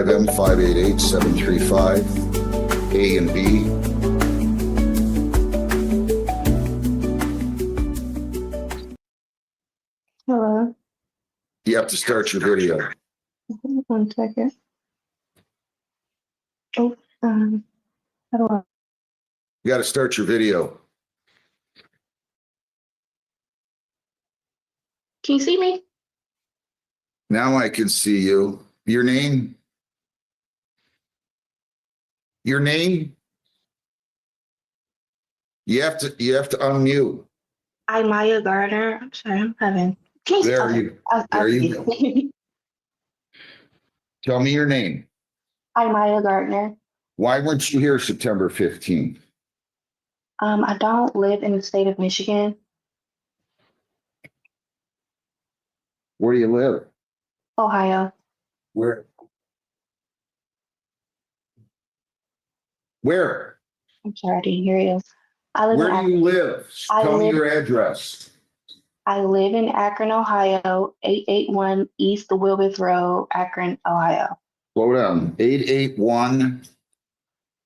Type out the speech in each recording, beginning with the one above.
5M588-735 A and B. Hello. You have to start your video. 1 second. Oh, how do I? You got to start your video. Can you see me? Now I can see you. Your name? Your name? You have to unmute. I'm Maya Gardner. I'm sorry, I'm having. There you go. Tell me your name. I'm Maya Gardner. Why weren't you here September 15th? I don't live in the state of Michigan. Where do you live? Ohio. Where? Where? I'm sorry, I didn't hear you. I live Where in do you live? Tell me your address. I live in Akron, Ohio, 881 East Wilbeth Road, Akron, Ohio. Slow down. 881.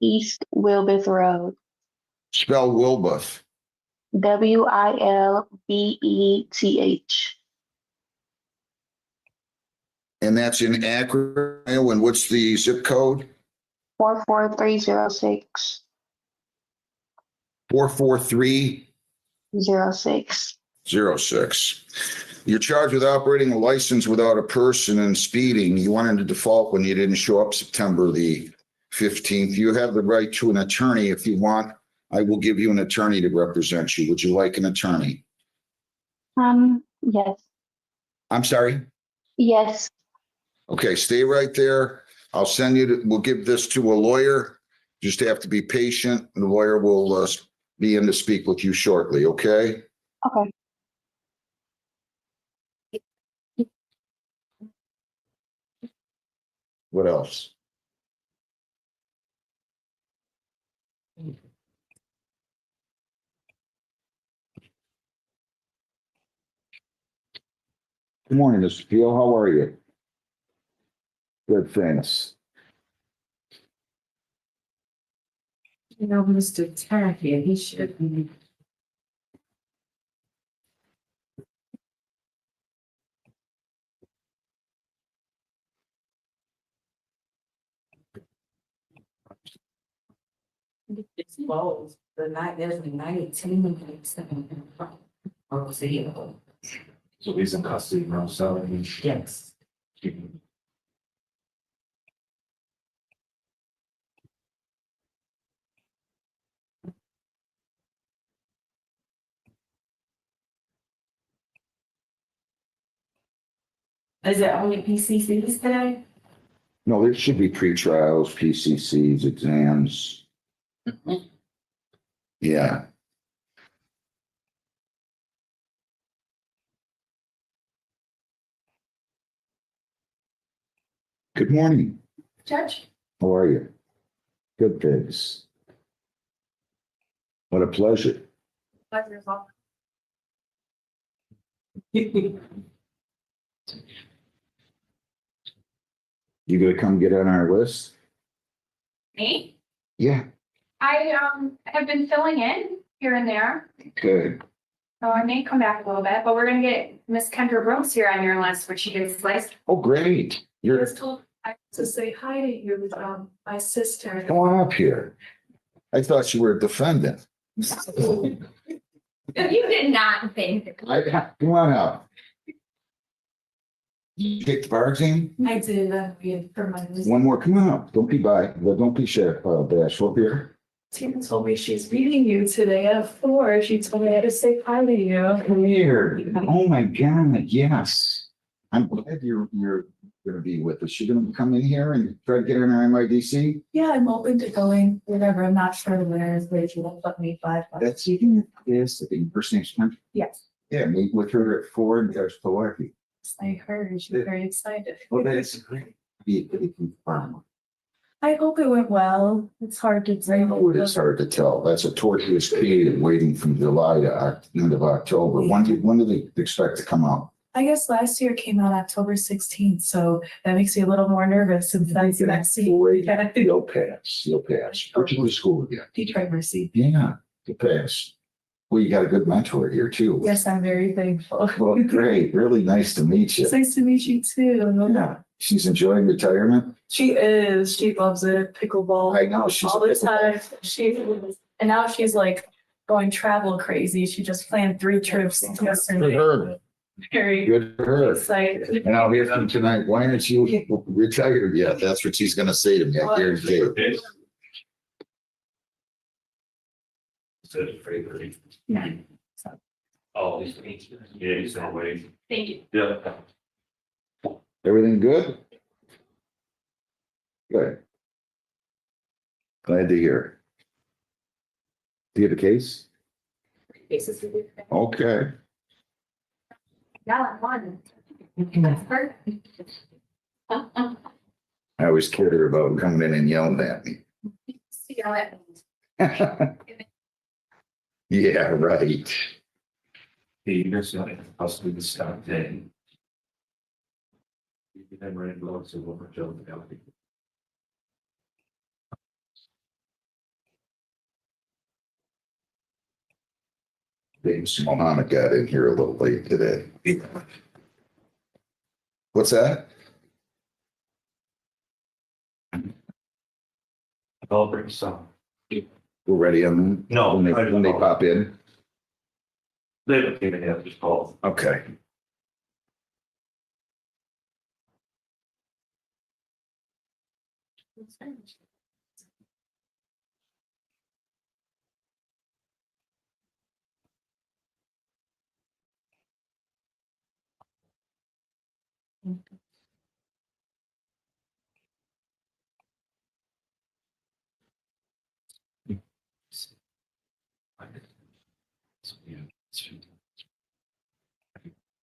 East Wilbeth Road. Spell Wilbeth. Wilbeth. And that's in Akron. And what's the zip code? 44306. 44306. 06. You're charged with operating a license without a person and speeding. You went into default when you didn't show up September the 15th. You have the right to an attorney. If you want, I will give you an attorney to represent you. Would you like an attorney? Yes. I'm sorry? Yes. Okay, stay right there. I'll send you we'll give this to a lawyer. Just have to be patient. The lawyer will be in to speak with you shortly, okay? Okay. What else? Good morning, Mr. Peel. How are you? Good, thanks. You know, Mr. Taffy, he should be. It's closed. The night there's a 19. Oh, see. So he's in custody now, so. Yes. Is it only PCCs today? No, there should be pre-trials, PCCs, exams. Yeah. Good morning. Judge? How are you? Good, thanks. What a pleasure. Pleasure's all. You gonna come get on our list? Me? Yeah. I have been filling in here and there, Good. so I may come back a little bit, but we're gonna get Miss Kendra Brooks here on your list, which she gets sliced. Oh, great. I You're, was told to say hi to you with my sister. come on up here. I thought you were a defendant. You did not think. Come on up. You take the bar exam? I did for my. One more, come on up. Don't be don't be bashful here. Tina told me she's meeting you today at 4. She told me I had to say hi to you. Come here. Oh my God, yes. I'm glad you're gonna be with us. You're gonna come in here and try to get in our MIDC? Yeah, I'm open to going wherever. I'm not sure where she won't let me 5 bucks. That's even this, I think, first name's Kendra. Yes, Yeah, meet with her at 4 and there's Pawaki. I heard. She's very excited. Well, that's great. Be a good confirm. I hope it went well. It's hard to say. It's hard to tell. That's a tortuous period waiting from July to end of October. When do they expect to come out? I guess last year came out October 16th, so that makes me a little more nervous since that's the next Great. You'll pass. You'll pass. Where'd you go to school again? Detroit Mercy. Yeah, you'll pass. Well, you got a good mentor here too. Yes, I'm very thankful. Well, great. Really nice to meet you. It's nice to meet you too. Yeah, she's enjoying retirement. She is. She loves it. Pickleball. I know she's All the time. And now she's like going travel crazy. She just planned 3 trips Good yesterday. her. Very Good for her. excited. And I'll hear from tonight. Why aren't you retired yet? That's what she's gonna say to me. I guarantee it. Yeah. Oh, yeah, he's that way. Thank you. Yeah. Everything good? Good. Glad to hear. Do you have a case? Okay. Now I'm on. That's perfect. I always kid her about coming in and yelling at me. See how it. Yeah, right. Hey, you guys got it. I'll speak the start day. You can ready to go to over Joe. James Mohammed got in here a little late today. What's that? I'll bring some. We're ready on that? No, When they pop in? They don't even have to call. Okay.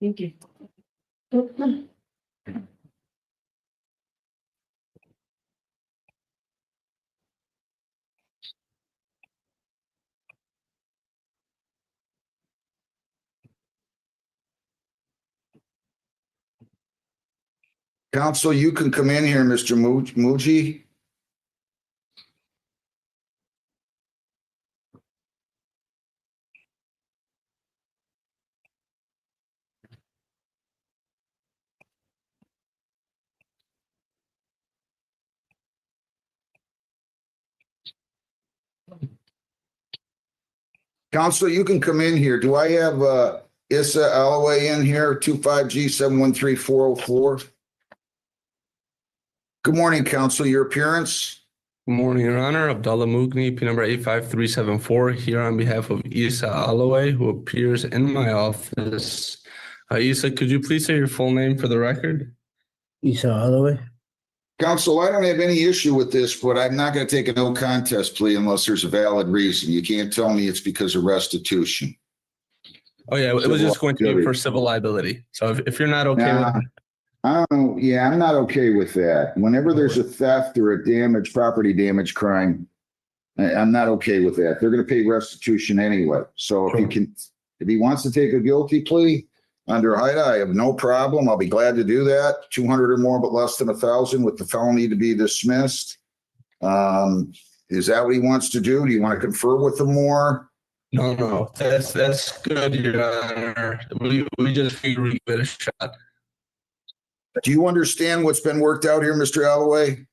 Thank you. Counsel, you can come in here, Mr. Muji. Counsel, you can come in here. Do I have Issa Alloway in here, 25G713404? Good morning, counsel. Your appearance? Good morning, Your Honor. Abdullah Mugni, P number 85374, here on behalf of Isa Alloway, who appears in my office. Isa, could you please say your full name for the record? Isa Holloway. Counsel, I don't have any issue with this, but I'm not going to take a no contest plea unless there's a valid reason. You can't tell me it's because of restitution. Oh, yeah, it was just going to be for civil liability. So if you're not okay with it. I don't, yeah, I'm not okay with that. Whenever there's a theft or a damage, property damage crime, I'm not okay with that. They're going to pay restitution anyway. So if he wants to take a guilty plea under HIDA, I have no problem. I'll be glad to do that. 200 or more, but less than 1,000 with the felony to be dismissed. Is that what he wants to do? Do you want to confer with him more? No, that's good, Your Honor. We just figured we'd give it a shot. Do you understand what's been worked out here, Mr. Alloway?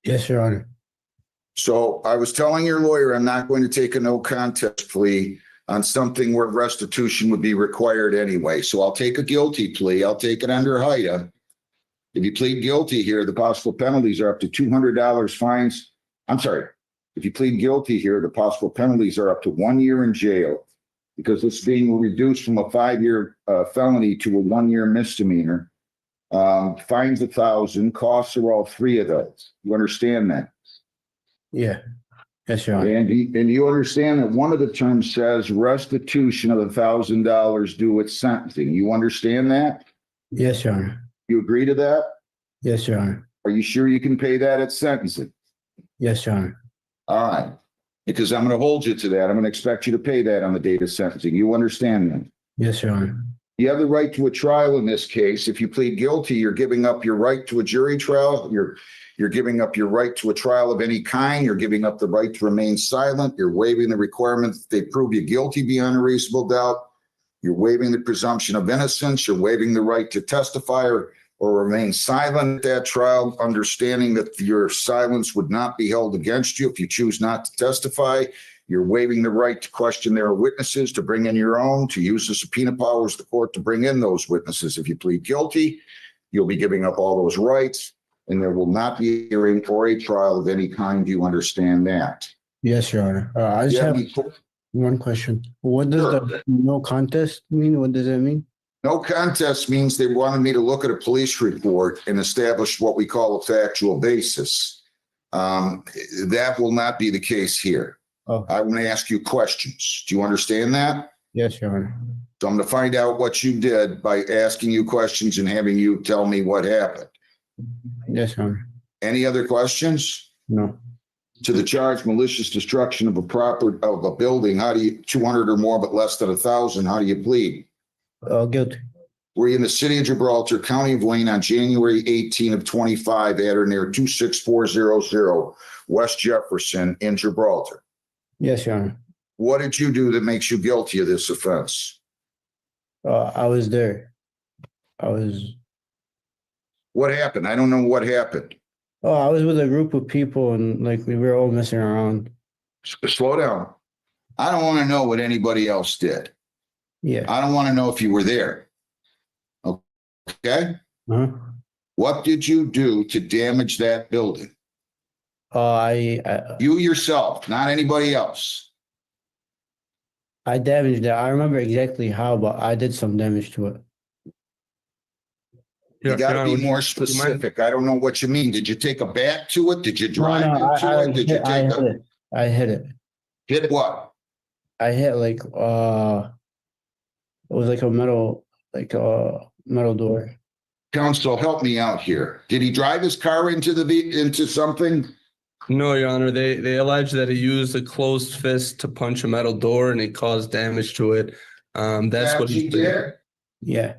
Yes, Your Honor. So I was telling your lawyer, I'm not going to take a no contest plea on something where restitution would be required anyway. So I'll take a guilty plea. I'll take it under HIDA. If you plead guilty here, the possible penalties are up to $200 fines. I'm sorry. If you plead guilty here, the possible penalties are up to 1 year in jail because it's being reduced from a 5-year felony to a 1-year misdemeanor. Fines 1,000, costs are all 3 of those. You understand that? Yeah. Yes, Your Honor. And you understand that one of the terms says restitution of $1,000 due at sentencing. You understand that? Yes, Your Honor. You agree to that? Yes, Your Honor. Are you sure you can pay that at sentencing? Yes, Your Honor. All right. Because I'm going to hold you to that. I'm going to expect you to pay that on the date of sentencing. You understand that? Yes, Your Honor. You have the right to a trial in this case. If you plead guilty, you're giving up your right to a jury trial. You're giving up your right to a trial of any kind. You're giving up the right to remain silent. You're waiving the requirement that they prove you guilty beyond a reasonable doubt. You're waiving the presumption of innocence. You're waiving the right to testify or remain silent at that trial, understanding that your silence would not be held against you if you choose not to testify. You're waiving the right to question their witnesses, to bring in your own, to use the subpoena powers of the court to bring in those witnesses. If you plead guilty, you'll be giving up all those rights, and there will not be a hearing or a trial of any kind. Do you understand that? Yes, Your Honor. I just You have have any- one question. What does the no contest mean? What does that mean? No contest means they wanted me to look at a police report and establish what we call a factual basis. That will not be the case here. Oh, I want to ask you questions. Do you understand that? yes, Your Honor. So I'm going to find out what you did by asking you questions and having you tell me what happened. Yes, Your Honor. Any other questions? No. To the charge malicious destruction of a building, how do you, 200 or more, but less than 1,000, how do you plead? Guilty. Were you in the city of Gibraltar, County of Wayne on January 18 of 25 at or near 26400 West Jefferson in Gibraltar? Yes, Your Honor. What did you do that makes you guilty of this offense? I was there. What happened? I don't know what happened. I was with a group of people and like we were all messing around. Slow down. I don't want to know what anybody else did. Yeah. I don't want to know if you were there. Okay? Uh-huh. What did you do to damage that building? I You yourself, not anybody else. damaged it. I remember exactly how, but I did some damage to it. You got to Your be Honor, more would you mind- specific. I don't know what you mean. Did you take a bat to it? Did you drive No, into it? Did you I take hit it. I hit it. hit what? I hit like it was like a metal door. Counsel, help me out here. Did he drive his car into something? No, Your Honor, they allege that he used a closed fist to punch a metal door and it caused damage to it. That's what he did. Yeah.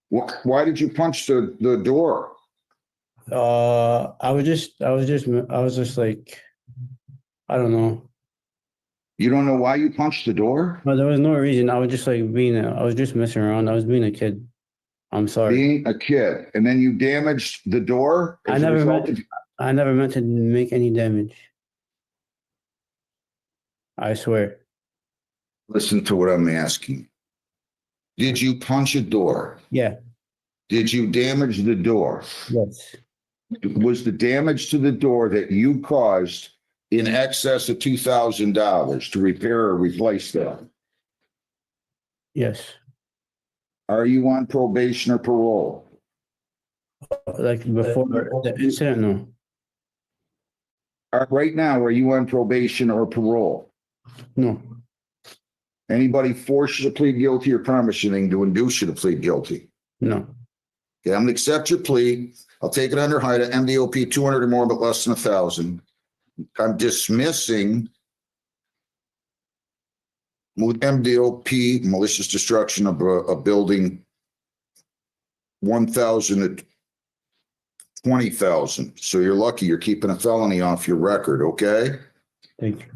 Why did you punch the door? I was just like, I don't know. You don't know why you punched the door? No, there was no reason. I was just like I was just messing around. I was being a kid. I'm sorry. Being a kid, and then you damaged the door? I as a never result meant, of- I never meant to make any damage. I swear. Listen to what I'm asking. Did you punch a door? Yeah. Did you damage the door? Yes. Was the damage to the door that you caused in excess of $2,000 to repair or replace that? Yes. Are you on probation or parole? Like before the incident, no. Right now, are you on probation or parole? No. Anybody force you to plead guilty or promise you anything to induce you to plead guilty? No. Okay, I'm gonna accept your plea. I'll take it under HIDA, MDOP 200 or more, but less than 1,000. I'm dismissing with MDOP, malicious destruction of a building, 1,000 to 20,000. So you're lucky you're keeping a felony off your record, okay? Thank you.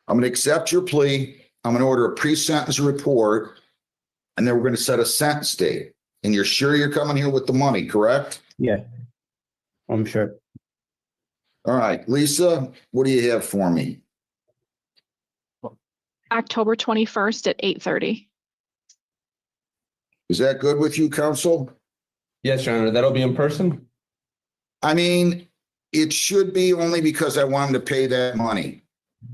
I'm going to accept your plea. I'm going to order a pre-sentence report, and then we're going to set a sentence date. And you're sure you're coming here with the money, correct? Yeah. I'm sure. All right, Lisa, what do you have for me? October 21st at 8:30. Is that good with you, counsel? Yes, Your Honor, that'll be in person? I mean, it should be only because I want him to pay that money,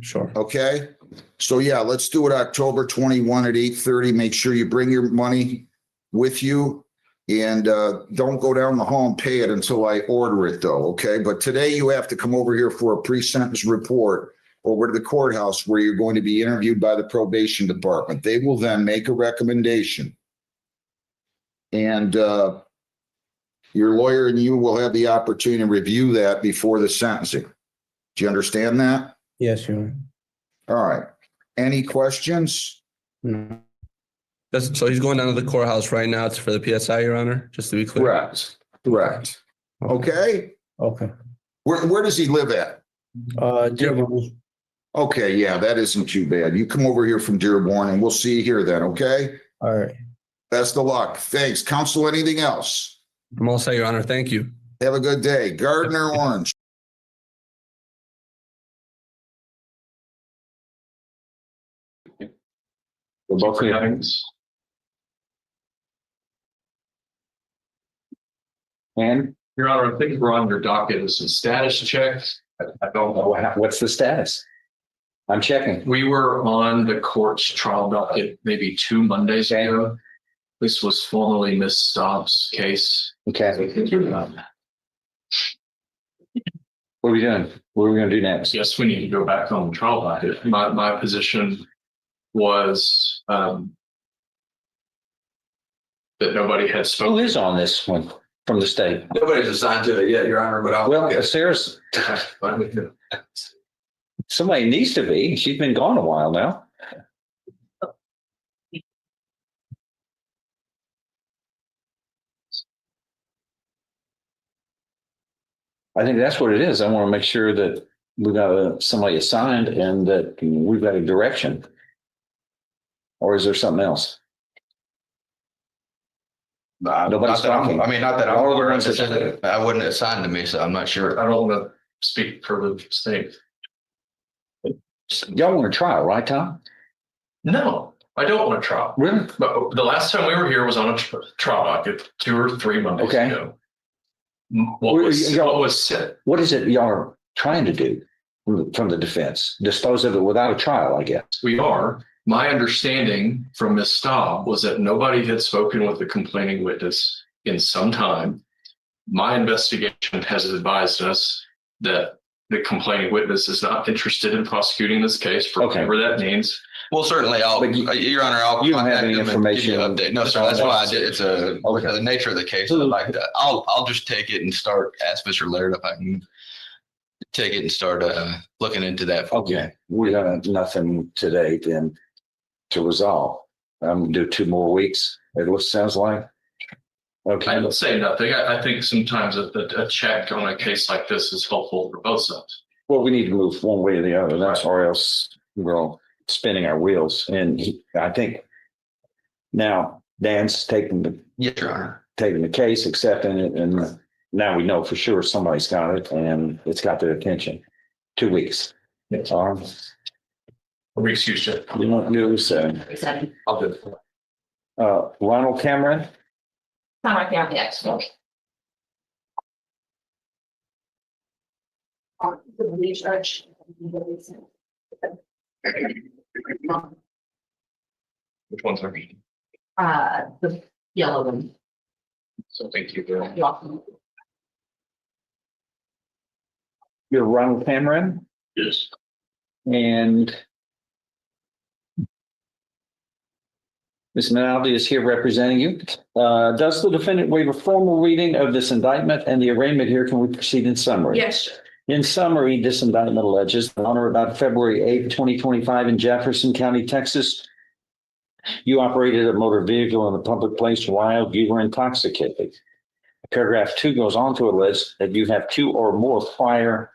Sure. okay? So yeah, let's do it October 21 at 8:30. Make sure you bring your money with you. And don't go down the hall and pay it until I order it though, okay? But today you have to come over here for a pre-sentence report over to the courthouse where you're going to be interviewed by the probation department. They will then make a recommendation. And your lawyer and you will have the opportunity to review that before the sentencing. Do you understand that? Yes, Your Honor. All right. Any questions? No. So he's going down to the courthouse right now. It's for the PSI, Your Honor, just to be clear. Correct. Correct. Okay. Okay. Where does he live at? Dearborn. Okay, yeah, that isn't too bad. You come over here from Dearborn and we'll see you here then, okay? All right. Best of luck. Thanks. Counsel, anything else? I'm all set, Your Honor. Thank you. Have a good day. Gardner Orange. We're both here. And Your Honor, I think we're on your docket is some status checks. I don't know. what's the status? I'm checking. We were on the court's trial docket maybe 2 Mondays ago. This was formerly Miss Staub's case. Okay. What are we doing? What are we going to do next? Yes, we need to go back on the trial docket. My position was that nobody had Who spoken. is on this one from the state? Nobody's assigned to it yet, Your Honor, but I'll. Well, Sarah's, Fine with you. somebody needs to be. She's been gone a while now. I think that's what it is. I want to make sure that we got somebody assigned and that we've got a direction. Or is there something else? Nobody's talking. I mean, not that I'm All of the aware ones of that- it. I wasn't assigned to me, so I'm not sure. I don't want to speak for the state. Y'all want a trial, right, Tom? No, I don't want to trial. Really? But the last time we were here was on a trial docket 2 or 3 Mondays Okay. ago. What was said? What is it y'all are trying to do from the defense? Dispose of it without a trial, I guess. We are. My understanding from Ms. Staub was that nobody had spoken with the complaining witness in some time. My investigation has advised us that the complaining witness is not interested in prosecuting this case for Okay. whatever that means. Well, certainly, But Your Honor, I'll. you don't have contact any them and give information you an update. No, sir, that's why I did. It's Okay. the nature of the case. I like that. I'll just take it and start, ask Mr. Laird if I can take it and start looking into that. Okay, we got nothing today then to resolve. I'm gonna do 2 more weeks. It sounds like. I Okay, don't say nothing. I think sometimes a check on a case like this is helpful for both sides. well, we need to move one way or the other. That's or else we're all spinning our wheels. And I think now Dan's taking Yes, Your Honor. the case, accepting it, and now we know for sure somebody's got it and it's got their attention. 2 weeks. Yes. You Excuse you. want to do so. I'll do it. Ronald Cameron, Not right there, yes. Research. Which one's our? The yellow one. So thank you. Bill. you're Ronald Cameron, Yes. and Ms. Minaldi is here representing you. Does the defendant waive a formal reading of this indictment and the arraignment here? Can we proceed in summary? Yes. In summary, this indictment alleges that on or about February 8th, 2025 in Jefferson County, Texas, you operated a motor vehicle in a public place while you were intoxicated. Paragraph 2 goes on to allege that you have 2 or more prior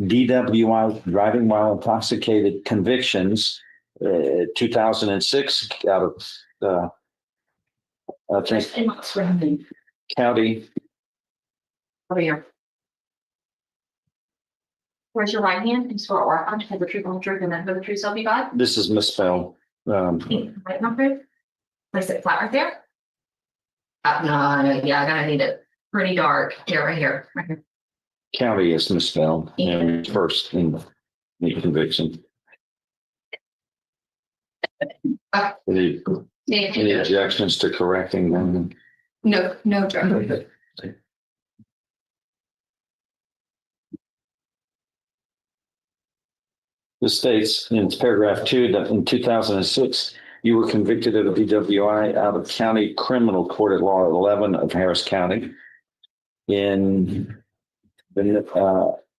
DWI, driving while intoxicated, convictions, 2006 out of I think In my surrounding. county. Over here. Where's your right hand? And swear or I have the truth on the truth and then the truth shall be God. This is misspelled. Right, my truth. Place it flat right there. No, yeah, I gotta need it pretty dark. Here, right here, right here. County is misspelled and first in the conviction. Any objections to correcting them? No, no, Joe. This states in paragraph 2 that in 2006, you were convicted of a DWI out of county criminal court at law 11 of Harris County.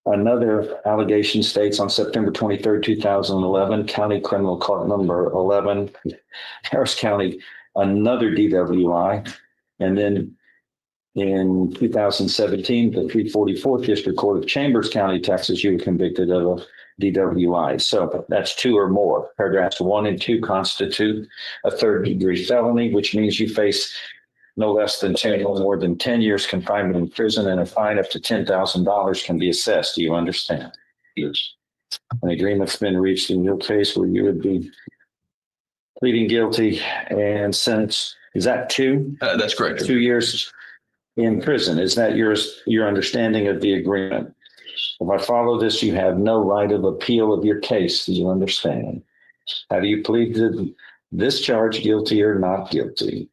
Another allegation states on September 23rd, 2011, county criminal court number 11, Harris County, another DWI. And then in 2017, the 344th District Court of Chambers County, Texas, you were convicted of a DWI. So that's 2 or more. Paragraphs 1 and 2 constitute a third-degree felony, which means you face no less than 10 or more than 10 years confinement in prison, and a fine up to $10,000 can be assessed. Do you understand? Yes. An agreement's been reached in your case where you would be pleading guilty and sentenced. Is that 2? That's correct. 2 years in prison. Is that your understanding of the agreement? If I follow this, you have no right of appeal of your case. Do you understand? How do you plead to this charge, guilty or not guilty?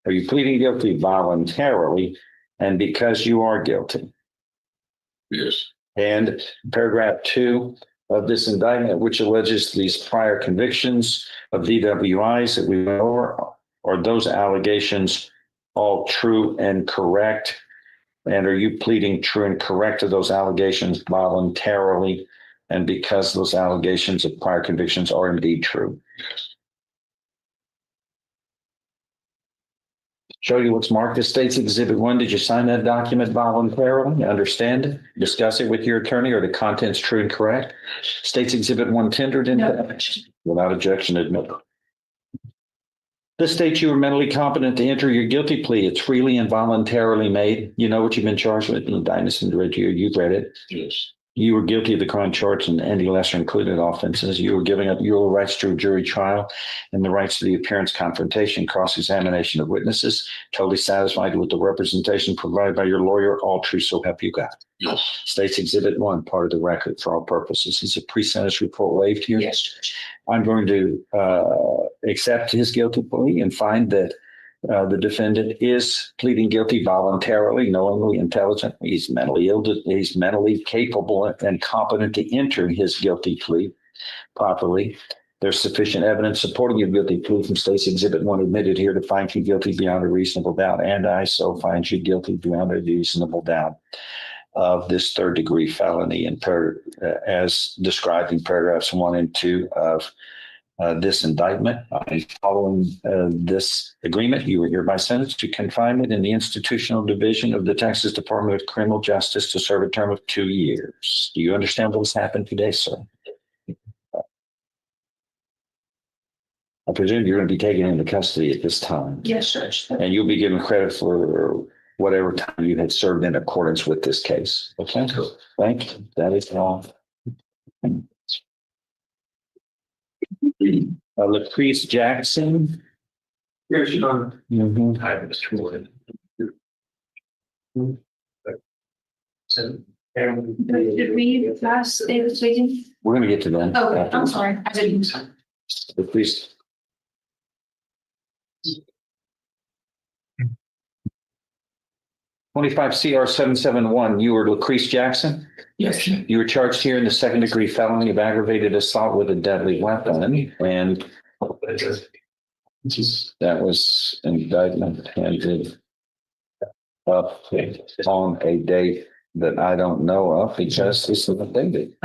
Are you pleading guilty voluntarily and because you are guilty? Yes. And paragraph 2 of this indictment, which alleges these prior convictions of DWIs that we went over, are those allegations all true and correct? And are you pleading true and correct to those allegations voluntarily and because those allegations of prior convictions are indeed true? Show you what's marked as State's Exhibit 1. Did you sign that document voluntarily? Understand it? Discuss it with your attorney? Are the contents true and correct? State's Exhibit 1 tendered in? No. Without objection, admit. This states you are mentally competent to enter your guilty plea. It's freely and voluntarily made. You know what you've been charged with in the indictment and read to you. You've read it. Yes. You were guilty of the crime charged and any lesser included offenses. You were giving up your rights to a jury trial and the rights to the appearance, confrontation, cross-examination of witnesses. Totally satisfied with the representation provided by your lawyer. All true, so help you God. Yes. State's Exhibit 1, part of the record for all purposes. Is a pre-sentence report waived here? Yes. I'm going to accept his guilty plea and find that the defendant is pleading guilty voluntarily, knowingly, intelligently. He's mentally ill. He's mentally capable and competent to enter his guilty plea properly. There's sufficient evidence supporting your guilty plea from State's Exhibit 1 admitted here to find you guilty beyond a reasonable doubt, and I so find you guilty beyond a reasonable doubt of this third-degree felony as described in paragraphs 1 and 2 of this indictment. Following this agreement, you were hereby sentenced to confinement in the institutional division of the Texas Department of Criminal Justice to serve a term of 2 years. Do you understand what has happened today, sir? I presume you're going to be taken into custody at this time. Yes, Judge. And you'll be given credit for whatever time you had served in accordance with this case. Okay? Thank you. That is all. Lucrease Jackson. Yes, Your Honor. Mhm. Hi, Mr. Wood. Did we pass David's speaking? We're going to get to that. Oh, after I'm this. sorry. I didn't. Lucrease. '25 CR 771, you were Lucrease Jackson? Yes. You were charged here in the second-degree felony of aggravated assault with a deadly weapon, and that was indictment handed up on a date that I don't know of because this is the date.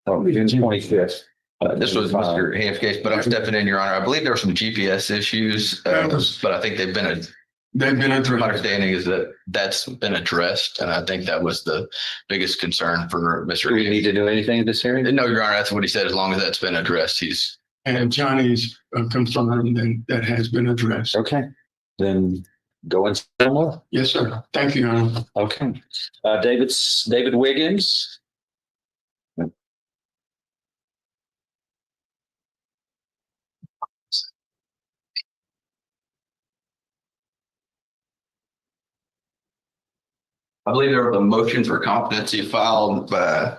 Oh, June 25th. This was Mr. Ham's case, but I'm stepping in, Your Honor. I believe there were some GPS issues, but I think they've been addressed. My understanding is that that's been addressed, and I think that was the biggest concern for Mr. Do we need to do anything in this area? No, Your Honor, that's what he said. As long as that's been addressed, he's. And Johnny's confirmed and that has been addressed. Okay, then go and say more. Yes, sir. Thank you, Your Honor. Okay. David Wiggins. I believe there were the motions for competency filed by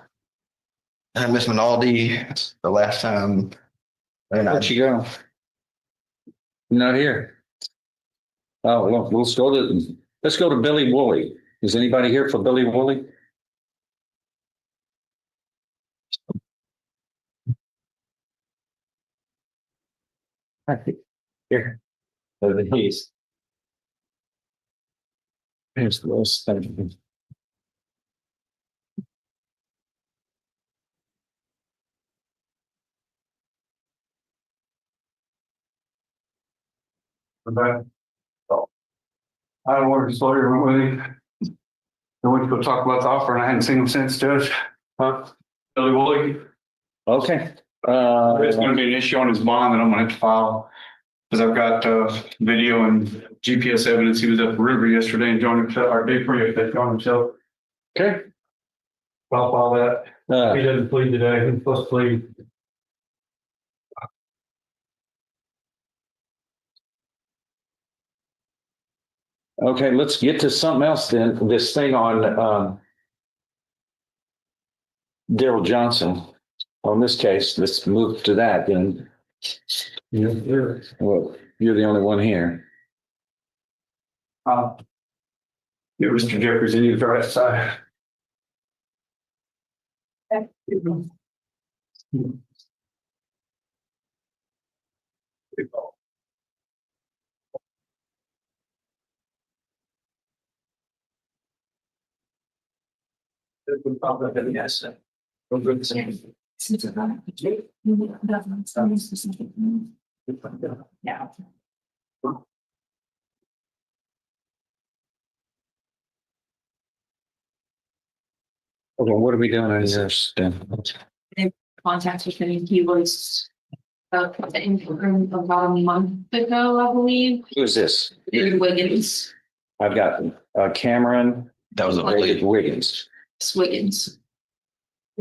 Ms. Minaldi the last time. And Where'd she go? Not here. Oh, well, let's go to Billy Woolley. Is anybody here for Billy Woolley? Here. He's. Here's the list. But I don't want to slow everyone with him. I went to go talk about the offer and I hadn't seen him since, Judge. Huh? Billy Woolley. Okay. There's gonna be an issue on his bond that I'm gonna have to file. Cause I've got video and GPS evidence. He was at the river yesterday and joined himself, or day before that joined himself. Okay. I'll file that. He doesn't plead today. He's supposed to plead. Okay, let's get to something else then. This thing on Daryl Johnson. On this case, let's move to that then. Well, you're the only one here. Yeah, Mr. Jeffries, and you're right side. Yes. Yeah. Okay, what are we doing on yours then? Contact with him. He was in the room about a month ago, I believe. Who is this? David Wiggins. I've got Cameron. That was a David Wiggins. Wiggins.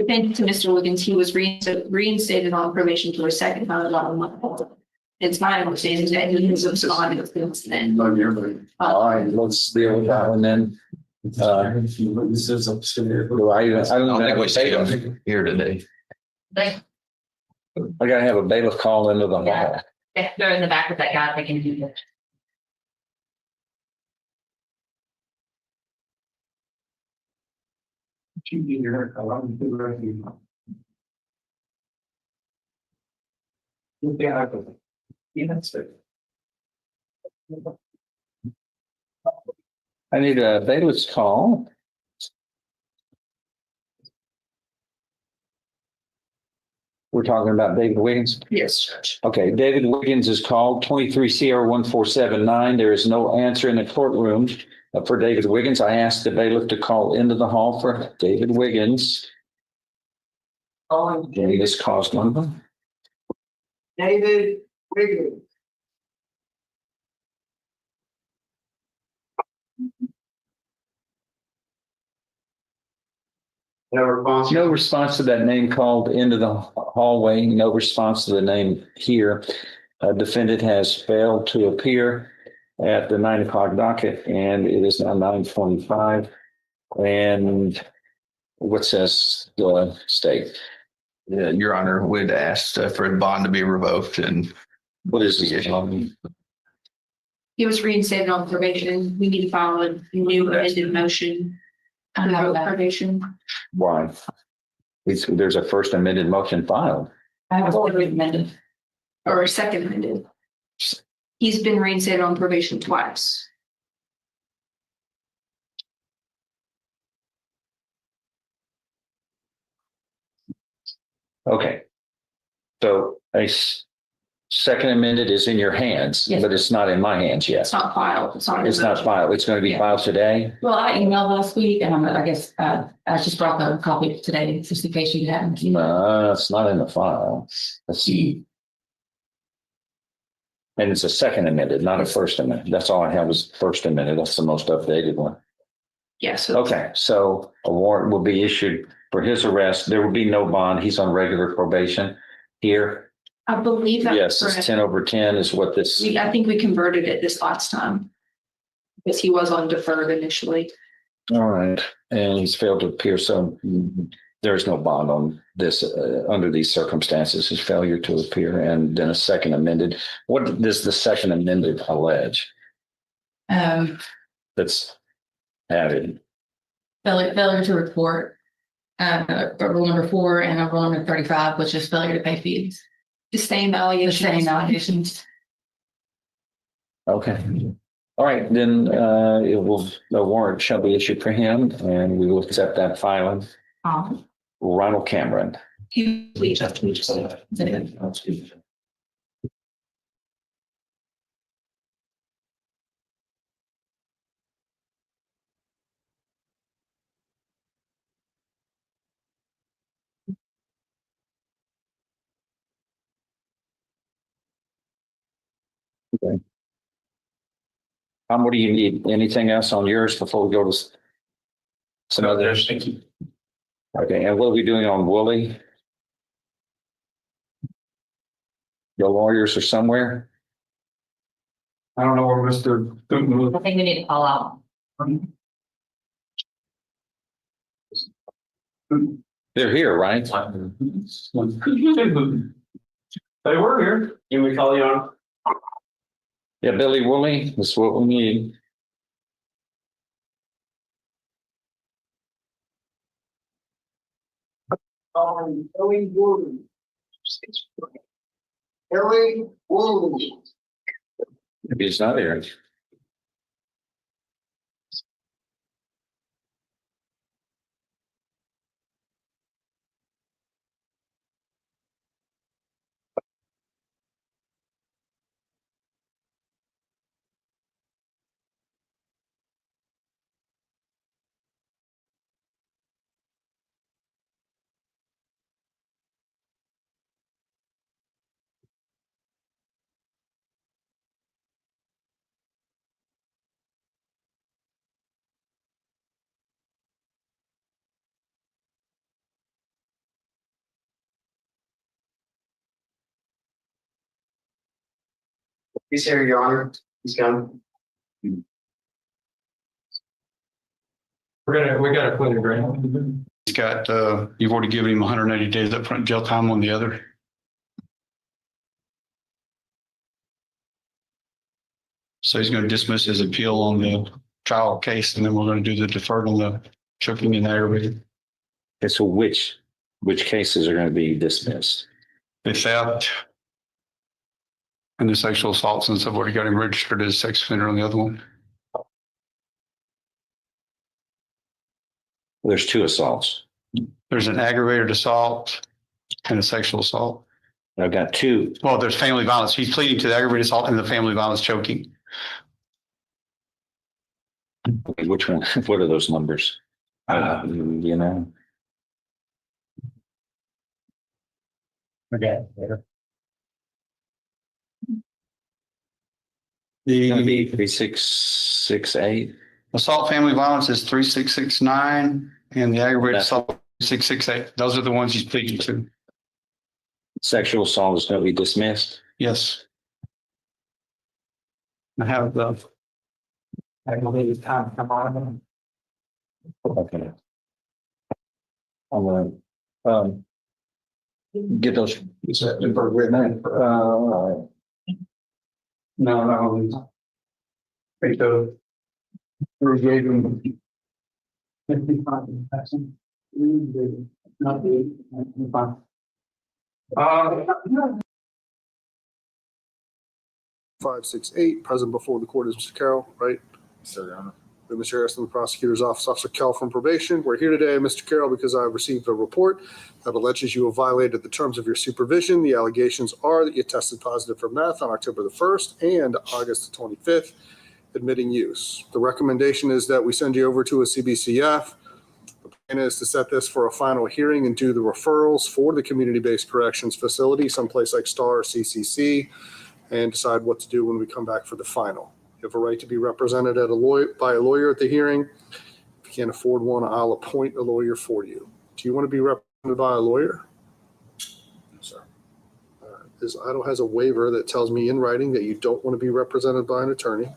Thank to Mr. Wiggins, he was reinstated on probation for a second time about a month ago. It's my understanding that he was absconded since then. All right, let's deal with that one then. I don't think we see know. him here today. They, I gotta have a bailiff call into the hall. they're in the back with that guy. They can do that. I need a bailiff's call. We're talking about David Wiggins? Yes. Okay, David Wiggins is called 23 CR 1479. There is no answer in the courtroom for David Wiggins. I asked the bailiff to call into the hall for David Wiggins. Davis calls number. David Wiggins. No response. No response to that name called into the hallway. No response to the name here. Defendant has failed to appear at the 9 o'clock docket, and it is now 9:25. And what says the state? Yeah, Your Honor, we'd asked for a bond to be revoked and What is the issue? He was reinstated on probation. We need to file a new amended motion. To revoke probation. Why? There's a first amended motion filed. I have already amended. Or a second amended. He's been reinstated on probation twice. Okay. So second amended is in your hands, Yes. but it's not in my hands yet. It's not filed. It's not. It's not filed. It's going to be filed today. Well, I emailed last week and I guess I just brought the copy today, just in case you hadn't. No, it's not in the file. Let's see. And it's a second amended, not a first amendment. That's all I have is first amendment. That's the most updated one. Yes. Okay, so a warrant will be issued for his arrest. There will be no bond. He's on regular probation here. I believe that's Yes, it's correct. 10/10 is what this. I think we converted it this last time. Because he was on deferred initially. All right, and he's failed to appear, so there's no bond on this under these circumstances, his failure to appear, and then a second amended. What does the second amended allege that's added? Failure to report, rule number 4 and rule number 35, which is failure to pay fees. Sustained allegations. Okay. All right, then the warrant shall be issued for him, and we will accept that filing. Ronald Cameron. Please. What do you need? Anything else on yours before we go to some others? Thank you. Okay, and what are we doing on Woolley? Your lawyers are somewhere? I don't know where Mr. I think we need to call out. They're here, right? They were here. Can we call you on? Yeah, Billy Woolley, that's what we need. Ellie Woolley. Ellie Woolley. Maybe it's not here. He's here, Your Honor. He's gone. We got a clean agreement. He's got, you've already given him 180 days upfront jail time on the other. So he's going to dismiss his appeal on the trial case, and then we're going to do the deferred on the choking and aggravated. Okay, so which cases are going to be dismissed? The theft and the sexual assault, since I've already got him registered as a sex offender on the other one. There's two assaults. There's an aggravated assault and a sexual assault. I've got two. Well, there's family violence. He's pleading to the aggravated assault and the family violence choking. Okay, which one? What are those numbers? You know? Okay. Gonna be The 3668. assault family violence is 3669 and the aggravated That's- assault 668. Those are the ones he's pleading to. Sexual assault is going to be dismissed. Yes. I have the aggravated time come on. Okay. I'm gonna, get those. No. Think the. We gave him. 55. Not the. 568, present before the court is Mr. Carroll, right? Sir, Your Honor. Mr. Harrison, the prosecutor's office, Officer Kell from probation. We're here today, Mr. Carroll, because I've received a report that alleges you have violated the terms of your supervision. The allegations are that you tested positive for meth on October the 1st and August the 25th, admitting use. The recommendation is that we send you over to a CBCF. The plan is to set this for a final hearing and do the referrals for the community-based corrections facility, someplace like STAR or CCC, and decide what to do when we come back for the final. You have a right to be represented by a lawyer at the hearing. If you can't afford one, I'll appoint a lawyer for you. Do you want to be represented by a lawyer? No, sir. This item has a waiver that tells me in writing that you don't want to be represented by an attorney.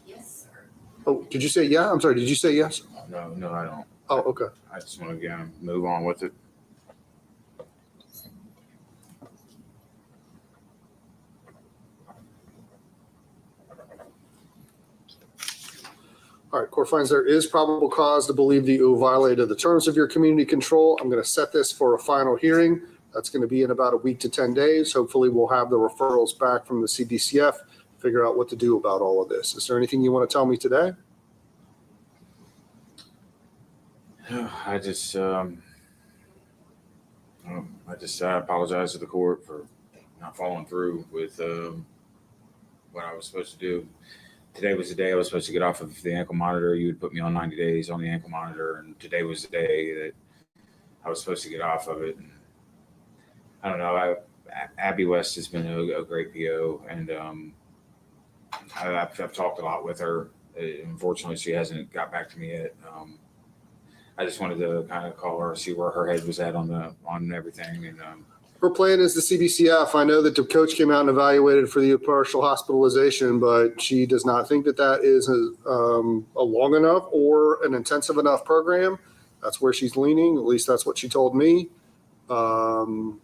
Yes, sir. Oh, did you say yeah? I'm sorry, did you say yes? No, I don't. Oh, okay. I just want to move on with it. All right, court finds there is probable cause to believe that you violated the terms of your community control. I'm going to set this for a final hearing. That's going to be in about a week to 10 days. Hopefully we'll have the referrals back from the CBCF, figure out what to do about all of this. Is there anything you want to tell me today? I just apologize to the court for not following through with what I was supposed to do. today was the day I was supposed to get off of the ankle monitor. You would put me on 90 days on the ankle monitor, and today was the day that I was supposed to get off of it. And I don't know. Abby West has been a great PO, and I've talked a lot with her. Unfortunately, she hasn't got back to me yet. I just wanted to kind of call her, see where her head was at on everything. And Her plan is the CBCF. I know that the coach came out and evaluated for the partial hospitalization, but she does not think that that is a long enough or an intensive enough program. That's where she's leaning. At least that's what she told me. So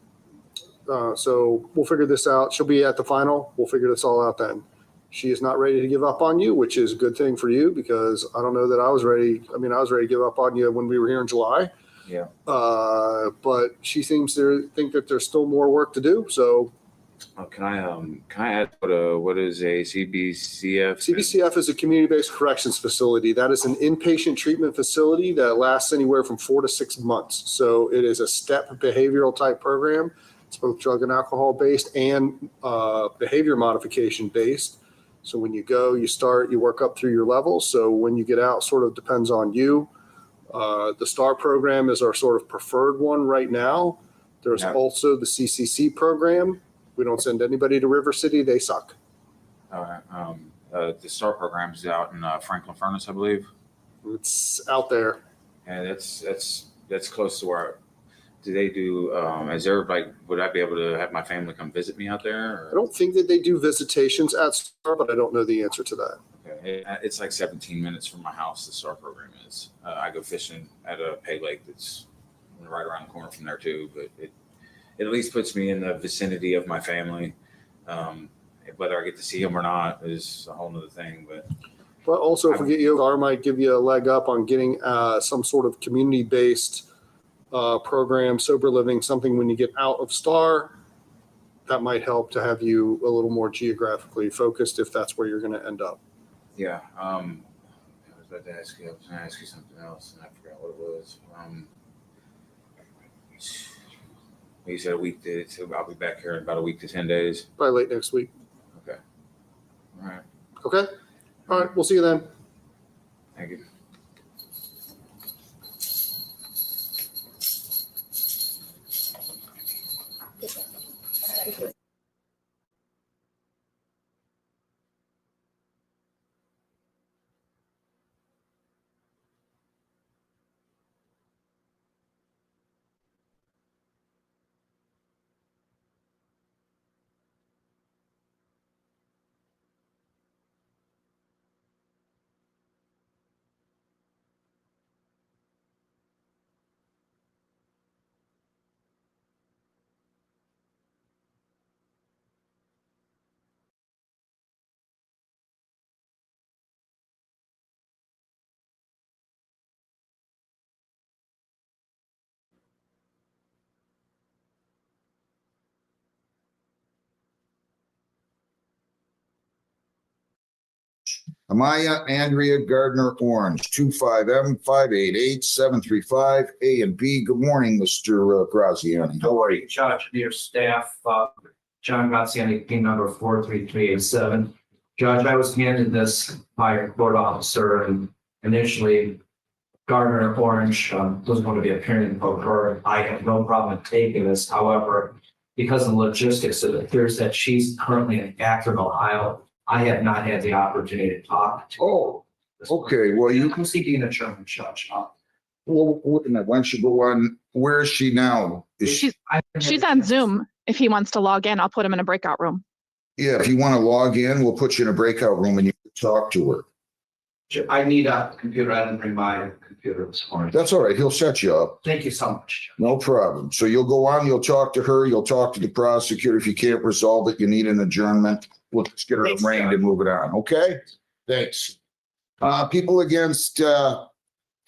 we'll figure this out. She'll be at the final. We'll figure this all out then. She is not ready to give up on you, which is a good thing for you, because I don't know that I was ready. I mean, I was ready to give up on you when we were here in July. yeah, But she seems to think that there's still more work to do. So can I add what is a CBCF? CBCF is a community-based corrections facility. That is an inpatient treatment facility that lasts anywhere from 4 to 6 months. So it is a step behavioral type program. It's both drug and alcohol based and behavior modification based. So when you go, you start, you work up through your levels. So when you get out, sort of depends on you. The STAR program is our sort of preferred one right now. There's also the CCC program. We don't send anybody to River City. They suck. The STAR program is out in Franklin Furnace, I believe. It's out there. And that's close to where. Do they do? Is there would I be able to have my family come visit me out there? Or? I don't think that they do visitations at STAR, but I don't know the answer to that. Okay. It's like 17 minutes from my house. The STAR program is. I go fishing at a pay lake that's right around the corner from there too. But it at least puts me in the vicinity of my family. Whether I get to see them or not is a whole nother thing. But also, if we get you, STAR might give you a leg up on getting some sort of community-based program, sober living, something when you get out of STAR, that might help to have you a little more geographically focused if that's where you're going to end up. Yeah. I was about to ask you. I was going to ask you something else, and I forgot what it was. You said a week. So I'll be back here in about a week to 10 days. Probably late next week. Okay. All right. Okay. All right. We'll see you then. Thank you. Amaya Andrea Gardner Orange, 25M588735 A and B. Good morning, Mr. Graziani. How are you, Judge, and your staff? John Graziani, King number 43387. Judge, I was handed this by your court officer, and initially Gardner Orange was going to be appearing for her. I have no problem taking this. However, because of the logistics, it appears that she's currently in Akron, Ohio. I have not had the opportunity to talk to. Oh, okay. Well, I'm seeking a German judge. Well, why don't you go on? Where is she now? She's on Zoom. If he wants to log in, I'll put him in a breakout room. Yeah, if you want to log in, we'll put you in a breakout room and you can talk to her. I need a computer. I didn't bring my computer this morning. That's all right. He'll set you up. Thank you so much. No problem. So you'll go on, you'll talk to her, you'll talk to the prosecutor. If you can't resolve it, you need an adjournment. We'll just get her arraigned and move it on. Okay? Thanks. People against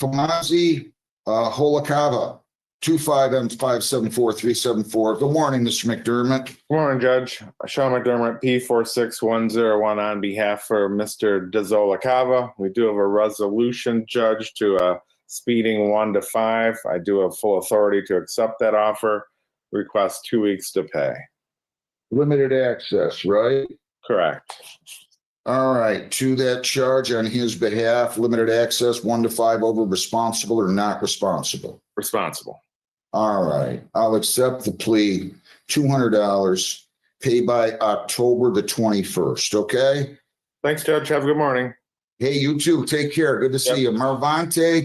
Famazi Holakava, 25M574374. Good morning, Mr. McDermott. Good morning, Judge. Sean McDermott, P46101 on behalf for Mr. Dezolakava. We do have a resolution, Judge, to speeding 1 to 5. I do have full authority to accept that offer. Request 2 weeks to pay. Limited access, right? Correct. All right, to that charge on his behalf, limited access, 1 to 5 over responsible or not responsible? Responsible. All right, I'll accept the plea, $200, pay by October the 21st, okay? Thanks, Judge. Have a good morning. Hey, you too. Take care. Good to see you. Marvante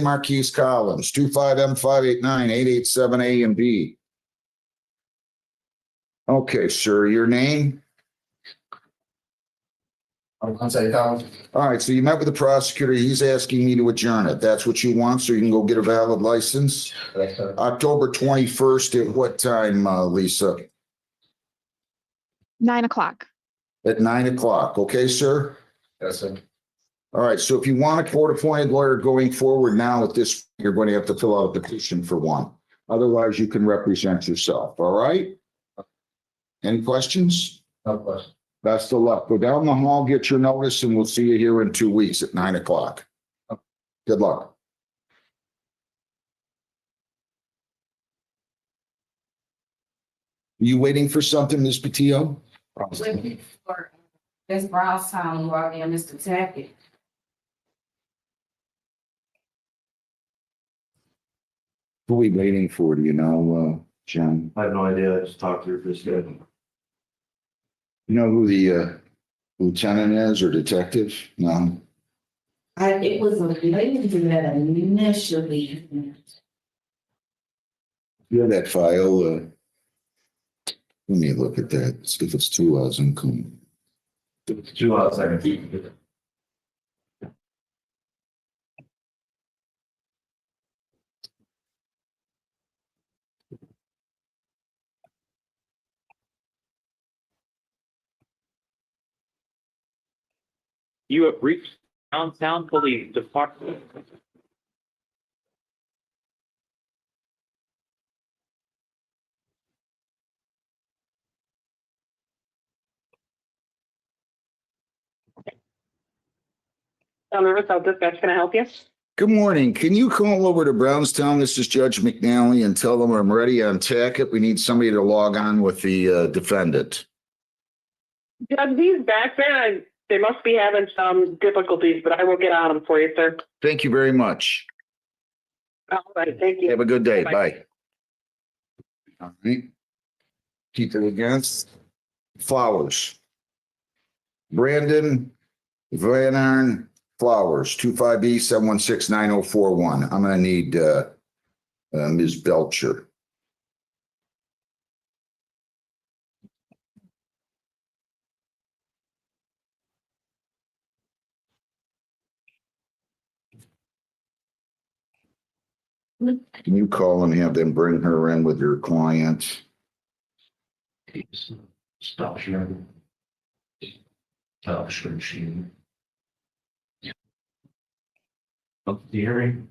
Marquise Collins, 25M589-887 A and B. Okay, sir, your name? All right, so you met with the prosecutor. He's asking me to adjourn it. That's what you want, so you can go get a valid license? October 21st at what time, Lisa? 9 o'clock. At 9 o'clock. Okay, sir? Yes, sir. All right, so if you want a court-appointed lawyer going forward now with this, you're going to have to fill out a petition for one. Otherwise, you can represent yourself, all right? Any questions? No question. Best of luck. Go down the hall, get your notice, and we'll see you here in 2 weeks at 9 o'clock. Good luck. You waiting for something, Ms. Patillo? Waiting for Ms. Brownstown, and Mr. Tackett. Who are we waiting for? Do you know, Jen? I have no idea. I just talked to her for schedule. You know who the lieutenant is or detective? No? It was a lady that initially. You have that file, let me look at that, see if it's 2 hours income. 2 hours, I can keep it. You have reached Downtown Police Department. South Dispatch, can I help you? Good morning. Can you call over to Brownstown? This is Judge McNally and tell them I'm ready on Tackett. We need somebody to log on with the defendant. Judge, he's back there. They must be having some difficulties, but I will get on them for you, sir. Thank you very much. All right, thank you. Have a good day. Bye-bye. Bye. All right. Keep it against Flowers. Brandon Van Arn Flowers, 25B7169041. I'm going to need Ms. Belcher. Can you call and have them bring her in with your client? Stop sharing. Stop sharing. Up the hearing.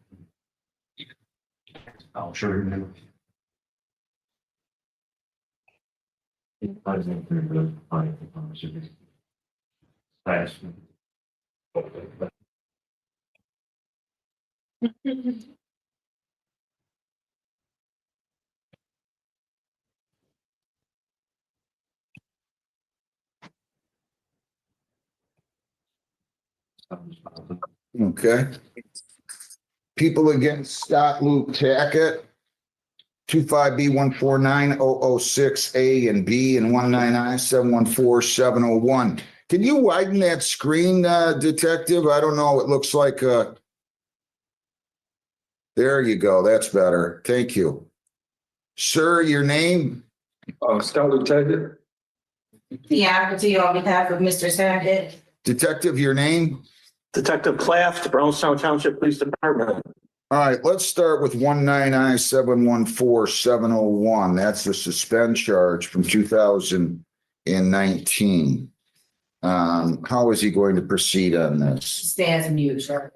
I'll show you. Okay. People against Scott Luke Tackett, 25B149006 A and B and 199714701. Can you widen that screen, detective? I don't know. It looks like there you go. That's better. Thank you. Sir, your name? Scott Luke Tackett. The advocate on behalf of Mr. Tackett. Detective, your name? Detective Claft, Brownstown Township Police Department. All right, let's start with 199714701. That's the suspend charge from 2019. How is he going to proceed on this? Stands mute, sir.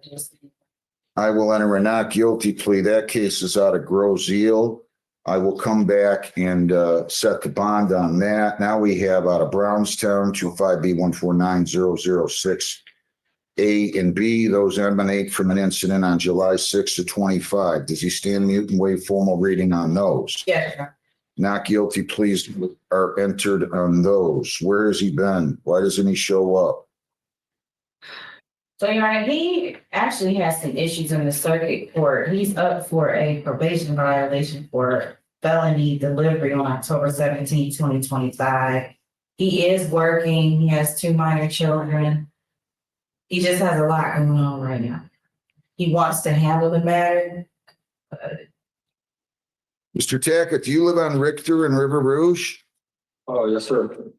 I will enter a not guilty plea. That case is out of Grosse Ile. I will come back and set the bond on that. Now we have out of Brownstown, 25B149006 A and B. Those emanate from an incident on July 6th to 25. Does he stand mute and waive formal reading on those? Yes, sir. Not guilty pleas are entered on those. Where has he been? Why doesn't he show up? So, Your Honor, he actually has some issues in the circuit court. He's up for a probation violation for felony delivery on October 17, 2025. He is working. He has 2 minor children. He just has a lot going on right now. He wants to handle the matter. Mr. Tackett, do you live on Richter in River Rouge? Oh, yes, sir.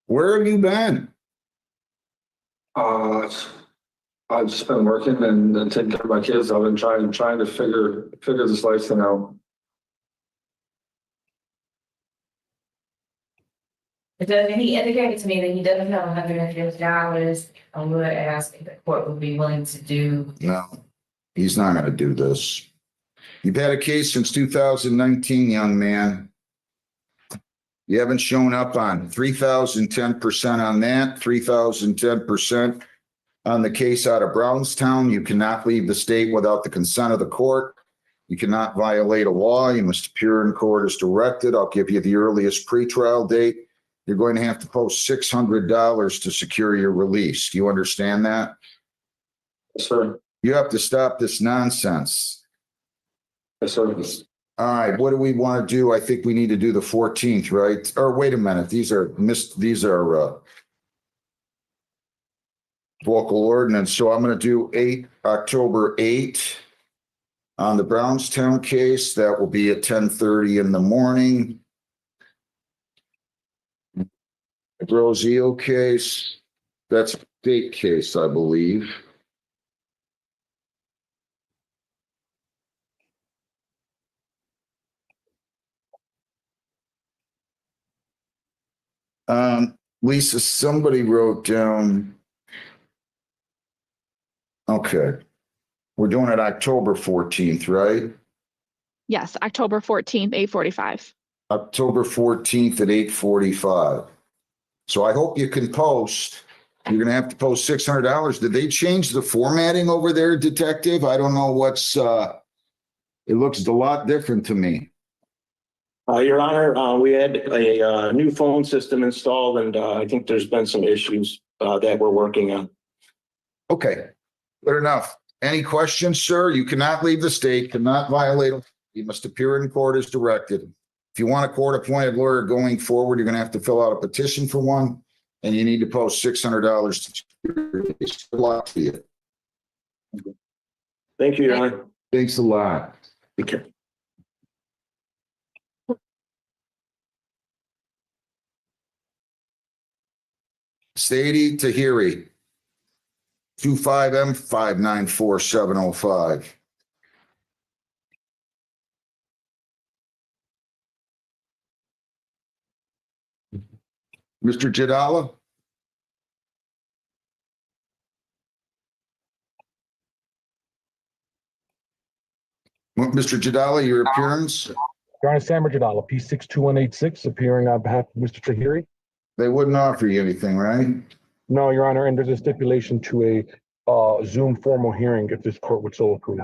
Where have you been? I've just been working and taking care of my kids. I've been trying to figure this life thing out. He indicated to me that he doesn't have $150. I would ask if the court would be willing to do. No, he's not going to do this. You've had a case since 2019, young man. You haven't shown up on 3,010% on that, 3,010% on the case out of Brownstown. You cannot leave the state without the consent of the court. You cannot violate a law. You must appear in court as directed. I'll give you the earliest pretrial date. You're going to have to post $600 to secure your release. Do you understand that? Yes, sir. You have to stop this nonsense. Yes, sir. All right, what do we want to do? I think we need to do the 14th, right? Or wait a minute, these are local ordinance. So I'm going to do October 8 on the Brownstown case. That will be at 10:30 in the morning. The Rosio case, that's a state case, I believe. Lisa, somebody wrote down. Okay. We're doing it October 14th, right? Yes, October 14th, 8:45. October 14th at 8:45. So I hope you can post. You're going to have to post $600. Did they change the formatting over there, detective? I don't know what's, it looks a lot different to me. Your Honor, we had a new phone system installed, and I think there's been some issues that we're working on. Okay, good enough. Any questions, sir? You cannot leave the state, cannot violate. You must appear in court as directed. If you want a court-appointed lawyer going forward, you're going to have to fill out a petition for one, and you need to post $600 to good luck to you. Thank you, Your Honor. Thanks a lot. Okay. Sadie Tahiri, 25M594705. Mr. Jadala? Mr. Jadala, your appearance? Your Honor, Sam Jadala, P62186, appearing on behalf of Mr. Tahiri. They wouldn't offer you anything, right? No, Your Honor, and there's a stipulation to a Zoom formal hearing if this court would so approve.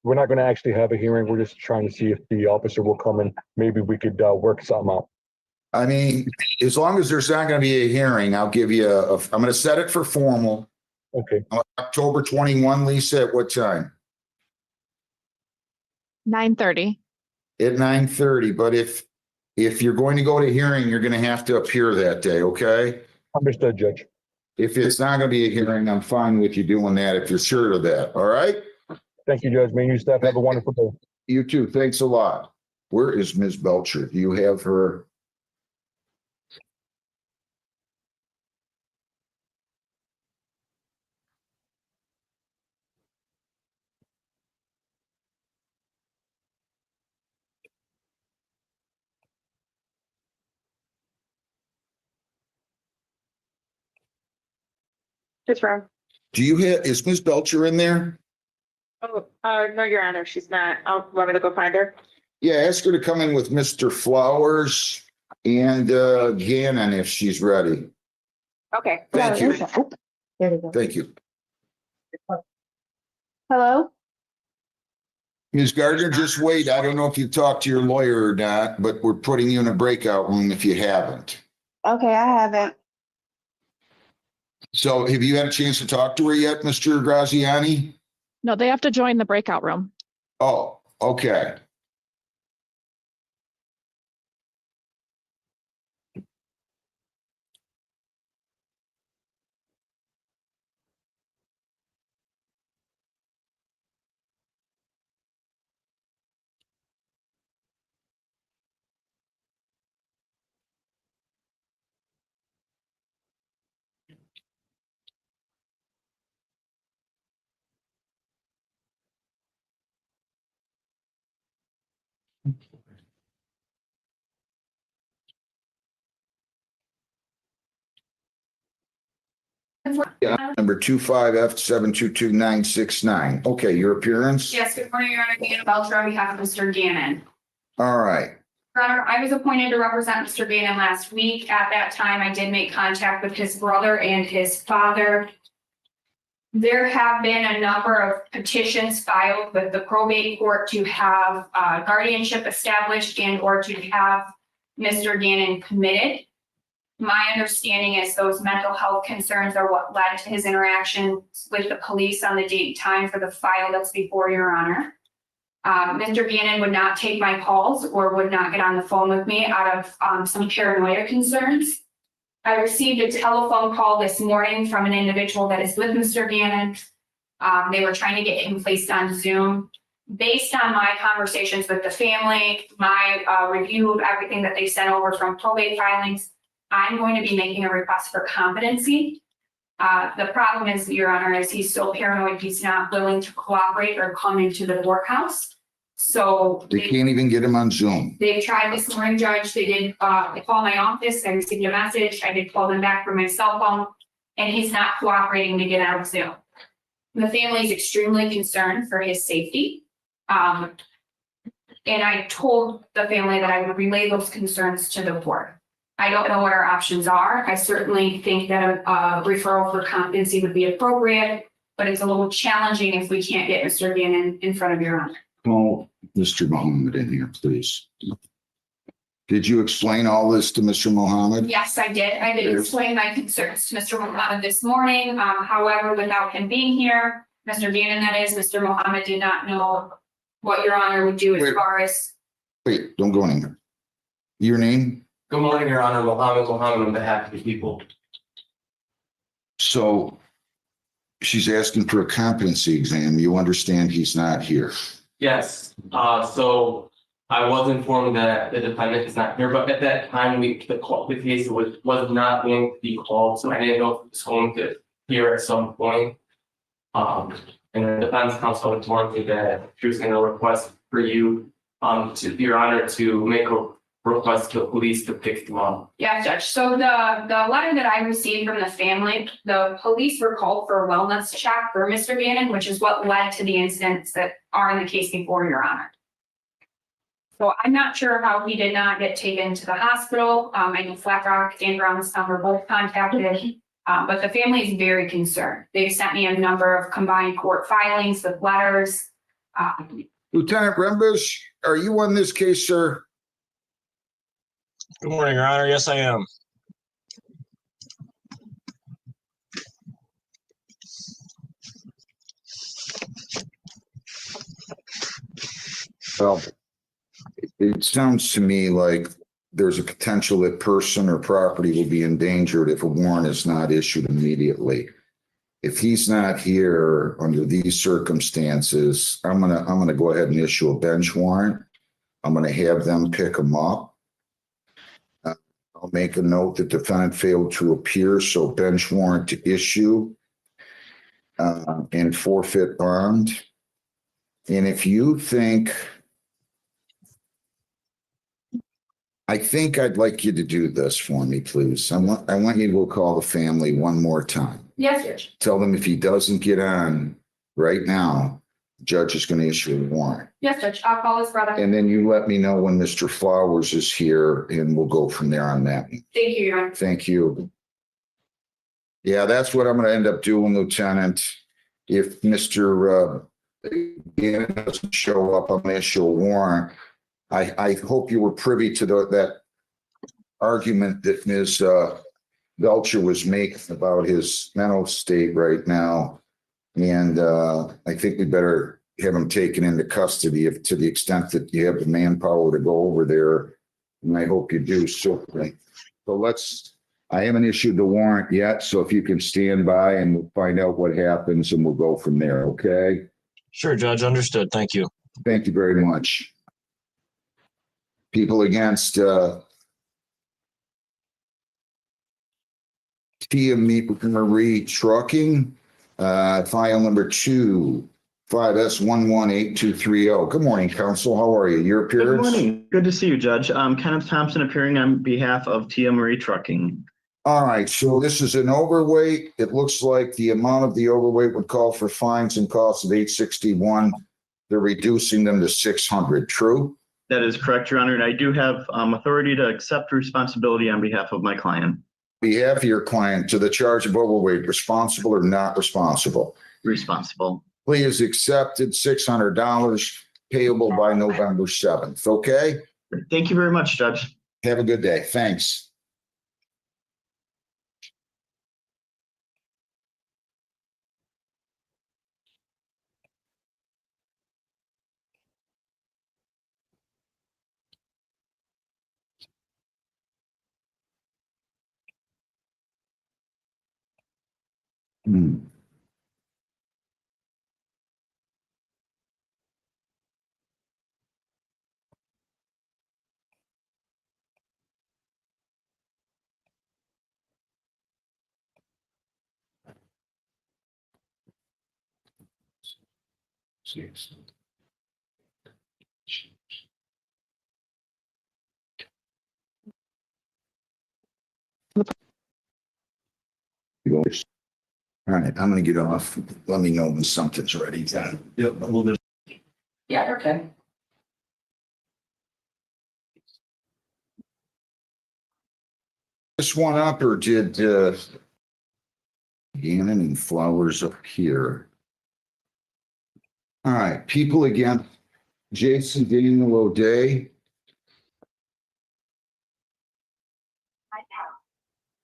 We're not going to actually have a hearing. We're just trying to see if the officer will come and maybe we could work something out. I mean, as long as there's not going to be a hearing, I'll give you I'm going to set it for formal. Okay. October 21, Lisa, at what time? 9:30. At 9:30, but if you're going to go to hearing, you're going to have to appear that day, okay? Understood, Judge. If it's not going to be a hearing, I'm fine with you doing that if you're sure of that, all right? Thank you, Judge. May you staff have a wonderful day. You too. Thanks a lot. Where is Ms. Belcher? Do you have her? It's wrong. Do you have, is Ms. Belcher in there? Oh, no, Your Honor, she's not. Want me to go find her? Yeah, ask her to come in with Mr. Flowers and Gannon if she's ready. Okay. Thank you. There we go. Thank you. Hello? Ms. Gardner, just wait. I don't know if you've talked to your lawyer or not, but we're putting you in a breakout room if you haven't. Okay, I haven't. So have you had a chance to talk to her yet, Mr. Graziani? No, they have to join the breakout room. Oh, okay. Yeah, number 25F722969. Okay, your appearance? Yes, good morning, Your Honor. Deanna Belcher on behalf of Mr. Gannon. All right. Your Honor, I was appointed to represent Mr. Gannon last week. At that time, I did make contact with his brother and his father. There have been a number of petitions filed with the probate court to have guardianship established and or to have Mr. Gannon committed. My understanding is those mental health concerns are what led to his interaction with the police on the date and time for the file that's before Your Honor. Mr. Gannon would not take my calls or would not get on the phone with me out of some paranoia concerns. I received a telephone call this morning from an individual that is with Mr. Gannon. They were trying to get him placed on Zoom. Based on my conversations with the family, my review of everything that they sent over from probate filings, I'm going to be making a request for competency. The problem is, Your Honor, is he's so paranoid, he's not willing to cooperate or come into the courthouse. So They can't even get him on Zoom. they tried this morning, Judge. They did, they called my office. I received a message. I did call them back from my cell phone, and he's not cooperating to get out of Zoom. The family is extremely concerned for his safety. And I told the family that I would relay those concerns to the court. I don't know what our options are. I certainly think that a referral for competency would be appropriate, but it's a little challenging if we can't get Mr. Gannon in front of Your Honor. Call Mr. Mohammed in here, please. Did you explain all this to Mr. Mohammed? Yes, I did. I did explain my concerns to Mr. Mohammed this morning. However, without him being here, Mr. Gannon, that is, Mr. Mohammed did not know what Your Honor would do as far as. Wait, don't go anywhere. Your name? Good morning, Your Honor. Mohammed on behalf of the people. So she's asking for a competency exam. You understand he's not here. Yes, so I was informed that the defendant is not here, but at that time, the case was not going to be called, so I didn't know if it was going to hear at some point. And the defense counsel informed me that she was going to request for you, to Your Honor, to make a request to the police to pick them up. Yeah, Judge. So the letter that I received from the family, the police were called for a wellness check for Mr. Gannon, which is what led to the incidents that are in the case before Your Honor. So I'm not sure how he did not get taken to the hospital. I know Flat Rock and Brownstown were both contacted, but the family is very concerned. They've sent me a number of combined court filings with letters. Lieutenant Rembush, are you on this case, sir? Good morning, Your Honor. Yes, I am. Well, it sounds to me like there's a potential that person or property will be endangered if a warrant is not issued immediately. If he's not here under these circumstances, I'm gonna go ahead and issue a bench warrant. I'm gonna have them pick him up. I'll make a note that defendant failed to appear, so bench warrant to issue and forfeit bond. And if you think, I think I'd like you to do this for me, please. I want you to go call the family one more time. Yes, Judge. Tell them if he doesn't get on right now, the judge is going to issue a warrant. Yes, Judge. I'll call his brother. And then you let me know when Mr. Flowers is here and we'll go from there on that. Thank you, Your Honor. Thank you. Yeah, that's what I'm going to end up doing, Lieutenant. If Mr. Gannon doesn't show up, I'm gonna issue a warrant. I hope you were privy to that argument that Ms. Belcher was making about his mental state right now. And I think we better have him taken into custody to the extent that you have the manpower to go over there. And I hope you do. So I haven't issued the warrant yet. So if you can stand by and we'll find out what happens and we'll go from there. Okay. Sure, Judge. Understood. Thank you. Thank you very much. People against Tia Marie Trucking, file number 25S118230. Good morning, counsel. How are you? Your appearance? Good morning. Good to see you, Judge. Kenneth Thompson appearing on behalf of Tia Marie Trucking. All right, so this is an overweight. It looks like the amount of the overweight would call for fines and costs of $861. They're reducing them to $600. True? That is correct, Your Honor, and I do have authority to accept responsibility on behalf of my client. Behalf of your client to the charge of overweight, responsible or not responsible? Responsible. Plea is accepted, $600 payable by November 7th. Okay? Thank you very much, Judge. Have a good day. Thanks. All right, I'm gonna get off. Let me know when something's ready. Yep, we'll do. Yeah, okay. This one up, or did Gannon and Flowers up here? All right, people again. Jason Daniel O'Day.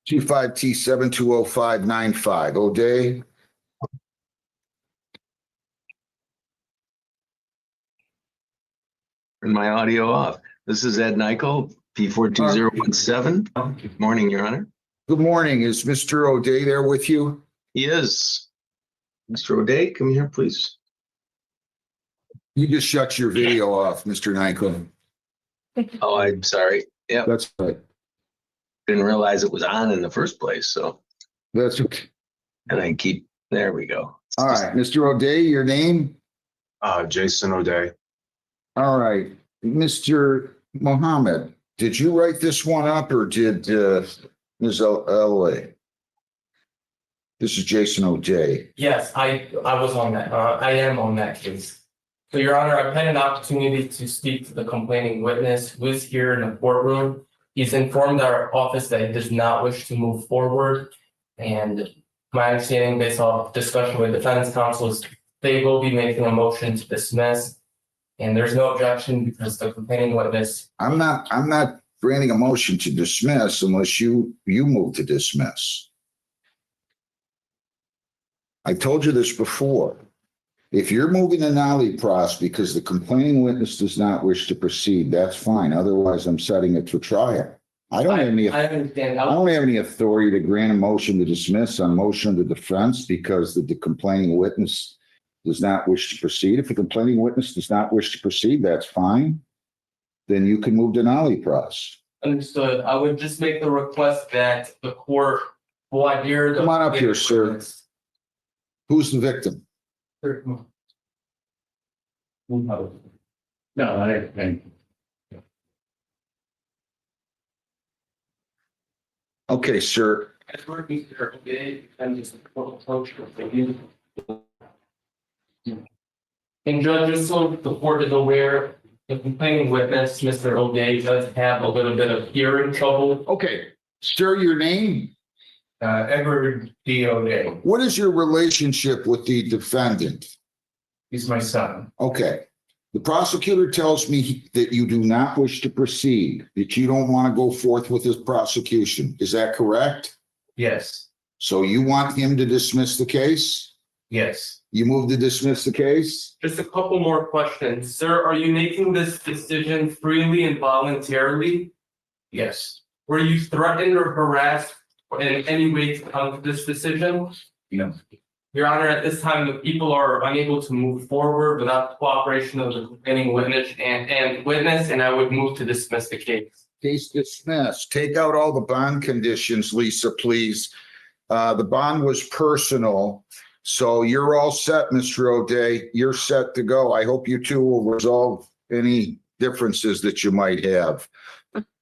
25T720595. O'Day. Turn my audio off. This is Ed Nyko, P42017. Good morning, Your Honor. Good morning. Is Mr. O'Day there with you? He is. Mr. O'Day, come here, please. You just shut your video off, Mr. Nyko. Oh, I'm sorry. Yeah. That's right. Didn't realize it was on in the first place, so. That's okay. And I keep, there we go. All right, Mr. O'Day, your name? Jason O'Day. All right, Mr. Mohammed, did you write this one up or did Ms. L.A.? This is Jason O'Day. Yes, I was on that. I am on that case. So, Your Honor, I've had an opportunity to speak to the complaining witness who is here in the courtroom. He's informed our office that he does not wish to move forward. And my understanding based off discussion with defense counsel is they will be making a motion to dismiss. And there's no objection because the complaining witness. I'm not granting a motion to dismiss unless you move to dismiss. I told you this before. If you're moving an alley pros because the complaining witness does not wish to proceed, that's fine. Otherwise, I'm setting it to trial. I don't have any authority to grant a motion to dismiss on motion of the defense because the complaining witness does not wish to proceed. If the complaining witness does not wish to proceed, that's fine. Then you can move to an alley pros. Understood. I would just make the request that the court will adhere. Come on up here, sir. Who's the victim? No, Okay, sir. And judges, so the court is aware, the complaining witness, Mr. O'Day, does have a little bit of hearing trouble. Okay, sir, your name? Edward D. O'Day. What is your relationship with the defendant? He's my son. Okay. The prosecutor tells me that you do not wish to proceed, that you don't want to go forth with this prosecution. Is that correct? Yes, So you want him to dismiss the case? yes. You move to dismiss the case? Just a couple more questions. Sir, are you making this decision freely and voluntarily? Yes. Were you threatened or harassed in any way to come to this decision? No. Your Honor, at this time, the people are unable to move forward without the cooperation of the complaining witness and I would move to dismiss the case. Case dismissed. Take out all the bond conditions, Lisa, please. The bond was personal. So you're all set, Mr. O'Day. You're set to go. I hope you two will resolve any differences that you might have.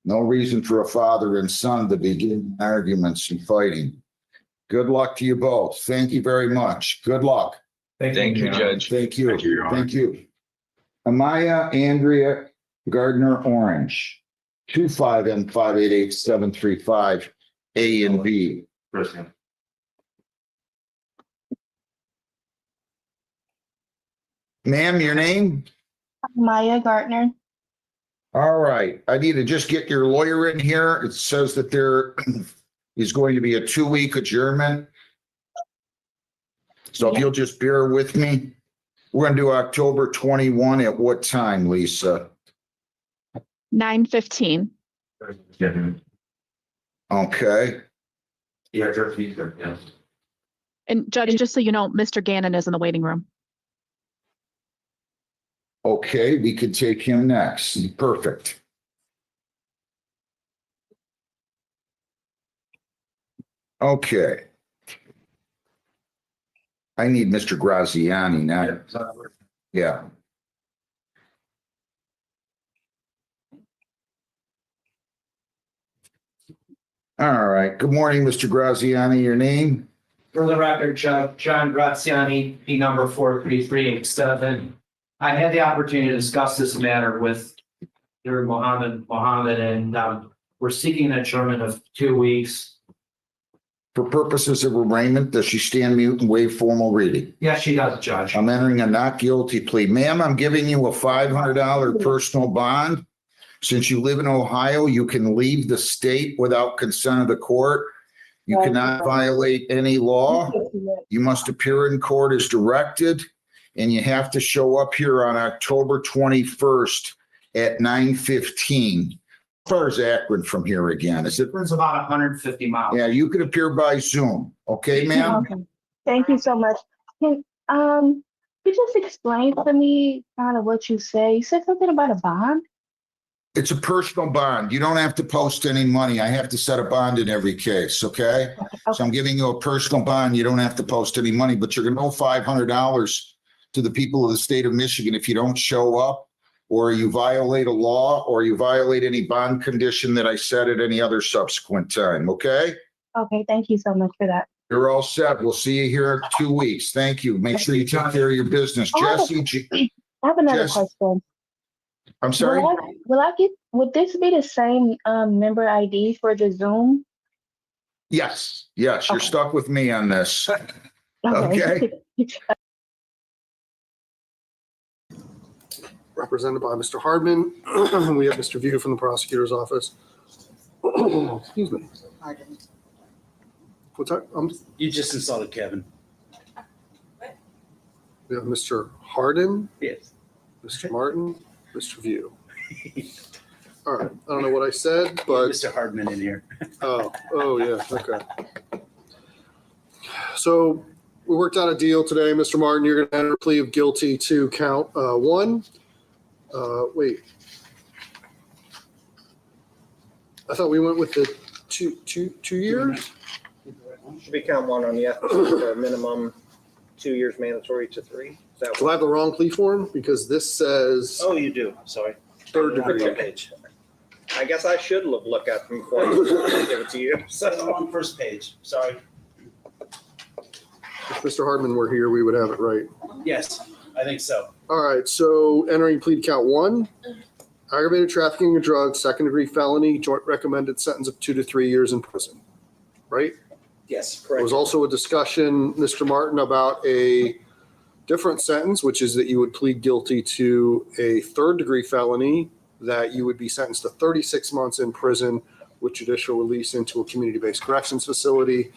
No reason for a father and son to begin arguments and fighting. Good luck to you both. Thank you very much. Good luck. Thank you, Judge. Thank you. Thank you, Your Honor. Thank you. Amaya Andrea Gardner Orange, 25N588735 A and B. Ma'am, your name? Maya Gardner. All right. I need to just get your lawyer in here. It says that there is going to be a 2-week adjournment. So if you'll just bear with me, we're going to do October 21 at what time, Lisa? 9:15. Okay. Yeah. And Judge, just so you know, Mr. Gannon is in the waiting room. Okay, we could take him next. Perfect. Okay. I need Mr. Graziani now. Yeah. All right. Good morning, Mr. Graziani. Your name? For the record, John Graziani, P number 43387. I had the opportunity to discuss this matter with your Mohammed, and we're seeking an adjournment of 2 weeks. For purposes of arraignment, does she stand mute and waive formal reading? Yes, she does, Judge. I'm entering a not guilty plea. Ma'am, I'm giving you a $500 personal bond. Since you live in Ohio, you can leave the state without consent of the court. You cannot violate any law. You must appear in court as directed, and you have to show up here on October 21st at 9:15. How far is Akron from here again? Is it? It's about 150 miles. Yeah, you could appear by Zoom. Okay, ma'am? Okay. Thank you so much. Can you just explain to me kind of what you say? You said something about a bond? It's a personal bond. You don't have to post any money. I have to set a bond in every case, okay? So I'm giving you a personal bond. You don't have to post any money, but you're going to owe $500 to the people of the state of Michigan if you don't show up, or you violate a law, or you violate any bond condition that I set at any other subsequent time, okay? Okay, thank you so much for that. You're all set. We'll see you here in 2 weeks. Thank you. Make sure you take care of your business. Jesse, I have another Jess- question. I'm sorry? Would this be the same member ID for the Zoom? Yes, you're stuck with me on this. Okay. Represented by Mr. Hardman. We have Mr. View from the prosecutor's office. Excuse me. What's that? You just insulted Kevin. We have Mr. Harden, Yes. Mr. Martin, Mr. View. All right. I don't know what I said, but. Mr. Hardman in here. Oh, yeah. Okay. So we worked out a deal today, Mr. Martin. You're going to enter a plea of guilty to count 1. Wait. I thought we went with the two years? Should be count 1 on the ethics, minimum 2 years mandatory to 3. Do I have the wrong plea form? Because this says. Oh, you do. I'm sorry. 3rd degree. Page. I guess I should have looked at them before I give it to you. So On first page. Sorry. If Mr. Hardman were here, we would have it right. Yes, I think so. All right. So entering plea to count 1, aggravated trafficking of drugs, 2nd degree felony, joint recommended sentence of 2 to 3 years in prison. Right? Yes, There correct. was also a discussion, Mr. Martin, about a Different sentence, which is that you would plead guilty to a third-degree felony, that you would be sentenced to 36 months in prison with judicial release into a community-based corrections facility.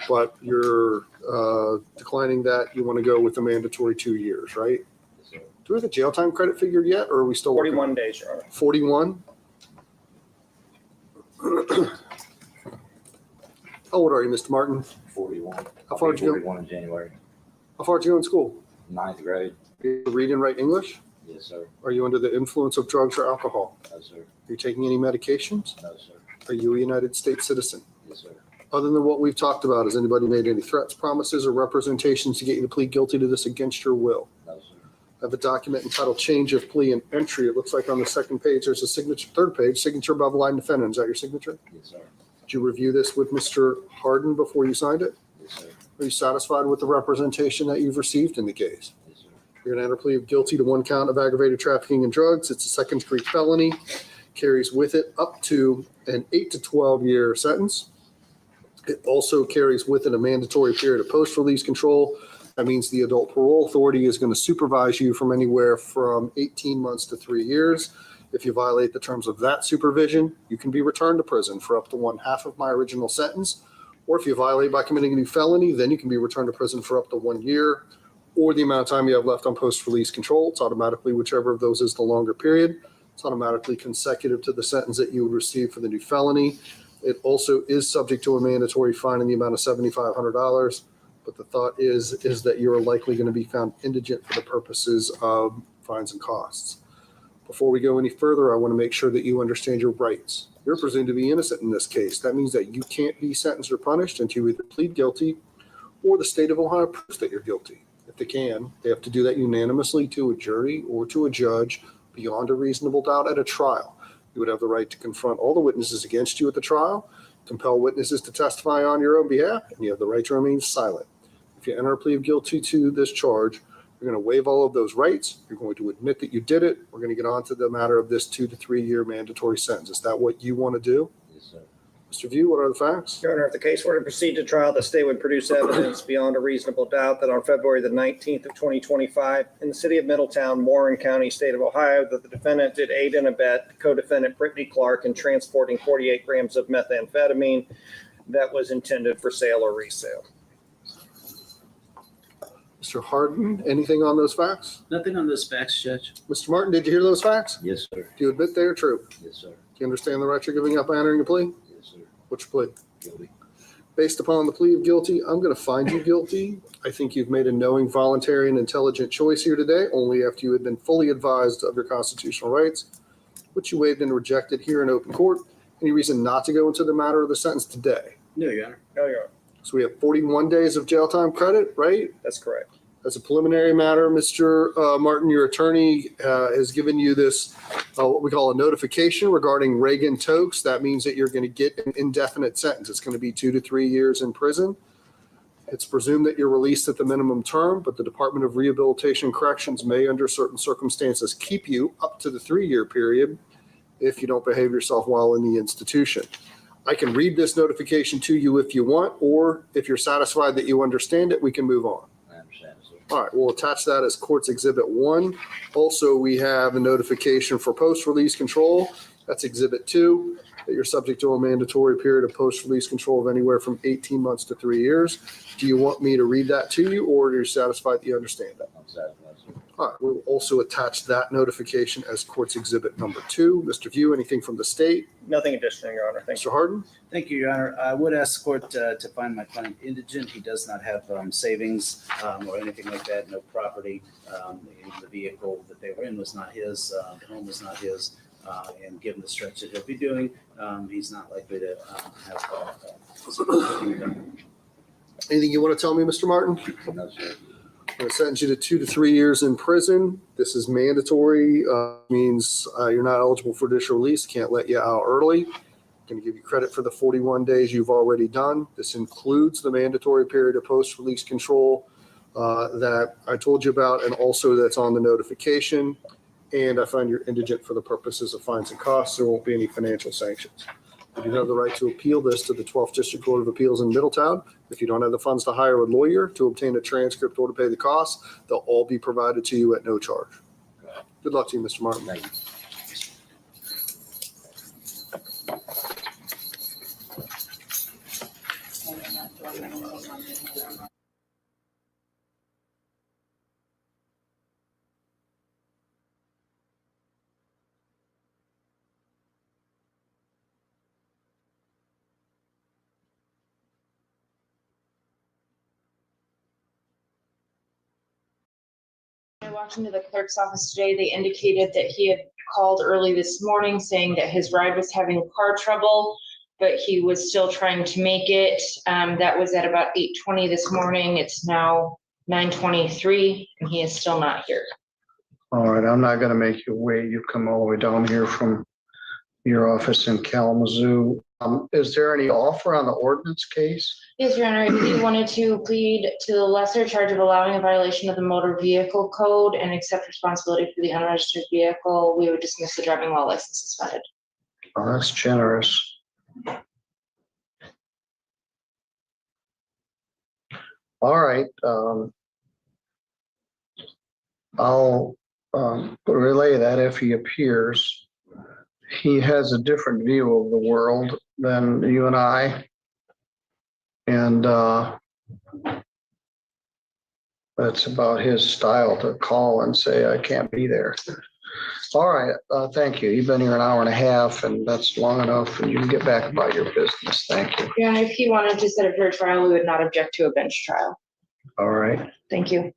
But you're declining that. You want to go with the mandatory 2 years, right? Do we have a jail time credit figured yet, or are we still working? 41 days, Your Honor. 41? How old are you, Mr. Martin? 41. How far did you go? 41 in January. How far did you go in school? 9th grade. You read and write English? Yes, sir. Are you under the influence of drugs or alcohol? No, sir. Are you taking any medications? No, sir. Are you a United States citizen? Yes, sir. Other than what we've talked about, has anybody made any threats, promises, or representations to get you to plead guilty to this against your will? No, sir. I have a document entitled Change of Plea and Entry. It looks like on the second page, there's a signature, third page, signature above line defendant. Is that your signature? Yes, sir. Did you review this with Mr. Harden before you signed it? Yes, sir. Are you satisfied with the representation that you've received in the case? Yes, sir. You're going to enter a plea of guilty to 1 count of aggravated trafficking in drugs. It's a second-degree felony. Carries with it up to an 8 to 12-year sentence. It also carries with it a mandatory period of post-release control. That means the adult parole authority is going to supervise you from anywhere from 18 months to 3 years. If you violate the terms of that supervision, you can be returned to prison for up to 1/2 of my original sentence. Or if you violate by committing a new felony, then you can be returned to prison for up to 1 year, or the amount of time you have left on post-release control. It's automatically, whichever of those is the longer period. It's automatically consecutive to the sentence that you would receive for the new felony. It also is subject to a mandatory fine in the amount of $7,500. But the thought is that you're likely going to be found indigent for the purposes of fines and costs. Before we go any further, I want to make sure that you understand your rights. You're presumed to be innocent in this case. That means that you can't be sentenced or punished until you either plead guilty or the state of Ohio proves that you're guilty. If they can, they have to do that unanimously to a jury or to a judge beyond a reasonable doubt at a trial. You would have the right to confront all the witnesses against you at the trial, compel witnesses to testify on your own behalf, and you have the right to remain silent. If you enter a plea of guilty to this charge, you're going to waive all of those rights. You're going to admit that you did it. We're going to get on to the matter of this 2 to 3 year mandatory sentence. Is that what you want to do? Yes, sir. Mr. View, what are the facts? Your Honor, if the case were to proceed to trial, the state would produce evidence beyond a reasonable doubt that on February the 19th of 2025, in the city of Middletown, Warren County, state of Ohio, that the defendant did aid and abet co-defendant Brittany Clark in transporting 48 grams of methamphetamine that was intended for sale or resale. Mr. Harden, anything on those facts? Nothing on those facts, Judge. Mr. Martin, did you hear those facts? Yes, sir. Do you admit they are true? Yes, sir. Do you understand the right you're giving up by entering a plea? Yes, sir. What's your plea? Guilty. Based upon the plea of guilty, I'm going to find you guilty. I think you've made a knowing, voluntary, and intelligent choice here today, only after you had been fully advised of your constitutional rights, which you waived and rejected here in open court. Any reason not to go into the matter of the sentence today? No, Your Honor. No, Your Honor. So we have 41 days of jail time credit, right? That's correct. As a preliminary matter, Mr. Martin, your attorney has given you this, what we call a notification regarding Reagan Tokes. That means that you're going to get an indefinite sentence. It's going to be 2 to 3 years in prison. It's presumed that you're released at the minimum term, but the Department of Rehabilitation and Corrections may, under certain circumstances, keep you up to the 3-year period if you don't behave yourself while in the institution. I can read this notification to you if you want, or if you're satisfied that you understand it, we can move on. All right, we'll attach that as Court's Exhibit 1. Also, we have a notification for post-release control. That's Exhibit 2, that you're subject to a mandatory period of post-release control of anywhere from 18 months to 3 years. Do you want me to read that to you, or are you satisfied that you understand that? I'm satisfied, sir. All right, we'll also attach that notification as Court's Exhibit number 2. Mr. View, anything from the state? Nothing additional, Your Honor. Thank you. Mr. Harden? Thank you, Your Honor. I would ask the court to find my client indigent. He does not have savings or anything like that, no property. The vehicle that they were in was not his. The home was not his. And given the stretch that he'll be doing, he's not likely to have Anything you want to tell me, Mr. Martin? No, sir. I'm going to sentence you to 2 to 3 years in prison. This is mandatory, means you're not eligible for judicial release, can't let you out early. Going to give you credit for the 41 days you've already done. This includes the mandatory period of post-release control that I told you about, and also that's on the notification. And I find you're indigent for the purposes of fines and costs. There won't be any financial sanctions. You do have the right to appeal this to the 12th District Court of Appeals in Middletown. If you don't have the funds to hire a lawyer to obtain a transcript or to pay the costs, they'll all be provided to you at no charge. Good luck to you, Mr. Martin. Thank you. I walked into the clerk's office today. They indicated that he had called early this morning saying that his ride was having car trouble, but he was still trying to make it. That was at about 8:20 this morning. It's now 9:23 and he is still not here. All right, I'm not gonna make you wait. You've come all the way down here from your office in Kalamazoo. Is there any offer on the ordinance case? Yes, Your Honor, if you wanted to plead to the lesser charge of allowing a violation of the motor vehicle code and accept responsibility for the unregistered vehicle, we would dismiss the driving while license suspended. Oh, that's generous. All right, I'll relay that if he appears. He has a different view of the world than you and I. And that's about his style to call and say, I can't be there. All right, thank you. You've been here an hour and a half and that's long enough and you can get back about your business. Thank you. Your Honor, if he wanted to set up for a trial, we would not object to a bench trial. All right. Thank you.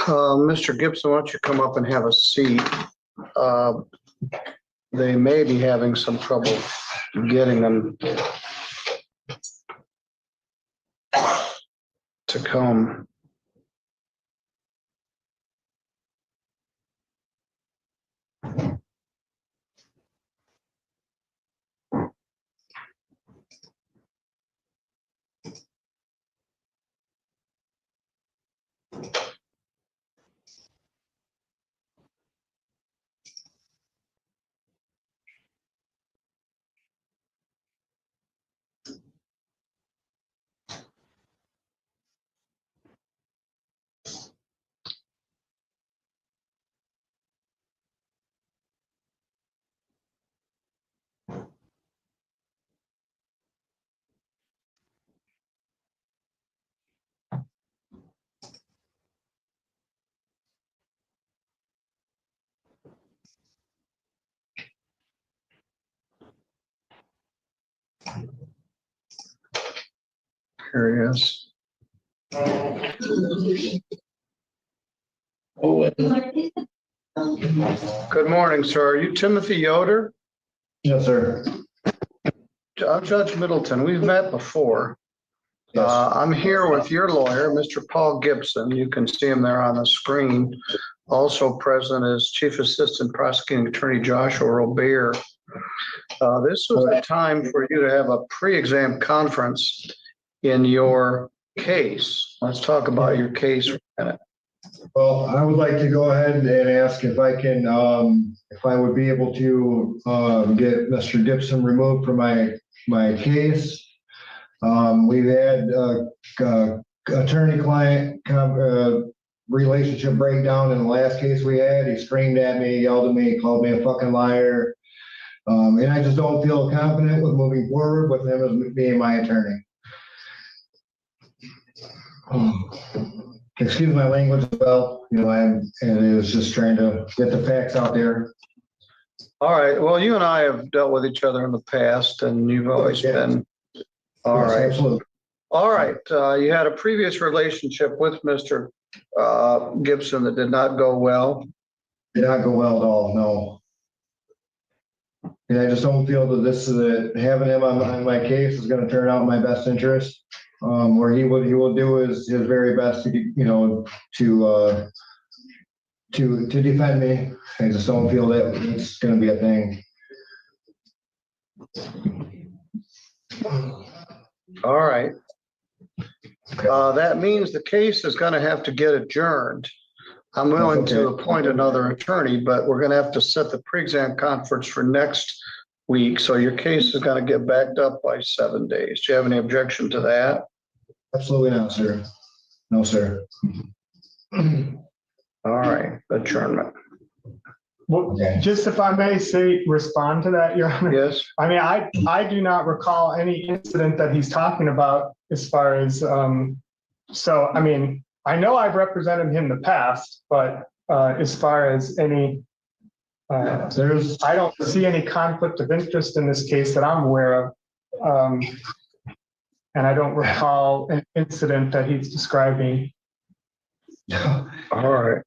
Mr. Gibson, why don't you come up and have a seat? They may be having some trouble getting them to come. Here he is. Good morning, sir. Are you Timothy Yoder? Yes, sir. I'm Judge Middleton. We've met before. Yes. I'm here with your lawyer, Mr. Paul Gibson. You can see him there on the screen. Also present is Chief Assistant Prosecuting Attorney Joshua Robert. This was the time for you to have a pre-exam conference in your case. Let's talk about your case for a minute. Well, I would like to go ahead and ask if I can, if I would be able to get Mr. Gibson removed from my case. We've had attorney-client relationship breakdown in the last case we had. He screamed at me, yelled at me, called me a fucking liar. And I just don't feel confident with moving forward with him as being my attorney. Excuse my language as well, you know, and it was just trying to get the facts out there. All right. Well, you and I have dealt with each other in the past and you've always been. All right. Absolutely. All right. You had a previous relationship with Mr. Gibson that did not go well. Did not go well at all, no. And I just don't feel that this is having him on my case is going to turn out in my best interest. where he will do his very best to, you know, to defend me. I just don't feel that it's gonna be a thing. All right. That means the case is gonna have to get adjourned. I'm willing to appoint another attorney, but we're gonna have to set the pre-exam conference for next week. So your case is gonna get backed up by 7 days. Do you have any objection to that? Absolutely not, sir. No, sir. All right, adjournment. Well, just if I may say, respond to that, Your Honor. Yes. I mean, I do not recall any incident that he's talking about as far as, so, I mean, I know I've represented him in the past, but as far as any, I don't see any conflict of interest in this case that I'm aware of. And I don't recall an incident that he's describing. All right.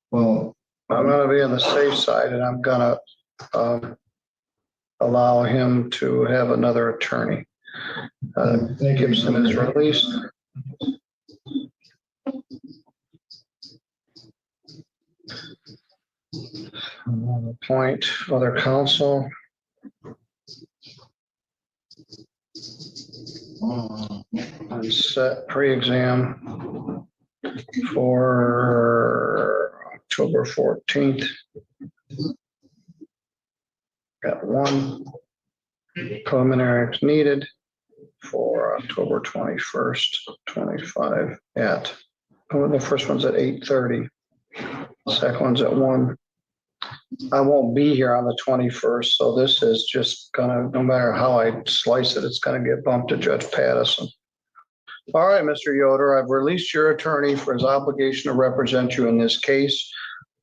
Well, I'm gonna be on the safe side and I'm gonna allow him to have another attorney. Gibson is released. Appoint other counsel. And set pre-exam for October 14th. Got one preliminary needed for October 21st, 25 at, oh, the first one's at 8:30. Second one's at 1. I won't be here on the 21st, so this is just gonna, no matter how I slice it, it's gonna get bumped to Judge Pattison. All right, Mr. Yoder, I've released your attorney for his obligation to represent you in this case.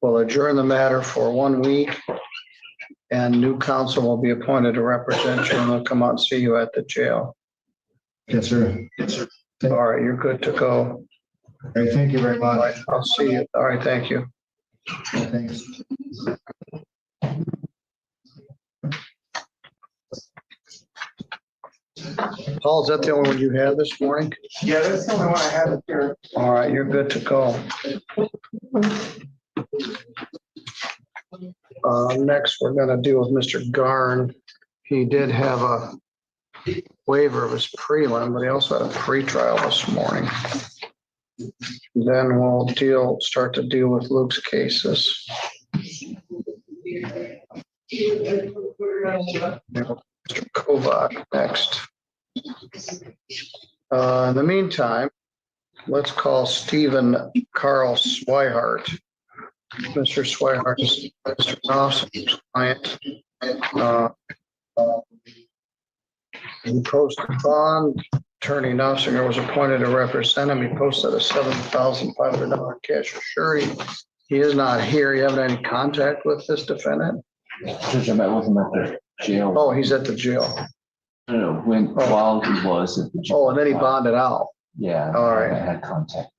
We'll adjourn the matter for 1 week and new counsel will be appointed to represent you and they'll come out and see you at the jail. Yes, sir. Yes, sir. All right, you're good to go. All right, thank you very much. I'll see you. All right, thank you. Thanks. Paul, is that the only one you had this morning? Yeah, that's the only one I have here. All right, you're good to go. Next, we're gonna deal with Mr. Garn. He did have a waiver of his prelim, but he also had a pretrial this morning. Then we'll start to deal with Luke's cases. Mr. Kovac next. In the meantime, let's call Stephen Carl Swihart. Mr. Swihart is Mr. Dawson's client. He posted bond. Attorney Nossinger was appointed to represent him. He posted a $7,500 cash surety. He is not here. You haven't any contact with this defendant? Judge, I met with him at the jail. Oh, he's at the jail. No, while he was at the jail. Oh, and then he bonded out. Yeah. All right. I had contact.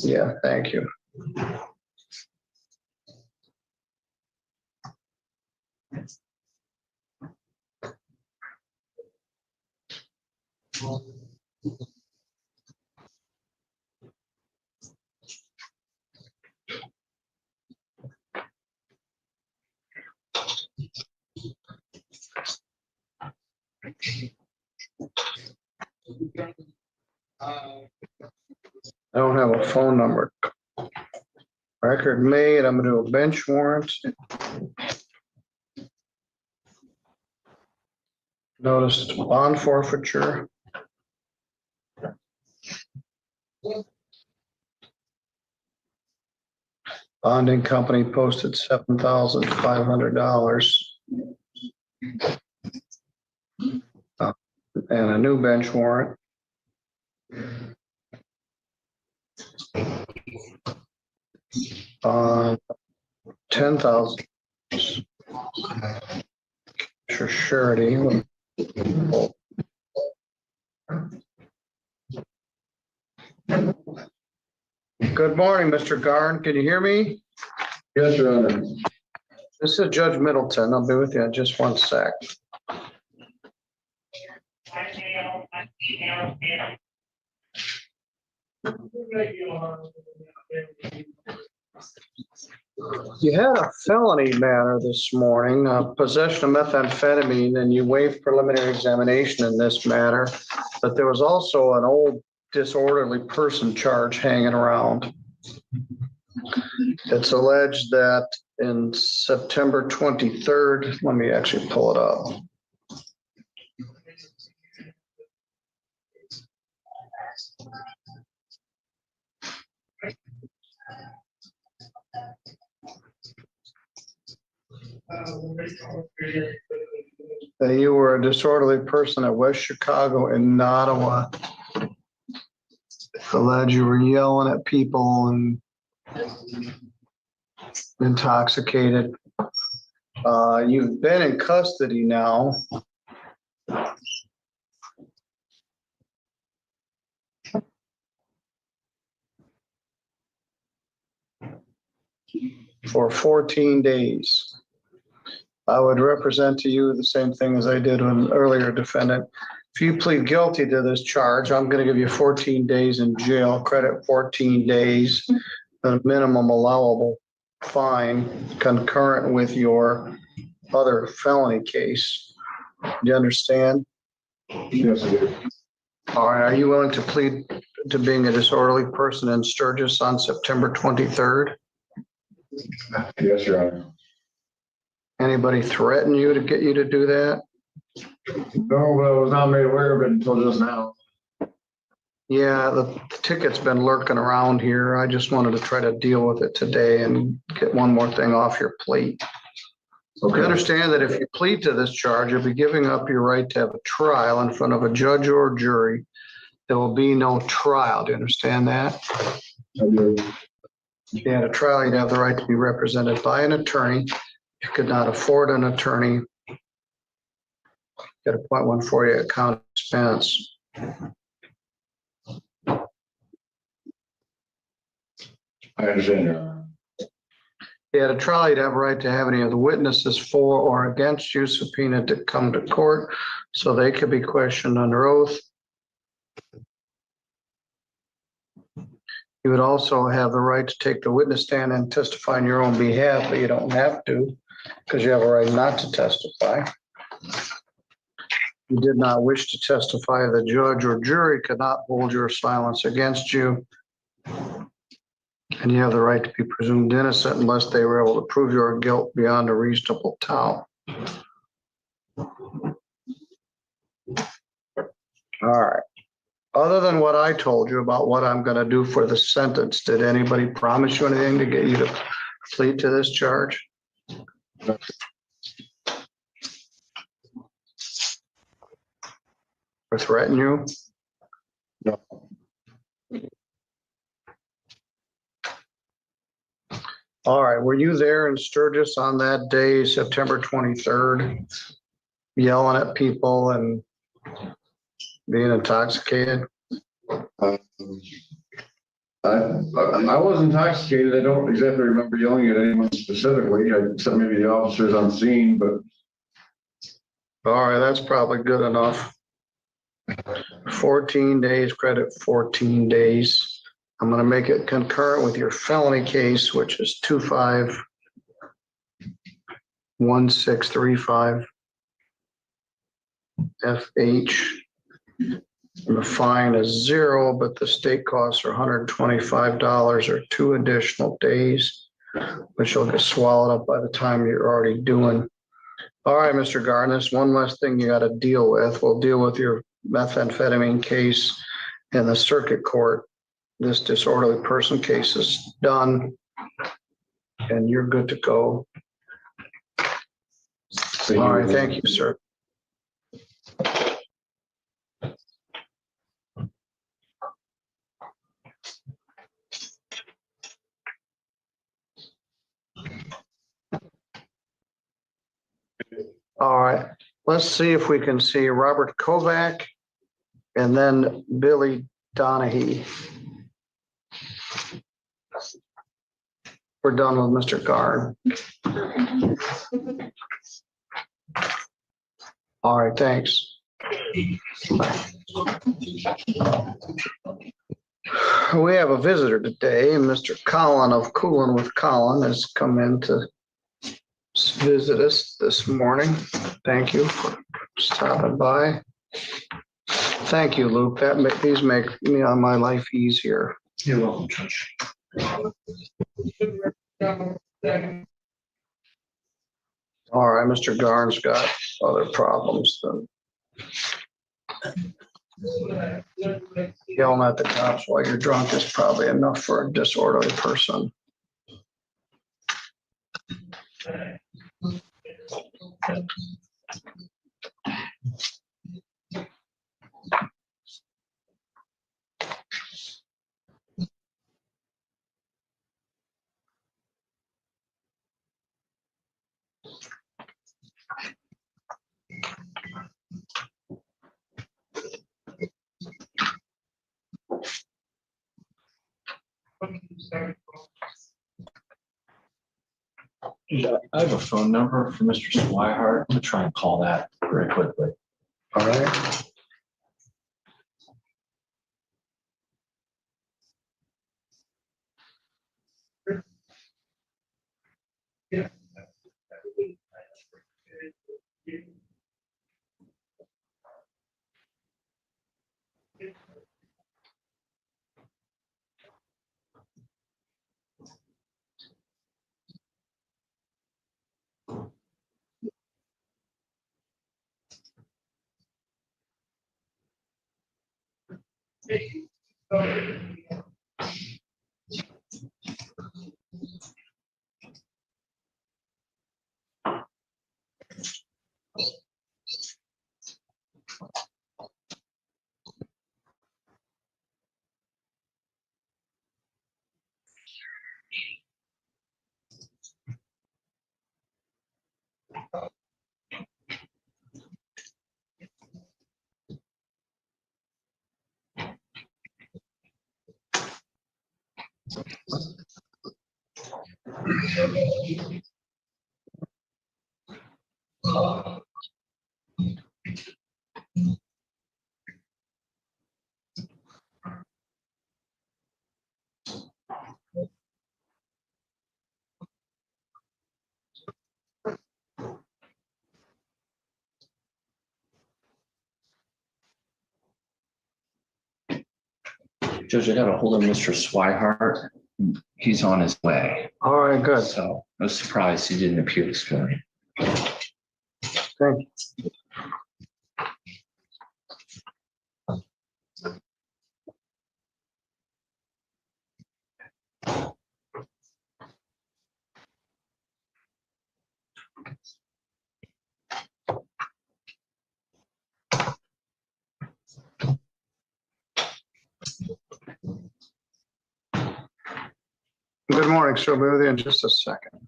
Yeah, thank you. I don't have a phone number. Record made. I'm gonna do a bench warrant. Notice bond forfeiture. Bonding company posted $7,500. And a new bench warrant. On 10,000. For surety. Good morning, Mr. Garn. Can you hear me? Yes, Your Honor. This is Judge Middleton. I'll be with you in just 1 sec. You had a felony matter this morning, possession of methamphetamine, and you waived preliminary examination in this matter. But there was also an old disorderly person charge hanging around. It's alleged that in September 23rd, let me actually pull it up. That you were a disorderly person at West Chicago in Ottawa. It's alleged you were yelling at people and intoxicated. You've been in custody now. For 14 days. I would represent to you the same thing as I did with an earlier defendant. If you plead guilty to this charge, I'm going to give you 14 days in jail, credit 14 days, the minimum allowable fine concurrent with your other felony case. Do you understand? Yes, I do. All right. Are you willing to plead to being a disorderly person in Sturgis on September 23rd? Yes, Your Honor. Anybody threaten you to get you to do that? No, but I was not made aware of it until just now. Yeah, the ticket's been lurking around here. I just wanted to try to deal with it today and get one more thing off your plate. Okay. You understand that if you plead to this charge, you'll be giving up your right to have a trial in front of a judge or jury. There will be no trial. Do you understand that? I do. If you had a trial, you'd have the right to be represented by an attorney. If you could not afford an attorney, get a point one for you at county expense. I understand, Your Honor. If you had a trial, you'd have a right to have any of the witnesses for or against you subpoenaed to come to court so they could be questioned under oath. You would also have the right to take the witness stand and testify on your own behalf, but you don't have to because you have a right not to testify. You did not wish to testify, the judge or jury could not hold your silence against you. And you have the right to be presumed innocent unless they were able to prove your guilt beyond a reasonable doubt. All right. Other than what I told you about what I'm going to do for the sentence, did anybody promise you anything to get you to plead to this charge? Or threaten you? No. All right. Were you there in Sturgis on that day, September 23rd, yelling at people and being intoxicated? I was intoxicated. I don't exactly remember yelling at anyone specifically, except maybe the officers on scene, but. All right, that's probably good enough. 14 days, credit 14 days. I'm gonna make it concurrent with your felony case, which is 251635 FH. And the fine is 0, but the state costs are $125 or 2 additional days, which will get swallowed up by the time you're already doing. All right, Mr. Garnis, one last thing you got to deal with. We'll deal with your methamphetamine case in the circuit court. This disorderly person case is done and you're good to go. All right, thank you, sir. All right, let's see if we can see Robert Kovac and then Billy Donahue. We're done with Mr. Guard. All right, thanks. We have a visitor today. Mr. Collin of Coolin with Collin has come in to visit us this morning. Thank you for stopping by. Thank you, Luke. These make me on my life easier. You're welcome, Judge. All right, Mr. Garn's got other problems than yelling at the cops while you're drunk is probably enough for a disorderly person. Yeah, I have a phone number for Mr. Swihart. I'm gonna try and call that very quickly. All right. Judge, I got a hold of Mr. Swihart. He's on his way. All right, good. So I was surprised he didn't appear this morning. Thank you. Good morning, sir. We'll be with you in just a second.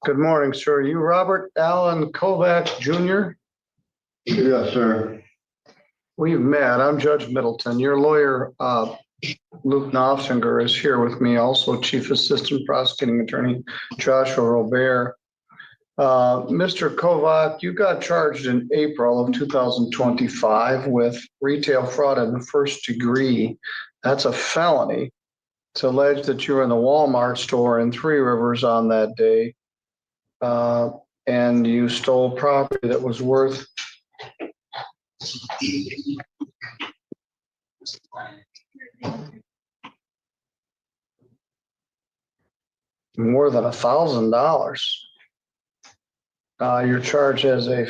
Good morning, sir. You Robert Allen Kovac Jr.? Yes, sir. We've met. I'm Judge Middleton. Your lawyer, Luke Knopfinger, is here with me, also Chief Assistant Prosecuting Attorney Joshua Robert. Mr. Kovac, you got charged in April of 2025 with retail fraud in the first degree. That's a felony. It's alleged that you were in the Walmart store in Three Rivers on that day. And you stole property that was worth more than $1,000. You're charged as a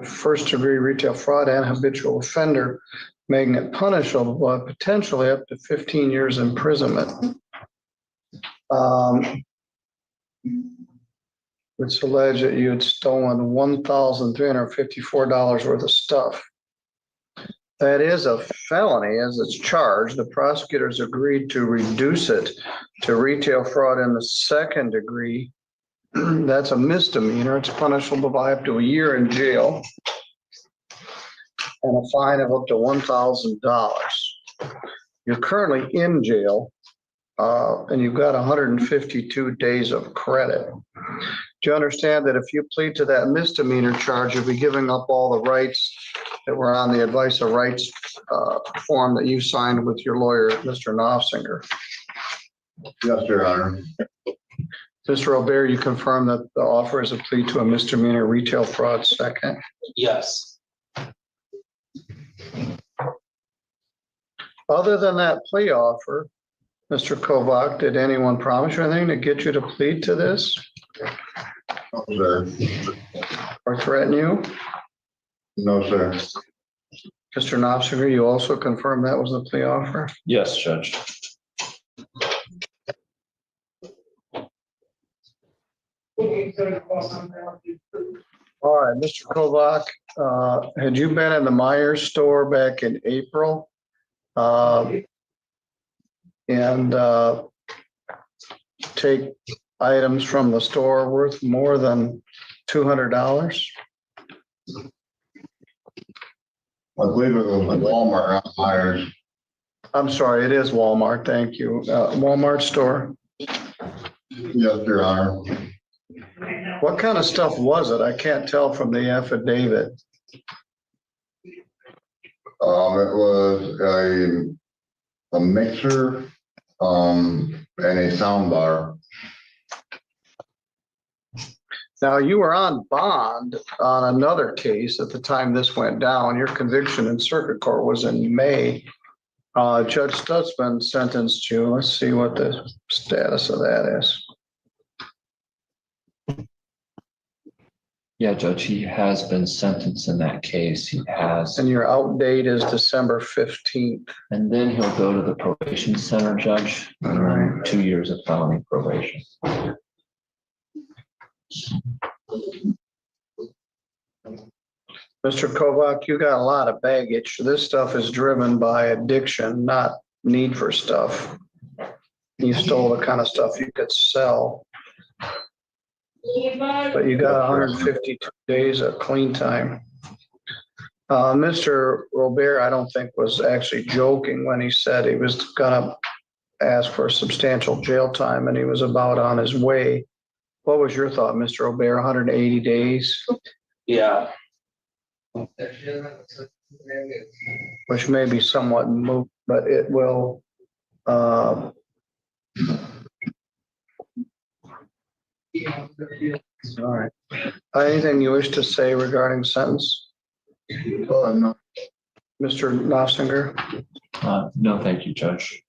first-degree retail fraud and habitual offender, making it punishable by potentially up to 15 years imprisonment. It's alleged that you had stolen $1,354 worth of stuff. That is a felony as it's charged. The prosecutors agreed to reduce it to retail fraud in the second degree. That's a misdemeanor. It's punishable by up to a year in jail and a fine of up to $1,000. You're currently in jail, and you've got 152 days of credit. Do you understand that if you plead to that misdemeanor charge, you'll be giving up all the rights that were on the advice of rights form that you signed with your lawyer, Mr. Knopfsinger? Yes, Your Honor. Mr. Robert, you confirm that the offer is a plea to a misdemeanor retail fraud second? Yes. Other than that plea offer, Mr. Kovac, did anyone promise you anything to get you to plead to this? No, sir. Or threaten you? No, sir. Mr. Knopfsinger, you also confirm that was the plea offer? Yes, Judge. All right, Mr. Kovac, had you been in the Myers store back in April? And take items from the store worth more than $200? I believe it was Walmart, not Myers. I'm sorry, it is Walmart, thank you. Walmart store? Yes, Your Honor. What kind of stuff was it? I can't tell from the affidavit. It was a mixer, and a sound bar. Now, you were on bond on another case at the time this went down. Your conviction in circuit court was in May. Judge Stutzman sentenced you. Let's see what the status of that is. Yeah, Judge, he has been sentenced in that case. He has. And your out date is December 15th. And then he'll go to the probation center, Judge, and then 2 years of felony probation. Mr. Kovac, you got a lot of baggage. This stuff is driven by addiction, not need for stuff. You stole the kind of stuff you could sell. But you got 152 days of clean time. Mr. Robert, I don't think was actually joking when he said he was gonna ask for substantial jail time and he was about on his way. What was your thought, Mr. Robert? 180 days? Yeah. Which may be somewhat moot, but it will, all right. Anything you wish to say regarding sentence? No. Mr. Knopfsinger? No, thank you, Judge.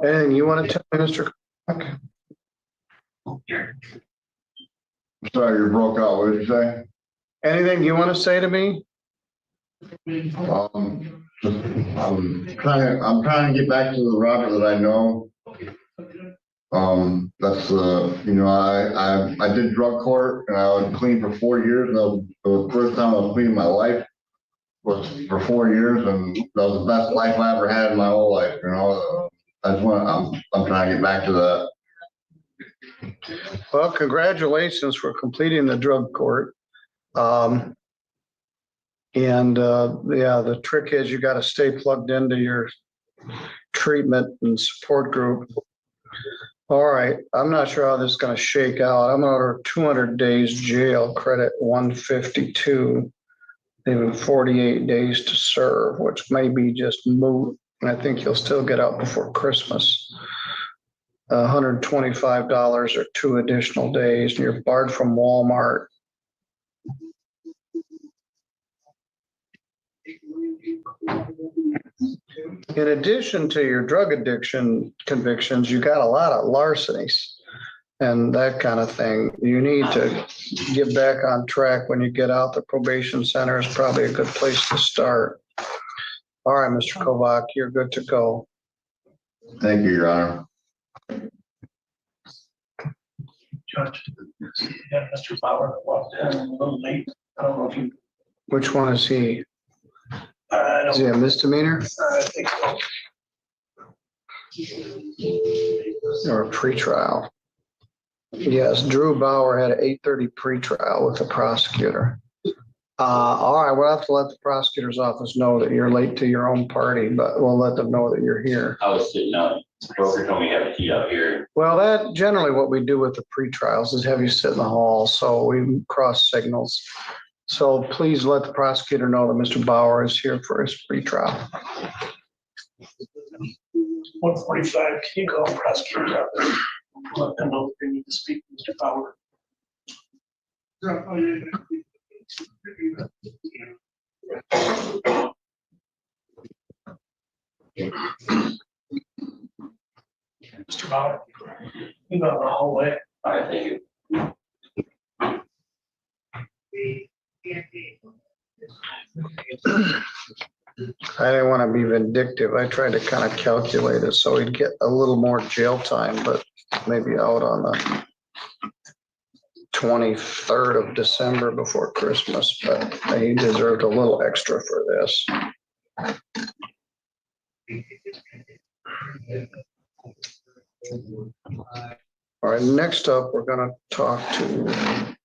Anything you want to tell me, Mr. Clark? Sorry, you broke out. What did you say? Anything you want to say to me? I'm trying to get back to the Robert that I know. That's I did drug court and I was clean for 4 years. And that was the first time I was clean in my life was for 4 years, and that was the best life I ever had in my whole life. I'm trying to get back to that. Well, congratulations for completing the drug court. The trick is you got to stay plugged into your treatment and support group. All right, I'm not sure how this is going to shake out. I'm going to order 200 days jail, credit 152, even 48 days to serve, which may be just moot. And I think you'll still get out before Christmas. $125 or 2 additional days, and you're barred from Walmart. In addition to your drug addiction convictions, you got a lot of larcenies. and that kind of thing. You need to get back on track when you get out. The probation center is probably a good place to start. All right, Mr. Kovac, you're good to go. Thank you, Your Honor. Judge, yeah, Mr. Bauer walked in a little late. I don't know if you. Which one is he? I Is he a misdemeanor think so. or a pretrial? Yes, Drew Bauer had an 8:30 pretrial with the prosecutor. All right, we'll have to let the prosecutor's office know that you're late to your own party, but we'll let them know that you're here. I was sitting out, broker told me to have a heat out here. Well, that generally what we do with the pretrials is have you sit in the hall, so we cross signals. So please let the prosecutor know that Mr. Bauer is here for his pretrial. 1:45, can you go prosecutor's office? Let them know that they need to speak to Mr. Bauer. Mr. Bauer, you got the whole way. All right, thank you. I didn't want to be vindictive. I tried to kind of calculate it so he'd get a little more jail time, but maybe out on the 23rd of December before Christmas, but he deserved a little extra for this. All right, next up, we're going to talk to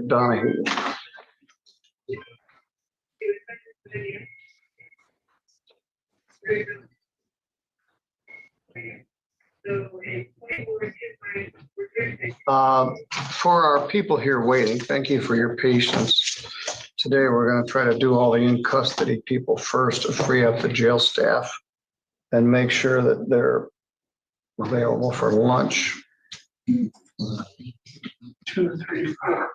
Donahue. For our people here waiting, thank you for your patience. Today, we're going to try to do all the in-custody people first to free up the jail staff and make sure that they're available for lunch. 2, 3, 4.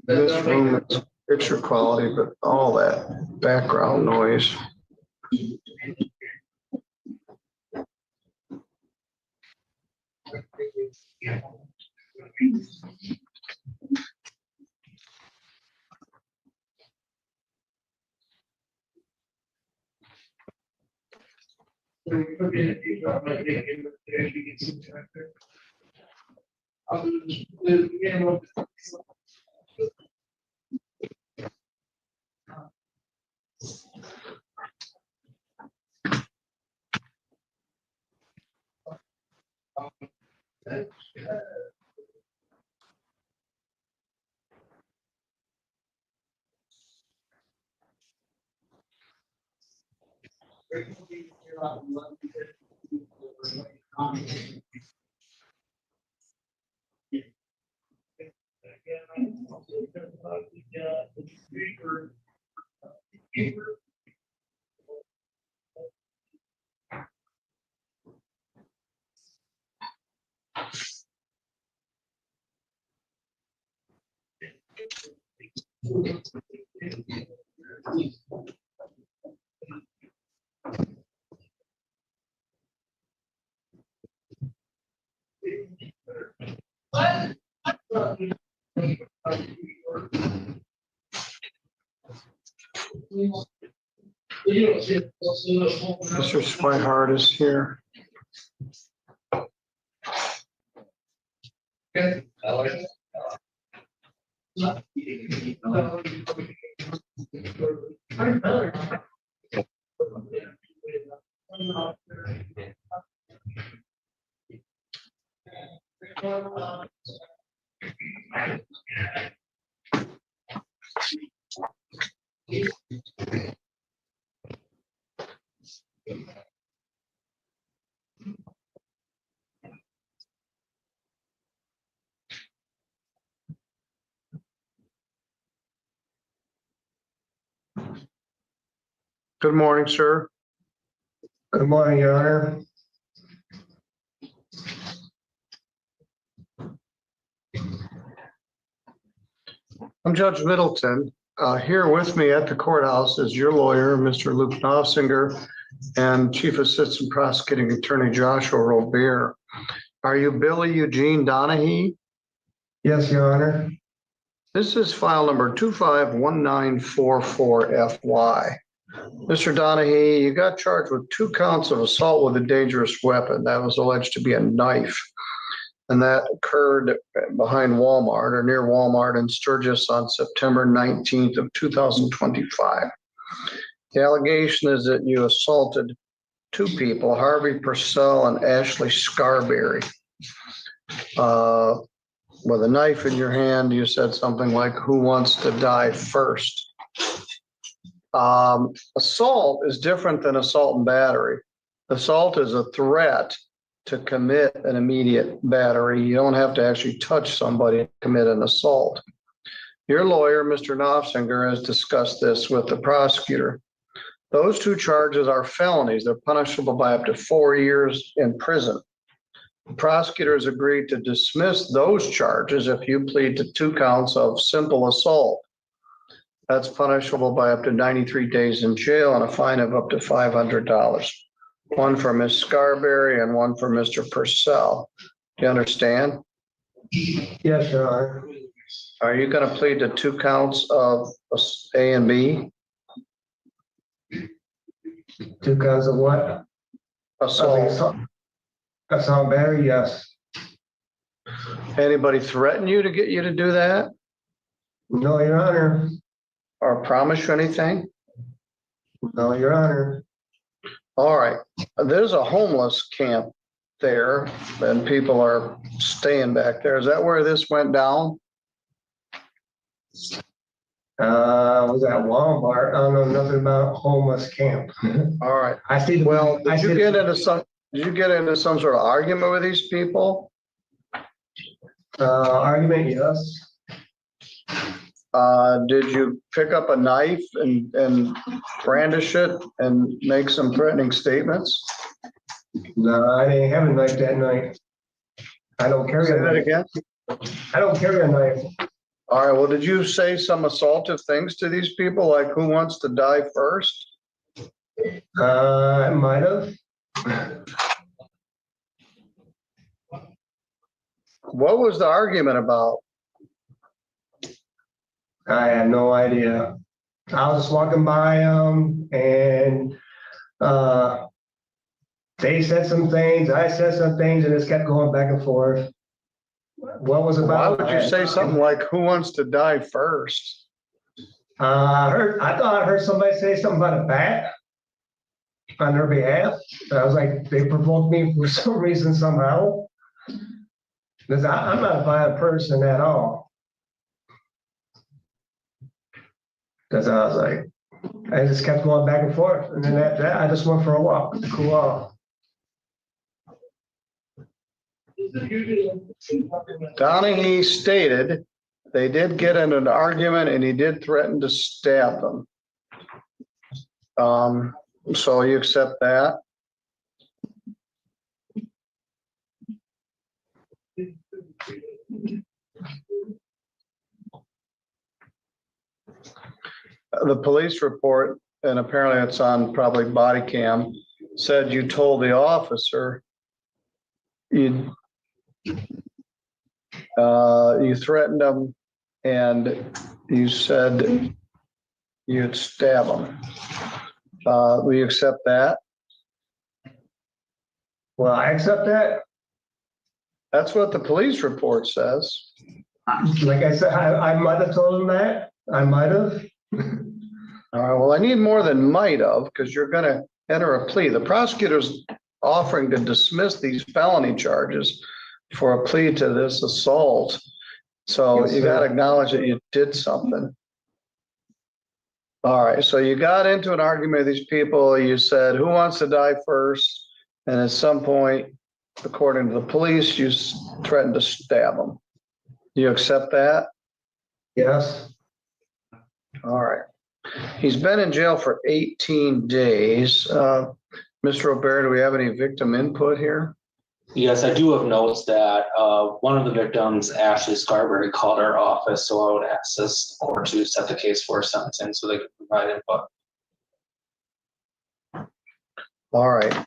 This room is picture quality, but all that background noise. Mr. Swihart is here. Good morning, sir. Good morning, Your Honor. I'm Judge Middleton. Here with me at the courthouse is your lawyer, Mr. Luke Knopfsinger, and Chief Assistant Prosecuting Attorney Joshua Robert. Are you Billy Eugene Donahue? Yes, Your Honor. This is file number 251944FY. Mr. Donahue, you got charged with 2 counts of assault with a dangerous weapon. That was alleged to be a knife. And that occurred behind Walmart or near Walmart in Sturgis on September 19th of 2025. The allegation is that you assaulted 2 people, Harvey Purcell and Ashley Scarberry. With a knife in your hand, you said something like, "Who wants to die first?" Assault is different than assault and battery. Assault is a threat to commit an immediate battery. You don't have to actually touch somebody to commit an assault. Your lawyer, Mr. Knopfsinger, has discussed this with the prosecutor. Those 2 charges are felonies. They're punishable by up to 4 years in prison. The prosecutors agreed to dismiss those charges if you plead to 2 counts of simple assault. That's punishable by up to 93 days in jail and a fine of up to $500. One for Ms. Scarberry and one for Mr. Purcell. Do you understand? Yes, Your Honor. Are you going to plead to 2 counts of A and B? 2 counts of what? Assault. Assault battery, yes. Anybody threaten you to get you to do that? No, Your Honor. Or promise you anything? No, Your Honor. All right. There's a homeless camp there and people are staying back there. Is that where this went down? Was at Walmart. I don't know nothing about homeless camp. All right. I see. Well, did you get into some sort of argument with these people? Argument, yes. Did you pick up a knife and brandish it and make some threatening statements? No, I didn't have a knife that night. I don't carry Say a that knife. again? I don't carry a knife. All right. Well, did you say some assaultive things to these people, like who wants to die first? I might have. What was the argument about? I have no idea. I was just walking by them and they said some things, I said some things, and it kept going back and forth. What was about? Why would you say something like, "Who wants to die first"? I thought I heard somebody say something about a bat on their behalf. I was like, they provoked me for some reason somehow. Because I'm not a violent person at all. Because I was like, I just kept going back and forth. And then after that, I just went for a walk to cool off. Donahue stated they did get in an argument and he did threaten to stab them. So you accept that? The police report, and apparently it's on probably body cam, said you told the officer you threatened him and you said you'd stab him. Will you accept that? Well, I accept that. That's what the police report says. Like I said, I might have told him that. I might have. All right, well, I need more than might have, because you're going to enter a plea. The prosecutor's offering to dismiss these felony charges for a plea to this assault. So Yes, you sir. gotta acknowledge that you did something. All right, so you got into an argument with these people. You said, who wants to die first? And at some point, according to the police, you threatened to stab them. Do you accept that? Yes. All right. He's been in jail for 18 days. Mr. Robert, do we have any victim input here? Yes, I do have notes that one of the victims, Ashley Scarberry, called our office, so I would ask this court to set the case for sentencing so they can provide input. All right.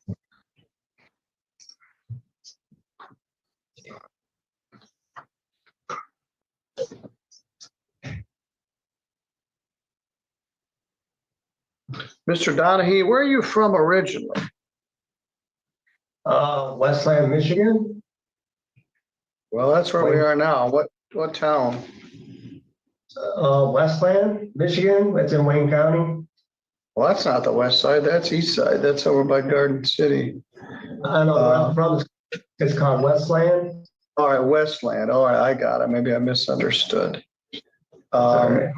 Mr. Donahue, where are you from originally? Westland, Michigan. Well, that's where we are now. What town? Westland, Michigan. It's in Wayne County. Well, that's not the west side. That's east side. That's over by Garden City. I know where I'm from. It's called Westland. All right, Westland. All right, I got it. Maybe I misunderstood. All right.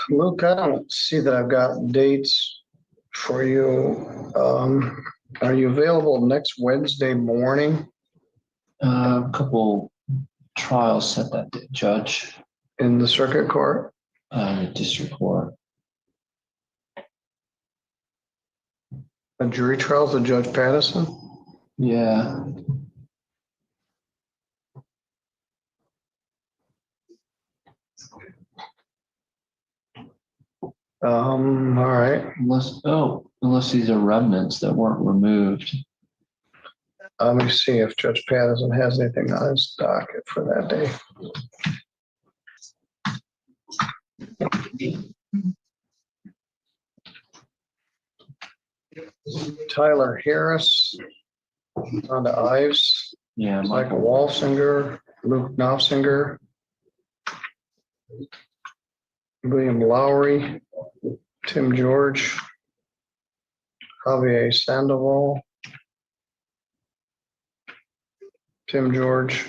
Luke, I don't see that I've got dates for you. Are you available next Wednesday morning? A couple trials set that day, Judge. In the circuit court? District court. A jury trial to Judge Patterson? Yeah. All right. Unless these are remnants that weren't removed. Let me see if Judge Patterson has anything on his docket for that day. Tyler Harris on the Ives. Yeah. Michael Walsinger, Luke Knopfinger, William Lowry, Tim George, Javier Sandoval, Tim George.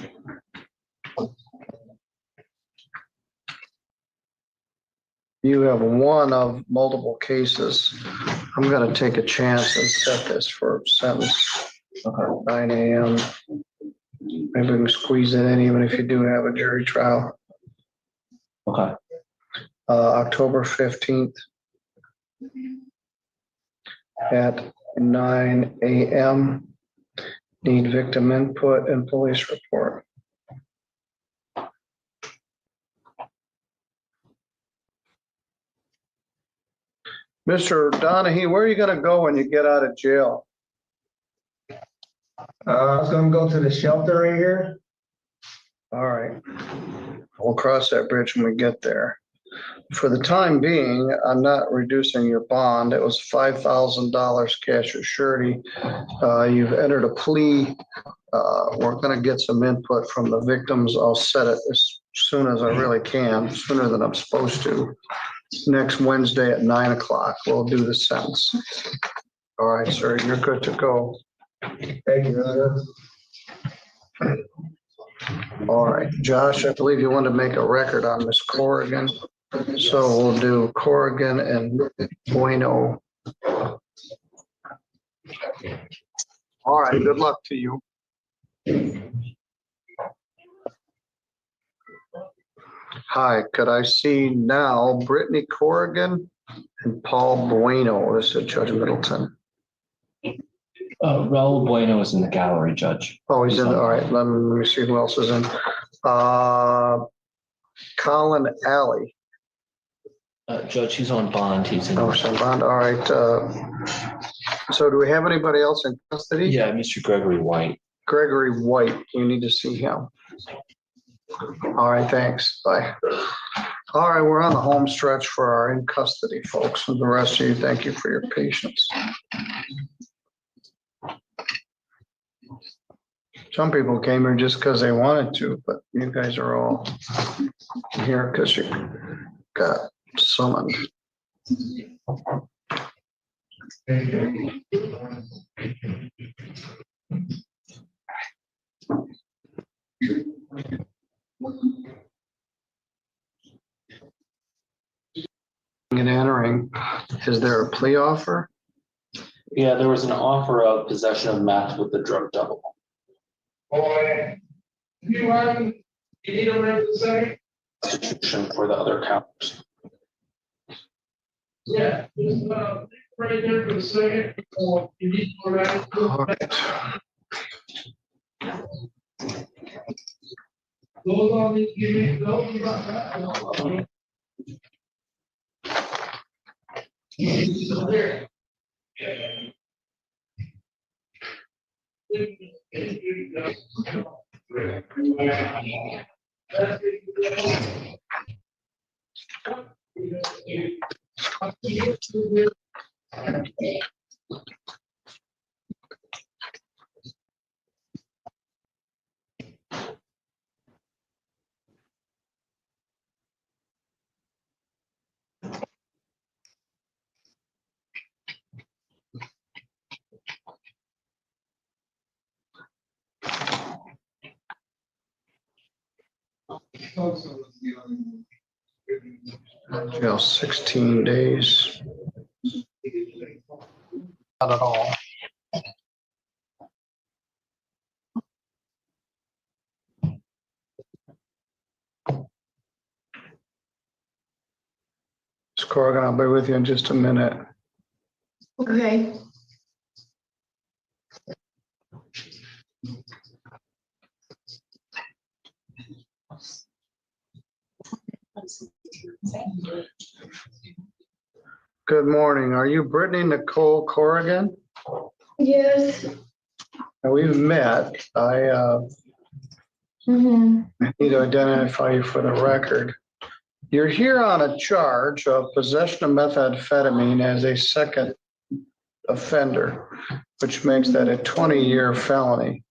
You have one of multiple cases. I'm gonna take a chance and set this for sentence 9 a.m. Maybe we can squeeze it in even if you do have a jury trial. Okay. October 15th at 9 a.m. Need victim input and police report. Mr. Donahue, where are you gonna go when you get out of jail? I was gonna go to the shelter right here. All right. We'll cross that bridge when we get there. For the time being, I'm not reducing your bond. It was $5,000 cash or surety. You've entered a plea. We're gonna get some input from the victims. I'll set it as soon as I really can, sooner than I'm supposed to. Next Wednesday at 9 o'clock, we'll do the sentence. All right, sir, you're good to go. Thank you, Your Honor. All right, Josh, I believe you want to make a record on Miss Corrigan. So we'll do Corrigan and Bueno. All right, good luck to you. Hi, could I see now Brittany Corrigan and Paul Bueno? This is Judge Middleton. Raul Bueno is in the gallery, Judge. Oh, he's in, all right, let me see who else is in. Colin Alley. Judge, he's on bond. He's in. Oh, so bond, all right. So do we have anybody else in custody? Yeah, Mr. Gregory White. Gregory White, you need to see him. All right, thanks, bye. All right, we're on the home stretch for our in custody folks, and the rest of you, thank you for your patience. Some people came here just because they wanted to, but you guys are all here because you got summoned. And entering, is there a plea offer? Yeah, there was an offer of possession of meth with the drug double. Restitution for the other counts. Yeah. Right there for a second. Or you need to go around. All right. Those on the, give me those about that. There. Jail 16 days. Not at all. Ms. Corrigan, I'll be with you in just a minute. Okay. Good morning. Are you Brittany Nicole Corrigan? Yes. Now, we've met. I need to identify you for the record. You're here on a charge of possession of methamphetamine as a second offender, which makes that a 20-year felony.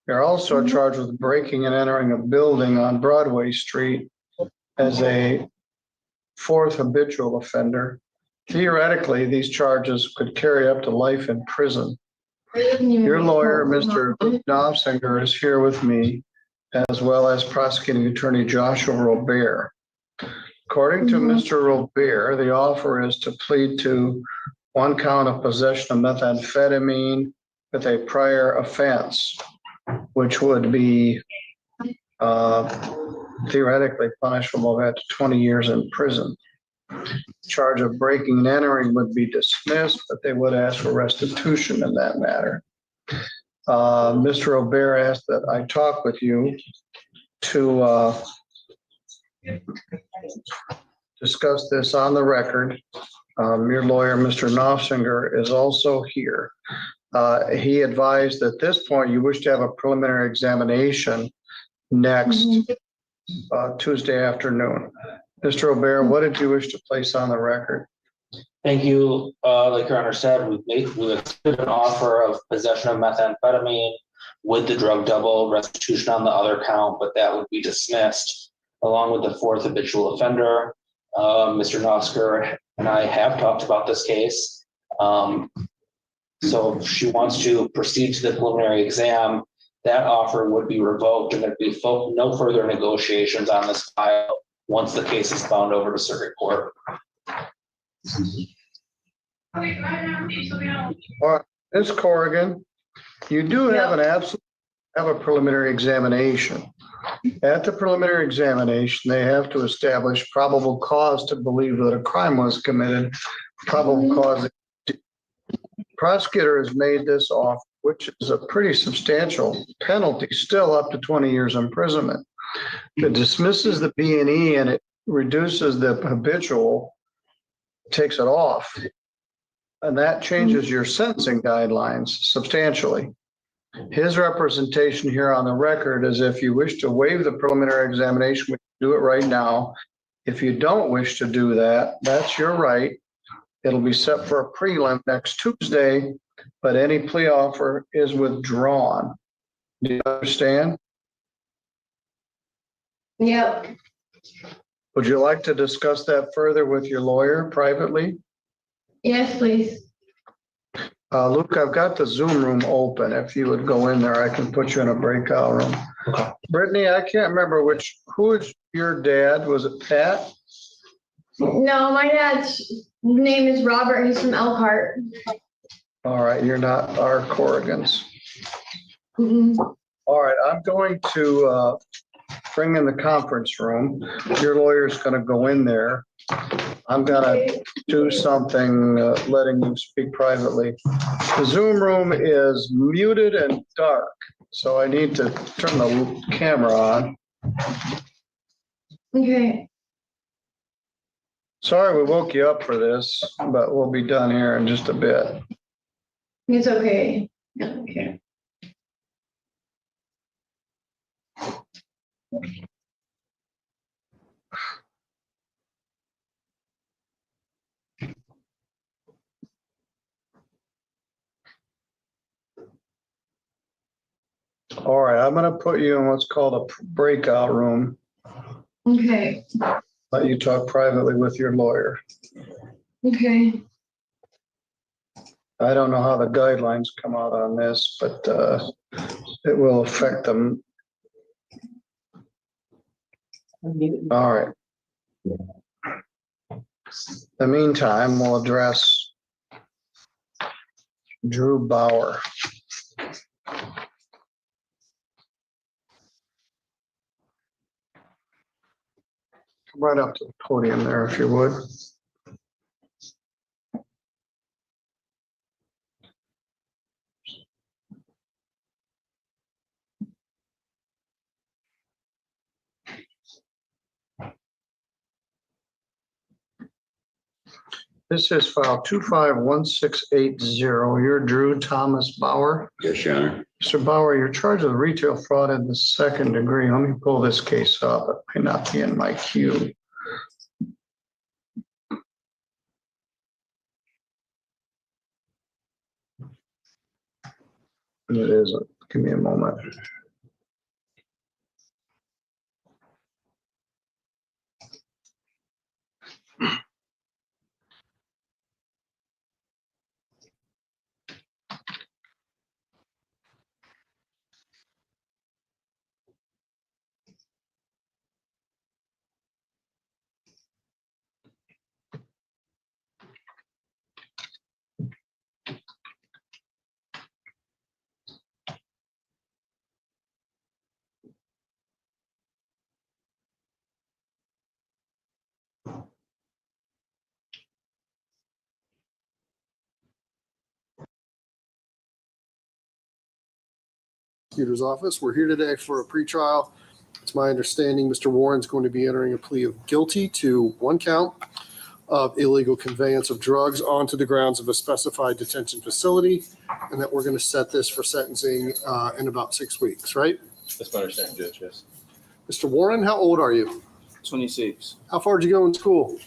You're also charged with breaking and entering a building on Broadway Street as a fourth habitual offender. Theoretically, these charges could carry up to life in prison. Your lawyer, Mr. Knopfinger, is here with me, as well as prosecuting attorney Joshua Robert. According to Mr. Robert, the offer is to plead to one count of possession of methamphetamine with a prior offense, which would be theoretically punishable at 20 years in prison. Charge of breaking and entering would be dismissed, but they would ask for restitution in that matter. Mr. Robert asked that I talk with you to discuss this on the record. Your lawyer, Mr. Knopfinger, is also here. He advised at this point you wish to have a preliminary examination next Tuesday afternoon. Mr. Robert, what did you wish to place on the record? Thank you. Like Your Honor said, we accepted an offer of possession of methamphetamine with the drug double, restitution on the other count, but that would be dismissed along with the fourth habitual offender. Mr. Knopfinger and I have talked about this case. So if she wants to proceed to the preliminary exam, that offer would be revoked and there'd be no further negotiations on this file once the case is bound over to circuit court. All right, Ms. Corrigan, you do have a preliminary examination. At the preliminary examination, they have to establish probable cause to believe that a crime was committed. Probable cause. Prosecutor has made this offer, which is a pretty substantial penalty, still up to 20 years imprisonment. It dismisses the B&E and it reduces the habitual, takes it off. And that changes your sentencing guidelines substantially. His representation here on the record is if you wish to waive the preliminary examination, we can do it right now. If you don't wish to do that, that's your right. It'll be set for a prelim next Tuesday, but any plea offer is withdrawn. Do you understand? Yep. Would you like to discuss that further with your lawyer privately? Yes, please. Luke, I've got the Zoom room open. If you would go in there, I can put you in a breakout room. Brittany, I can't remember who is your dad? Was it Pat? No, my dad's name is Robert. He's from Elkhart. All right, you're not our Corrigans. Mm-mm. All right, I'm going to bring in the conference room. Your lawyer's going to go in there. I'm going to do something, letting you speak privately. The Zoom room is muted and dark, so I need to turn the camera on. Okay. Sorry we woke you up for this, but we'll be done here in just a bit. It's okay. Okay. All right, I'm going to put you in what's called a breakout room. Okay. Let you talk privately with your lawyer. Okay. I don't know how the guidelines come out on this, but it will affect them. All right. In the meantime, we'll address Drew Bauer. Come right up to the podium there, if you would. This is file 251680. You're Drew Thomas Bauer. Yes, Your Honor. Mr. Bauer, you're charged with retail fraud in the second degree. Let me pull this case up. It may not be in my queue. It isn't. Give me a moment. Prosecutor's office. We're here today for a pretrial. It's my understanding Mr. Warren's going to be entering a plea of guilty to one count of illegal conveyance of drugs onto the grounds of a specified detention facility, and that we're going to set this for sentencing in about 6 weeks, right? That's my understanding, Judge, yes. Mr. Warren, how old are you? 26, How far did you go in school?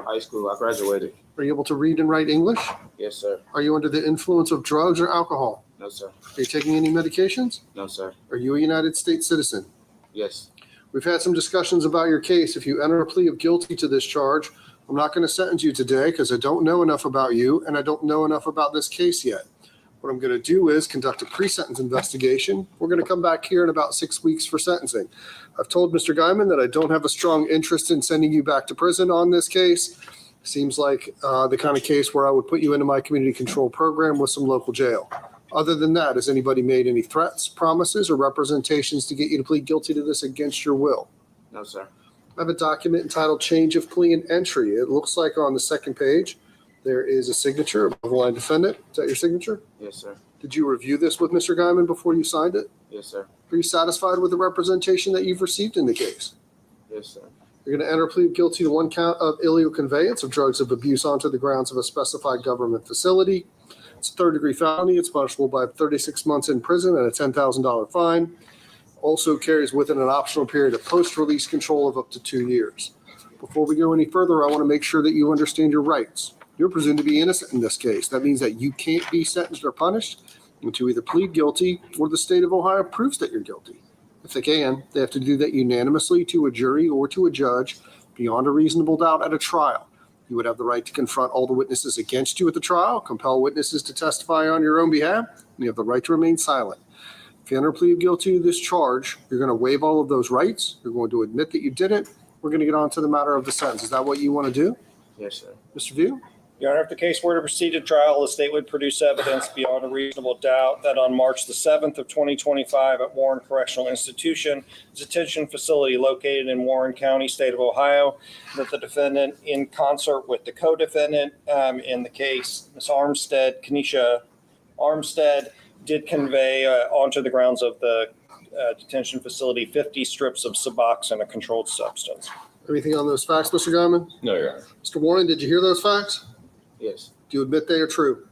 high school, I graduated. Are you able to read and write English? Yes, sir. Are you under the influence of drugs or alcohol? No, sir. Are you taking any medications? No, sir. Are you a United States citizen? Yes. We've had some discussions about your case. If you enter a plea of guilty to this charge, I'm not going to sentence you today because I don't know enough about you and I don't know enough about this case yet. What I'm going to do is conduct a pre-sentence investigation. We're going to come back here in about 6 weeks for sentencing. I've told Mr. Guyman that I don't have a strong interest in sending you back to prison on this case. Seems like the kind of case where I would put you into my community control program with some local jail. Other than that, has anybody made any threats, promises, or representations to get you to plead guilty to this against your will? No, sir. I have a document entitled Change of Plea and Entry. It looks like on the second page, there is a signature of the line defendant. Is that your signature? Yes, sir. Did you review this with Mr. Guyman before you signed it? Yes, sir. Are you satisfied with the representation that you've received in the case? Yes, sir. You're going to enter a plea of guilty to one count of illegal conveyance of drugs of abuse onto the grounds of a specified government facility. It's a third-degree felony. It's punishable by 36 months in prison and a $10,000 fine. Also carries with it an optional period of post-release control of up to 2 years. Before we go any further, I want to make sure that you understand your rights. You're presumed to be innocent in this case. That means that you can't be sentenced or punished and to either plead guilty or the state of Ohio proves that you're guilty. If they can, they have to do that unanimously to a jury or to a judge beyond a reasonable doubt at a trial. You would have the right to confront all the witnesses against you at the trial, compel witnesses to testify on your own behalf, and you have the right to remain silent. If you enter a plea of guilty to this charge, you're going to waive all of those rights. You're going to admit that you did it. We're going to get on to the matter of the sentence. Is that what you want to do? Yes, sir. Mr. View? Your Honor, if the case were to proceed to trial, the state would produce evidence beyond a reasonable doubt that on March the 7th of 2025 at Warren Correctional Institution, a detention facility located in Warren County, state of Ohio, that the defendant, in concert with the co-defendant in the case, Ms. Armstead, Kenesha Armstead, did convey onto the grounds of the detention facility 50 strips of Suboxone, a controlled substance. Anything on those facts, Mr. Guyman? No, Your Honor. Mr. Warren, did you hear those facts? Yes. Do you admit they are true?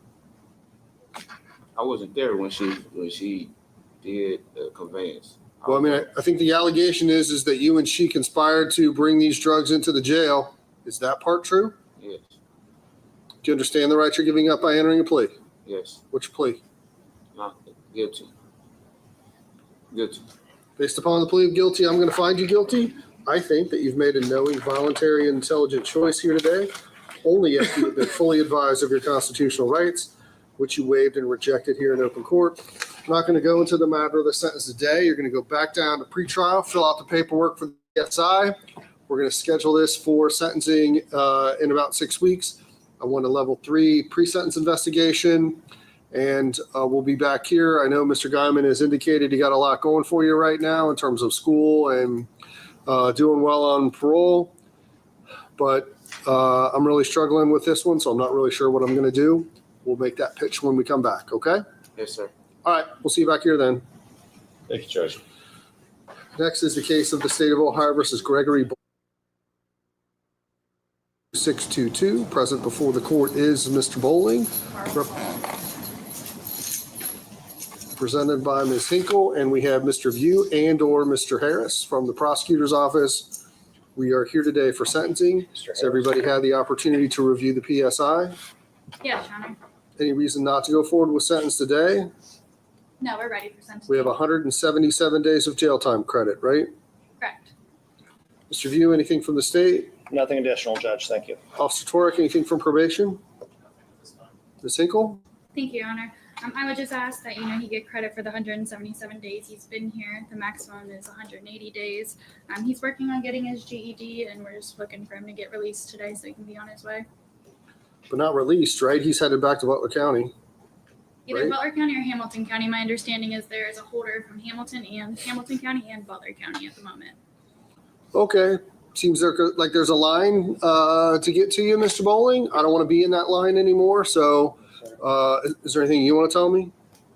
I wasn't there when she did the conveyance. Well, I mean, I think the allegation is that you and she conspired to bring these drugs into the jail. Is that part true? Yes. Do you understand the right you're giving up by entering a plea? Yes. What's your plea? Not guilty. Guilty. Based upon the plea of guilty, I'm going to find you guilty. I think that you've made a knowing, voluntary, and intelligent choice here today, only if you have been fully advised of your constitutional rights, which you waived and rejected here in open court. I'm not going to go into the matter of the sentence today. You're going to go back down to pretrial, fill out the paperwork for the SI. We're going to schedule this for sentencing in about 6 weeks. I want a level 3 pre-sentence investigation, and we'll be back here. I know Mr. Guyman has indicated he got a lot going for you right now in terms of school and doing well on parole, but I'm really struggling with this one, so I'm not really sure what I'm going to do. We'll make that pitch when we come back, okay? Yes, sir. All right, we'll see you back here then. Thank you, Judge. Next is the case of the state of Ohio versus Gregory 622. Present before the court is Mr. Bowling, presented by Ms. Hinkle, and we have Mr. View and or Mr. Harris from the prosecutor's office. We are here today for sentencing. Has everybody had the opportunity to review the PSI? Yes, Your Honor. Any reason not to go forward with sentence today? No, we're ready for sentencing. We have 177 days of jail time credit, right? Correct. Mr. View, anything from the state? Nothing additional, Judge. Thank you. Officer Torek, anything from probation? Ms. Hinkle? Thank you, Your Honor. I would just ask that, he get credit for the 177 days he's been here. The maximum is 180 days. He's working on getting his GED, and we're just looking for him to get released today so he can be on his way. But not released, right? He's headed back to Butler County. Either Right. Butler County or Hamilton County. My understanding is there is a holder from Hamilton County and Butler County at the moment. Okay. Seems like there's a line to get to you, Mr. Bowling. I don't want to be in that line anymore. So is there anything you want to tell me?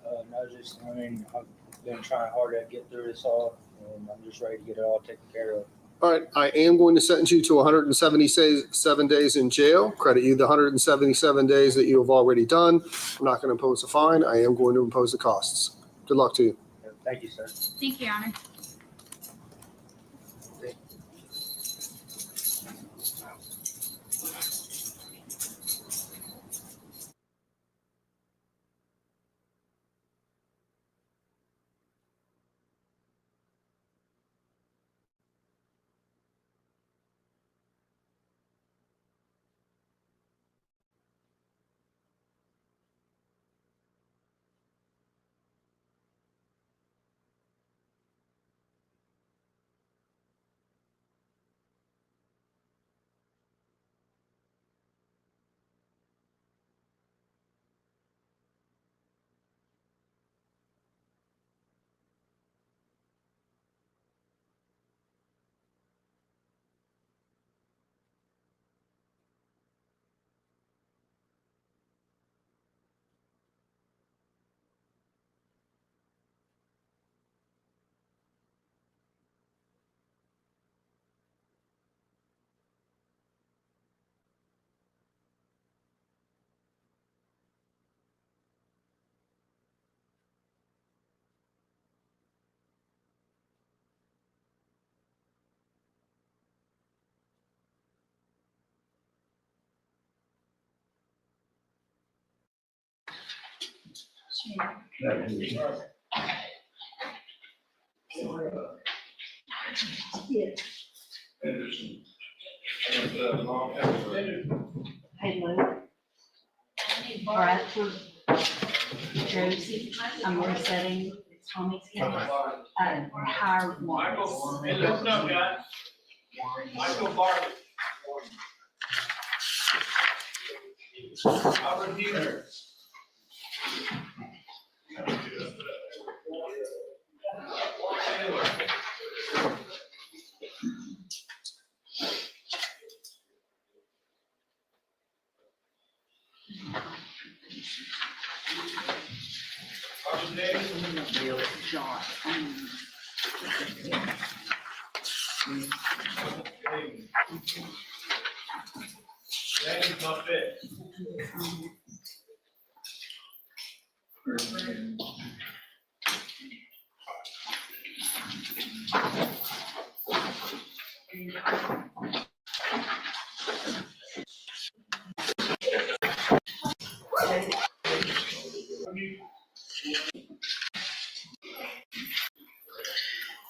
No, I've been trying hard to get through this all, and I'm just ready to get it all taken care of. All right. I am going to sentence you to 177 days in jail. Credit you the 177 days that you have already done. I'm not going to impose a fine. I am going to impose the costs. Good luck to you. Thank you, sir. Thank you, Your Honor. Hey, Lou. Brad, for Josie, I'm resetting Tommy's case. Higher one. Michael Barley. Albert Diener. John. Danny's not fit.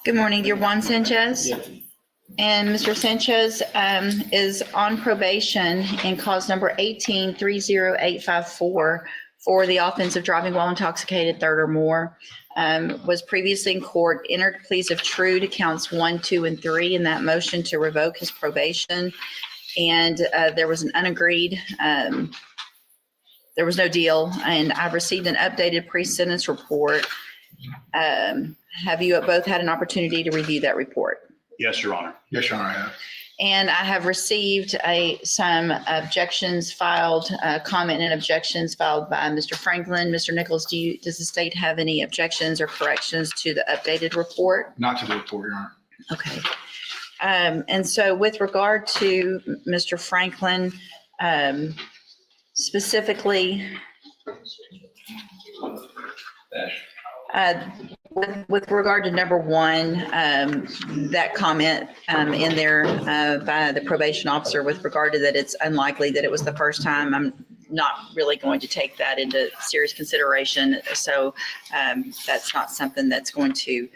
Good morning, you're Juan Sanchez. And Mr. Sanchez is on probation in cause number 1830854 for the offense of driving while intoxicated, third or more. Was previously in court, entered pleas of true to counts 1, 2, and 3 in that motion to revoke his probation. And there was an unagreed, there was no deal, and I've received an updated pre-sentence report. Have you both had an opportunity to review that report? Yes, Your Honor. Yes, Your Honor, I have. And I have received some objections filed, comment and objections filed by Mr. Franklin. Mr. Nichols, does the state have any objections or corrections to the updated report? Not to the report, Your Honor. Okay. And so with regard to Mr. Franklin, specifically, with regard to number 1, that comment in there by the probation officer with regard to that it's unlikely that it was the first time, I'm not really going to take that into serious consideration. So that's not something that's going to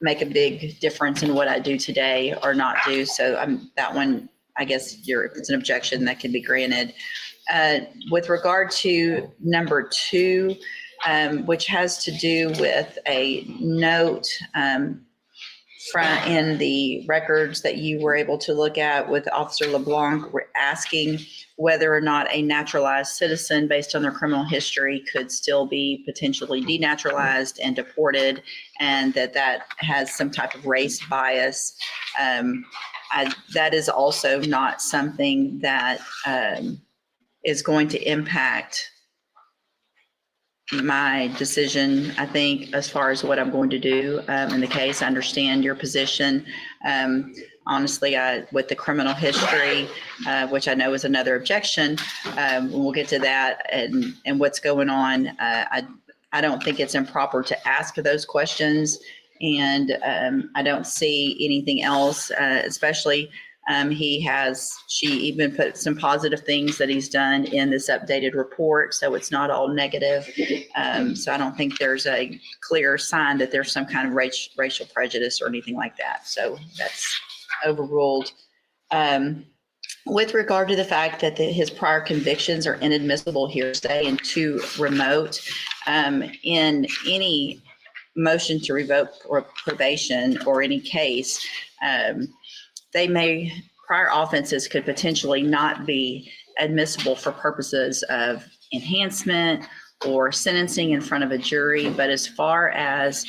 make a big difference in what I do today or not do. So that one, I guess if it's an objection that can be granted. With regard to number 2, which has to do with a note in the records that you were able to look at with Officer LeBlanc asking whether or not a naturalized citizen based on their criminal history could still be potentially denaturalized and deported, and that has some type of race bias. That is also not something that is going to impact my decision, I think, as far as what I'm going to do in the case. I understand your position. Honestly, with the criminal history, which I know is another objection, we'll get to that and what's going on. I don't think it's improper to ask those questions, and I don't see anything else, especially she even put some positive things that he's done in this updated report, so it's not all negative. So I don't think there's a clear sign that there's some kind of racial prejudice or anything like that. So that's overruled. With regard to the fact that his prior convictions are inadmissible hearsay and too remote, in any motion to revoke or probation or any case, prior offenses could potentially not be admissible for purposes of enhancement or sentencing in front of a jury. But as far as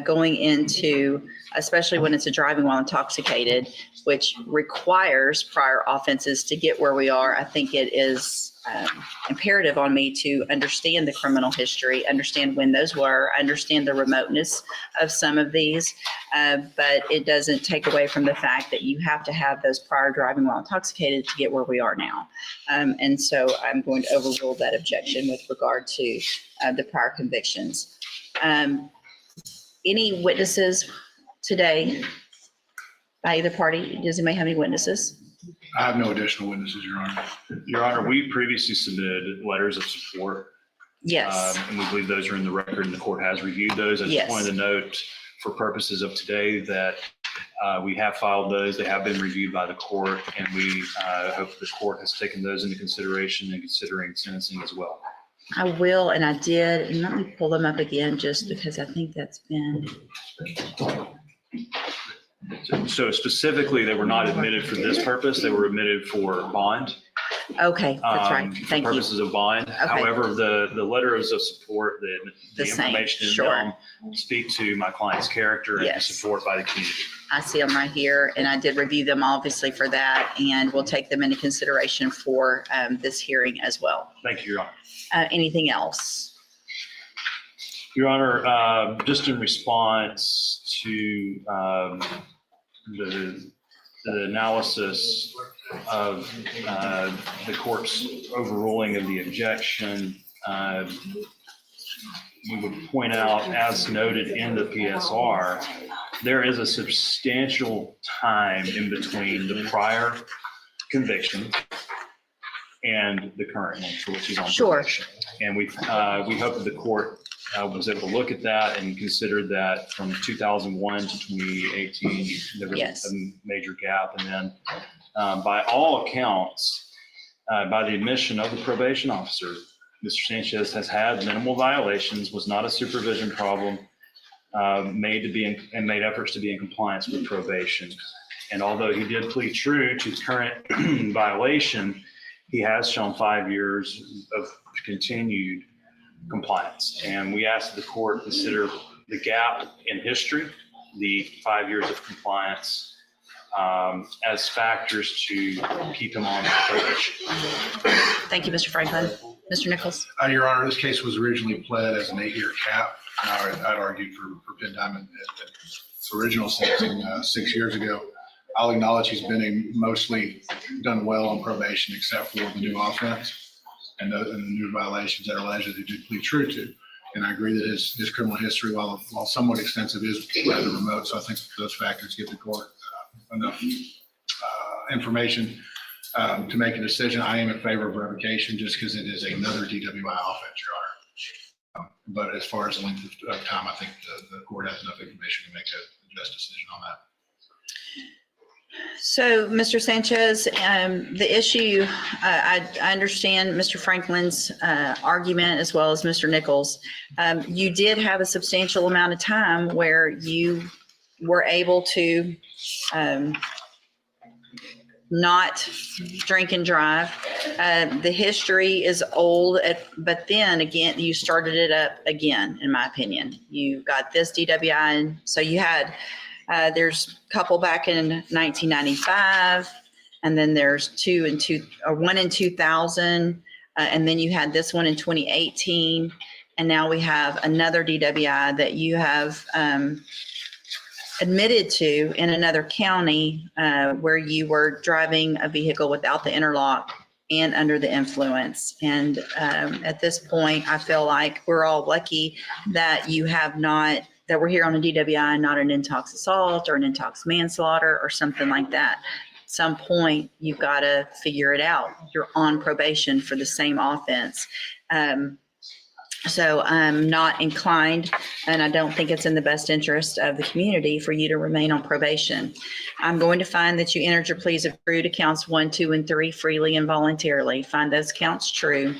going into, especially when it's a driving while intoxicated, which requires prior offenses to get where we are, I think it is imperative on me to understand the criminal history, understand when those were, understand the remoteness of some of these, but it doesn't take away from the fact that you have to have those prior driving while intoxicated to get where we are now. And so I'm going to overrule that objection with regard to the prior convictions. Any witnesses today by either party? Does anybody have any witnesses? I have no additional witnesses, Your Honor. Your Honor, we previously submitted letters of support Yes. And we believe those are in the record and the court has reviewed those. I just Yes. wanted to note for purposes of today that we have filed those. They have been reviewed by the court, and we hope the court has taken those into consideration and considering sentencing as well. I will, and I did, and let me pull them up again just because I think that's been. So specifically, they were not admitted for this purpose. They were admitted for bond. Okay, that's right. Thank for you. purposes of bond. However, the letters of support, the same, information in sure. them speak to my client's character and Yes. support by the community. I see them right here, and I did review them obviously for that, and we'll take them into consideration for this hearing as well. Thank you, Your Honor. Anything else? Your Honor, just in response to the analysis of the court's overruling of the objection, we would point out, as noted in the PSR, there is a substantial time in between the prior conviction and the current one for which he's on probation. And we hope that the court was able to look at that and consider that from 2001 to 2018, there was a major gap. And then by all accounts, by the admission of the probation officer, Mr. Sanchez has had minimal violations, was not a supervision problem, made efforts to be in compliance with probation. And although he did plead true to the current violation, he has shown 5 years of continued compliance. And we ask that the court consider the gap in history, the 5 years of compliance, as factors to keep him on probation. Thank you, Mr. Franklin. Mr. Nichols. Your Honor, this case was originally pled as an 8-year cap. I'd argued for Penn Diamond at its original sentencing 6 years ago. I'll acknowledge he's been mostly done well on probation, except for the new offense and the new violations that are alleged that he did plead true to. And I agree that his criminal history, while somewhat extensive, is rather remote. So I think those factors give the court enough information to make a decision. I am in favor of revocation just because it is another DWI offense, Your Honor. But as far as the length of time, I think the court has enough information to make a just decision on that. So, Mr. Sanchez, the issue, I understand Mr. Franklin's argument as well as Mr. Nichols. You did have a substantial amount of time where you were able to not drink and drive. The history is old, but then again, you started it up again, in my opinion. You got this DWI, and so you had there's a couple back in 1995, and then there's one in 2000, and then you had this one in 2018, and now we have another DWI that you have admitted to in another county where you were driving a vehicle without the interlock and under the influence. And at this point, I feel like we're all lucky that you have not, that we're here on a DWI, not an intox assault or an intox manslaughter or something like that. At some point, you've got to figure it out. You're on probation for the same offense. So I'm not inclined, and I don't think it's in the best interest of the community for you to remain on probation. I'm going to find that you entered your pleas of true to counts 1, 2, and 3 freely and voluntarily. Find those counts true.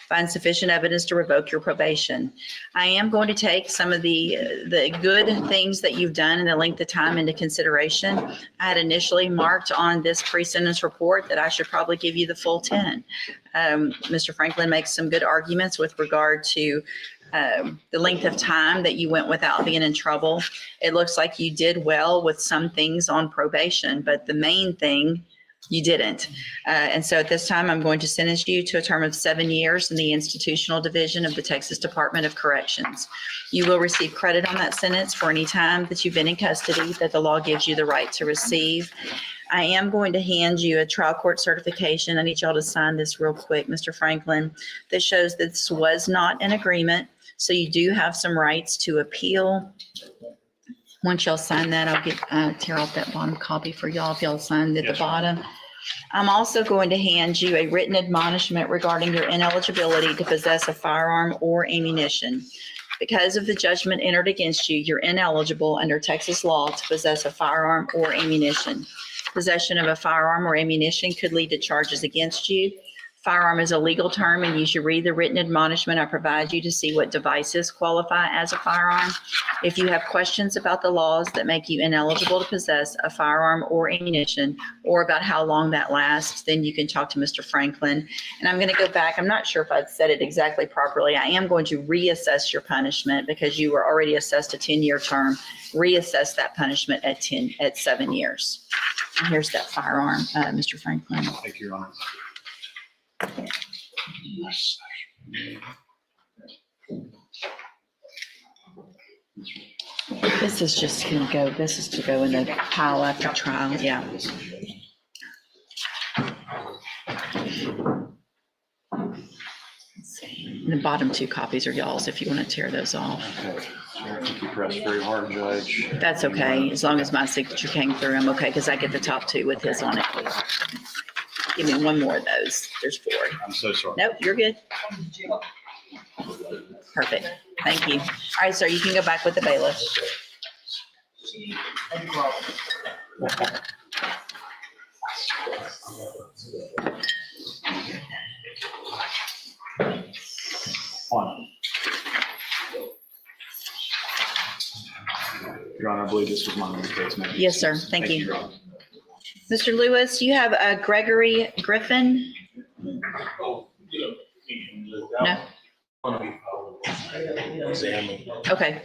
Find sufficient evidence to revoke your probation. I am going to take some of the good things that you've done in the length of time into consideration. I had initially marked on this pre-sentence report that I should probably give you the full 10. Mr. Franklin makes some good arguments with regard to the length of time that you went without being in trouble. It looks like you did well with some things on probation, but the main thing you didn't. And so at this time, I'm going to sentence you to a term of 7 years in the institutional division of the Texas Department of Corrections. You will receive credit on that sentence for any time that you've been in custody that the law gives you the right to receive. I am going to hand you a trial court certification. I need y'all to sign this real quick, Mr. Franklin, that shows that this was not an agreement. So you do have some rights to appeal. Once y'all sign that, I'll tear off that bottom copy for y'all if y'all signed at the bottom. I'm also going to hand you a written admonishment regarding your ineligibility to possess a firearm or ammunition. Because of the judgment entered against you, you're ineligible under Texas law to possess a firearm or ammunition. Possession of a firearm or ammunition could lead to charges against you. Firearm is a legal term, and you should read the written admonishment I provide you to see what devices qualify as a firearm. If you have questions about the laws that make you ineligible to possess a firearm or ammunition, or about how long that lasts, then you can talk to Mr. Franklin. And I'm going to go back. I'm not sure if I'd said it exactly properly. I am going to reassess your punishment because you were already assessed a 10-year term. Reassess that punishment at 7 years. And here's that firearm, Mr. Franklin. Thank you, Your Honor. This is just going to go, this is to go in the pile after trial, yeah. Let's see. The bottom 2 copies are y'all's if you want to tear those off. Okay. I think you pressed very hard, Judge. That's okay, as long as my signature came through, I'm okay, because I get the top 2 with his on it. Give me one more of those. There's 4. I'm so sorry. Nope, you're good. Perfect. Thank you. All right, sir, you can go back with the bailiff. Your Honor, I believe this was my own case. Ma'am. Yes, sir. Thank you. Your Honor. Mr. Lewis, you have Gregory Griffin? No? Okay.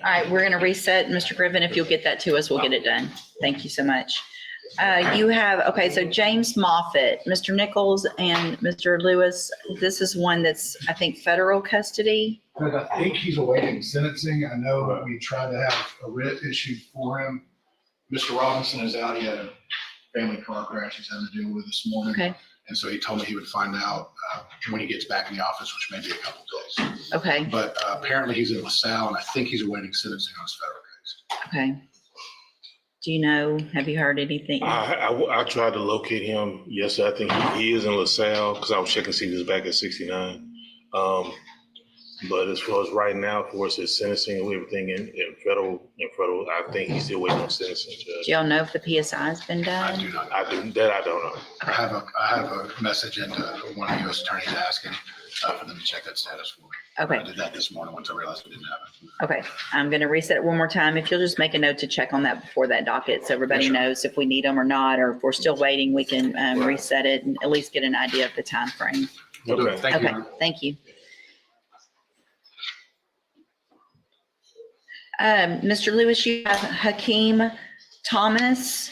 All right, we're going to reset. Mr. Griffin, if you'll get that to us, we'll get it done. Thank you so much. You have, okay, so James Moffitt, Mr. Nichols and Mr. Lewis, this is one that's, I think, federal custody. But I think he's awaiting sentencing. I know we tried to have a writ issued for him. Mr. Robinson is out. He had a family car crash he's having to deal with this morning. Okay. And so he told me he would find out when he gets back in the office, which may be a couple of days. Okay. But apparently he's in LaSalle, and I think he's awaiting sentencing on his federal case. Okay. Do you know, have you heard anything? I tried to locate him yesterday. I think he is in LaSalle because I was checking to see if he was back at 69. But as far as right now, for us, his sentencing and everything in federal, I think he's still waiting on sentencing. Judge. Do y'all know if the PSI has been done? I do not. I don't know. I have a message into one of the U.S. attorneys asking for them to check that status for me. Okay. I did that this morning once I realized we didn't have it. Okay, I'm going to reset it one more time. If you'll just make a note to check on that before that docket, so everybody knows if we need them or not, or if we're still waiting, we can reset it and at least get an idea of the time frame. We'll do it. Thank you. Okay, thank you. Mr. Lewis, you have Hakeem Thomas.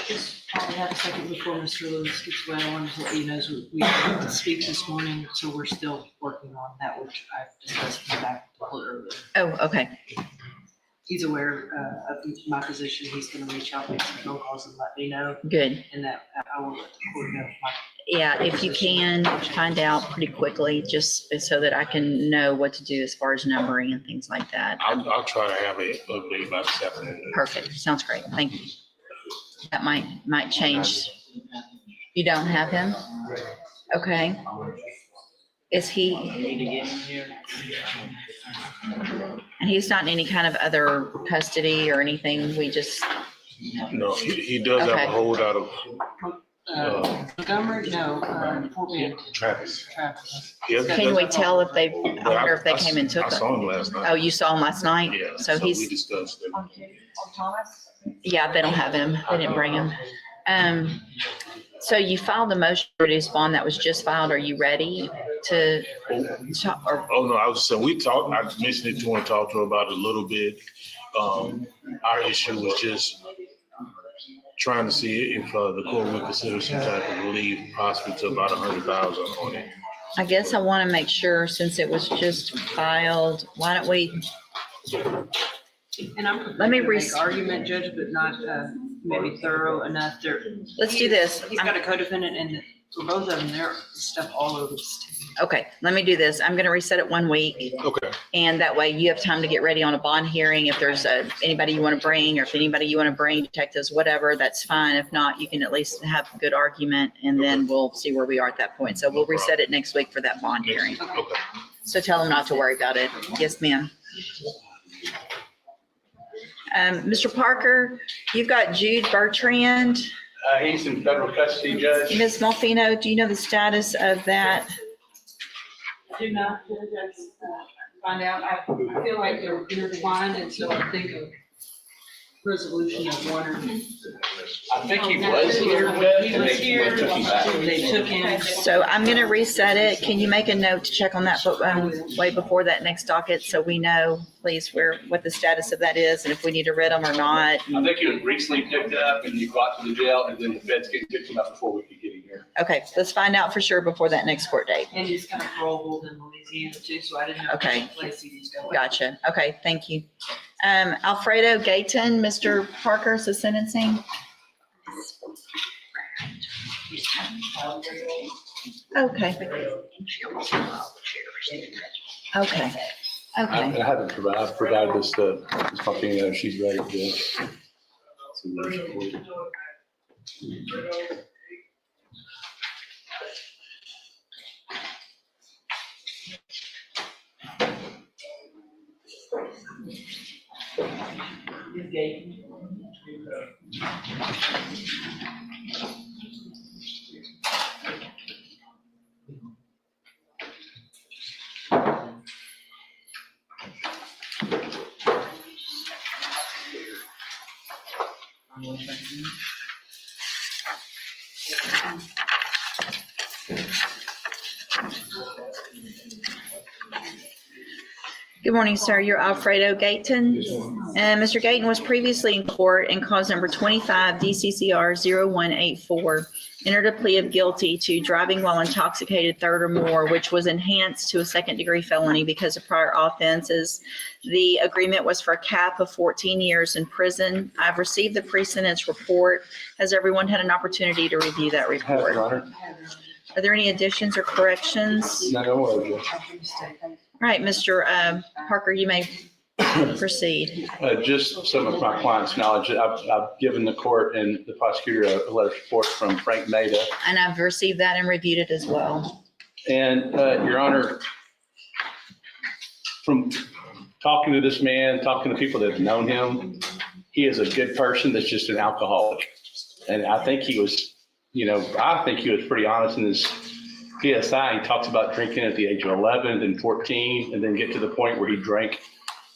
Just probably have a second before Mr. Lewis gets away. I wanted to let you know, we didn't speak this morning, so we're still working on that, which I've discussed in the back earlier. Oh, okay. He's aware of my position. He's going to reach out, make some phone calls and let me know. Good. And that I will let the court know. Yeah, if you can find out pretty quickly, just so that I can know what to do as far as numbering and things like that. I'll try to have an update by this afternoon. Perfect. Sounds great. Thank you. That might change. You don't have him? Okay. Is he? And he's not in any kind of other custody or anything? We just. No, he does have a holdout of. Montgomery, no, Fort Bend. Travis. Can we tell if they, I wonder if they came and took I him? saw him last night. Oh, you saw him last night? Yeah. So we he's, discussed it. yeah, they don't have him. They didn't bring him. So you filed the motion to reduce bond that was just filed. Are you ready to talk? Or? Oh, no, I was just saying, I mentioned it to him, talked to him about it a little bit. Our issue was just trying to see if the court would consider some type of relief, possibly to about 100,000 on it. I guess I want to make sure, since it was just filed, why don't we? And I'm Let me prepared to make argument, Judge, but not maybe thorough enough. Let's do this. He's got a co-defendant in For both of them, they're stuff all over the state. Okay, let me do this. I'm gonna reset it 1 week. Okay. And that way you have time to get ready on a bond hearing. If there's anybody you want to bring, or if anybody you want to bring, detectives, whatever, that's fine. If not, you can at least have a good argument, and then we'll see where we are at that point. So we'll reset it next week for that bond hearing. Okay. So tell them not to worry about it. Yes, ma'am. Mr. Parker, you've got Jude Bertrand. He's in federal custody, Judge. Ms. Malfino, do you know the status of that? Do not, find out. I feel like they're intertwined, and so I think a resolution of one or. I think he was here, Judge. He was here. Took him back. They took him. So I'm going to reset it. Can you make a note to check on that way before that next docket, so we know, please, what the status of that is, and if we need to read them or not? I think he was recently picked up and he got to the jail, and then the feds picked him up before we could get him here. Okay, let's find out for sure before that next court date. And he's kind of paroled in Louisiana too, so I didn't know Okay. which place he was going. Gotcha. Okay, thank you. Alfredo Gayton, Mr. Parker, so sentencing. Okay. Okay. Okay. I haven't provided, I've provided this to Ms. Martino. She's ready to. Good morning, sir. You're Alfredo Gayton. And Mr. Gayton was previously in court in cause number 25 DCCR 0184. Entered a plea of guilty to driving while intoxicated third or more, which was enhanced to a second-degree felony because of prior offenses. The agreement was for a cap of 14 years in prison. I've received the pre-sentence report. Has everyone had an opportunity to review that report? Are there any additions or corrections? No. All right, Mr. Parker, you may proceed. Just some of my client's knowledge. I've given the court and the prosecutor a letter of support from Frank Maida. And I've received that and reviewed it as well. And Your Honor, from talking to this man, talking to people that have known him, he is a good person that's just an alcoholic. And I think he was, I think he was pretty honest in his PSI. He talks about drinking at the age of 11 and 14, and then get to the point where he drank,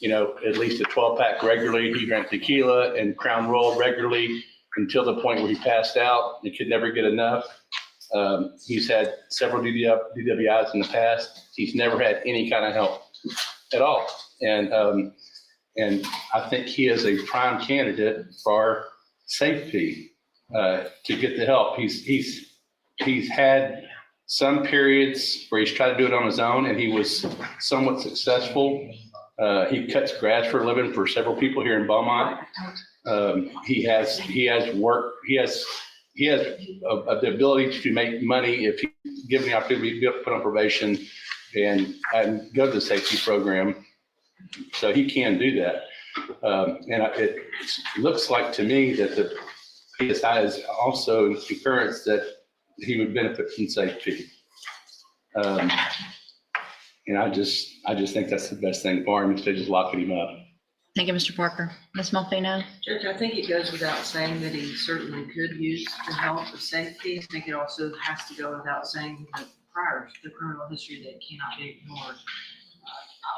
at least a 12-pack regularly. He drank tequila and Crown Royal regularly until the point where he passed out and could never get enough. He's had several DWIs in the past. He's never had any kind of help at all. And I think he is a prime candidate for safety to get the help. He's had some periods where he's tried to do it on his own, and he was somewhat successful. He cuts grass for a living for several people here in Beaumont. He has work. He has the ability to make money if he's given the opportunity to put on probation and go to the safety program. So he can do that. And it looks like to me that the PSI is also in concurrence that he would benefit from safety. And I just think that's the best thing for him, instead of just locking him up. Thank you, Mr. Parker. Ms. Malfino? Judge, I think it goes without saying that he certainly could use the help of safety. I think it also has to go without saying that prior to the criminal history, that cannot be ignored.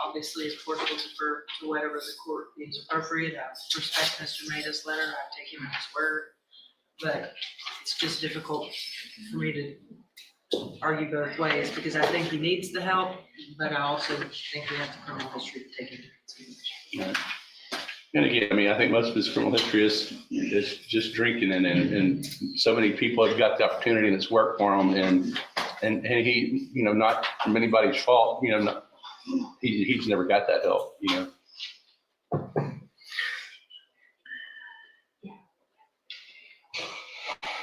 Obviously, of course, we'll defer to whatever the court deems appropriate. I respect Mr. Maida's letter. I take him at his word. But it's just difficult for me to argue both ways, because I think he needs the help, but I also think we have the criminal history to take into consideration. And again, I think most of his criminal history is just drinking, and so many people have got the opportunity and it's worked for him, and he, not from anybody's fault, he's never got that help,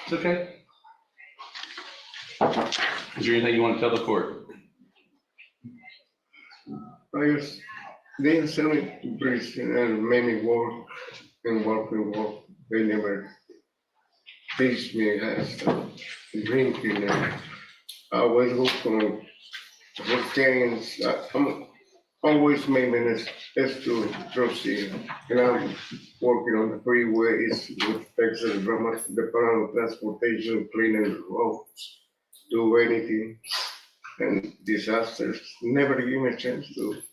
It's okay. Is there anything you want to tell the court? I just, they sent me to prison and made me work and work and work. They never teach me as drinking. And I always look for gains. I'm always making this to proceed. And I'm working on the freeways with Texas Department of Transportation, cleaning the roads, do anything. And disasters never give me a chance to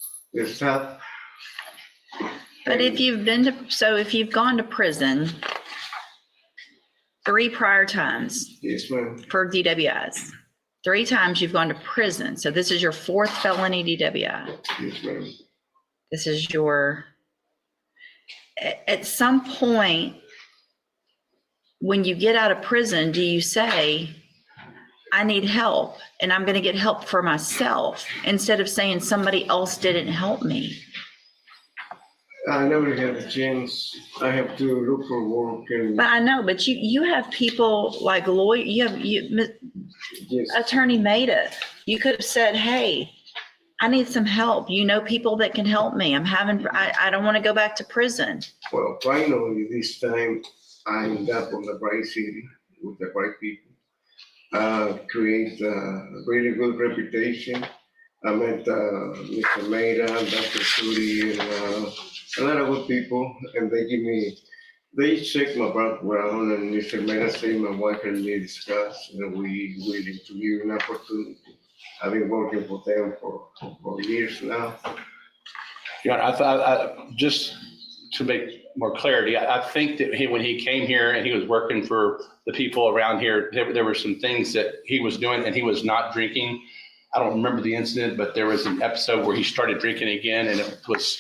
stop. But if you've gone to prison 3 prior times. Yes, ma'am. For DWIs, 3 times you've gone to prison. So this is your 4th felony DWI. Yes, ma'am. This is at some point, when you get out of prison, do you say, I need help and I'm going to get help for myself, instead of saying somebody else didn't help me? I never had a chance. I have to look for work and. But I know, but you have people like Yes. Attorney Maida. You could have said, hey, I need some help. You know people that can help me. I don't want to go back to prison. Well, finally, this time I end up on the right city with the right people. Create a really good reputation. I met Mr. Maida, Dr. Suri, and a lot of good people, and they check my background, and Mr. Maida said my wife and me discuss, and we willing to give an opportunity. I've been working for them for years now. Yeah, I thought, just to make more clarity, I think that when he came here and he was working for the people around here, there were some things that he was doing and he was not drinking. I don't remember the incident, but there was an episode where he started drinking again, and it was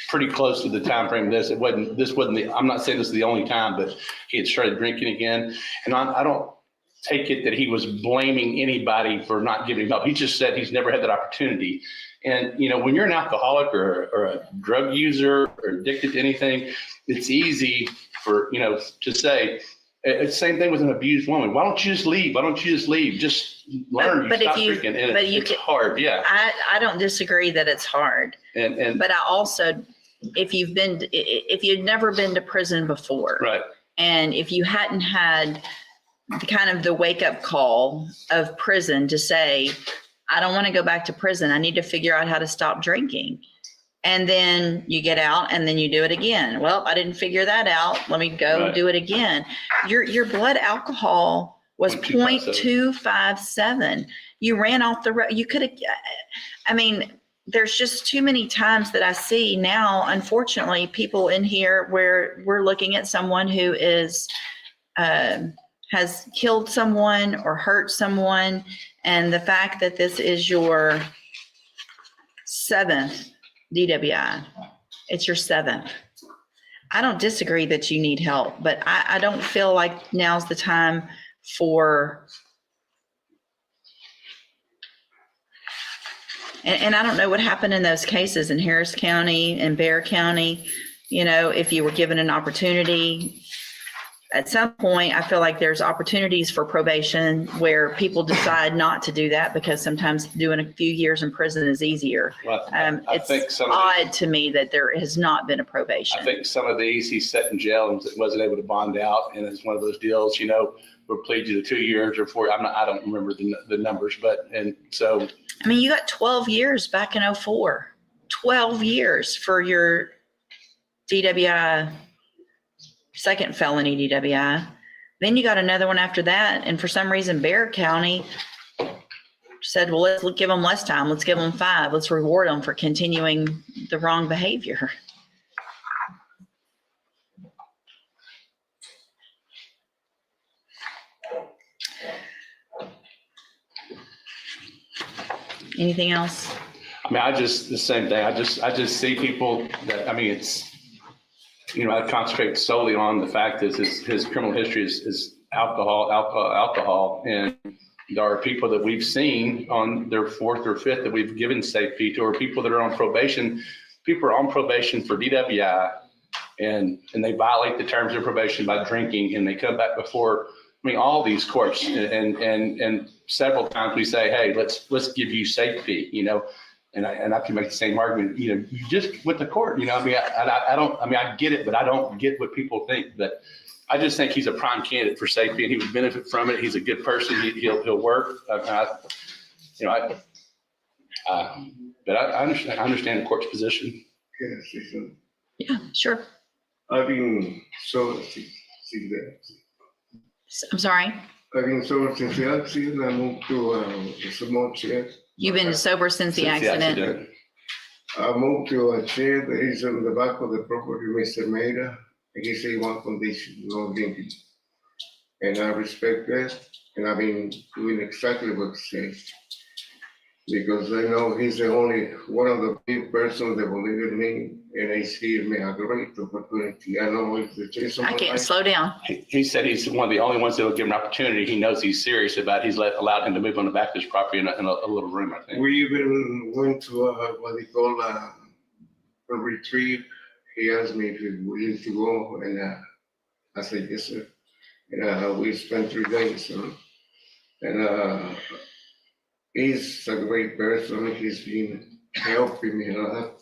pretty close to the time frame. I'm not saying this is the only time, but he had started drinking again. And I don't take it that he was blaming anybody for not giving him help. He just said he's never had that opportunity. And, when you're an alcoholic or a drug user or addicted to anything, it's easy for, to say, it's the same thing with an abused woman. Why don't you just leave? Why don't you just leave? Just learn. But Stop drinking. And it's hard. Yeah. I don't disagree that it's hard. But I also, if you'd never been to prison before. Right. And if you hadn't had the wake up call of prison to say, I don't want to go back to prison. I need to figure out how to stop drinking. And then you get out and then you do it again. Well, I didn't figure that out. Let me go do it again. Your blood alcohol was 0.257. You ran off the road. You could have, there's just too many times that I see now, unfortunately, people in here where we're looking at someone who is, has killed someone or hurt someone. And the fact that this is your 7th DWI, it's your 7th. I don't disagree that you need help, but I don't feel like now's the time for, and I don't know what happened in those cases in Harris County and Bexar County. If you were given an opportunity, at some point, I feel like there's opportunities for probation where people decide not to do that because sometimes doing a few years in prison is easier. Well, It's odd to me that there has not been a probation. I think some of these he sat in jail and wasn't able to bond out, and it's one of those deals. We'll plead you to 2 years or 4. I don't remember the numbers, you got 12 years back in 2004. 12 years for your DWI. 2nd felony DWI. Then you got another one after that. And for some reason, Bexar County said, well, let's give them less time. Let's give them 5. Let's reward them for continuing the wrong behavior. Anything else? The same thing. I just see people that, it's, I concentrate solely on the fact that his criminal history is alcohol. And there are people that we've seen on their 4th or 5th that we've given safety to, or people that are on probation. People are on probation for DWI and they violate the terms of probation by drinking, and they come back before I mean, all these courts and several times we say, hey, let's give you safety, you know, and I can make the same argument, you know, you just with the court, you know, I mean, I get it, but I don't get what people think. But I just think he's a prime candidate for safety, and he would benefit from it. He's a good person. He'll work. But I understand the court's position. Yes, Yeah, sure. I've been so since that. I'm sorry. I've been so since the accident. I moved to a small chair. You've been sober since the accident? I moved to a chair that is on the back of the property, Mr. Maida. And he said one condition, no drinking. And I respect that. And I've been doing exactly what he says. Because I know he's the only one of the big persons that believe in me, and I see me a great opportunity. I know if the case of I can't slow down. He said he's one of the only ones that will give him an opportunity. He knows he's serious about. He's allowed him to move on the back of his property in a little room, I think. We even went to what they call a retreat. He asked me if he was willing to go, and I said yes, sir. And we spent 3 days. And he's a great person. He's been helping me a lot.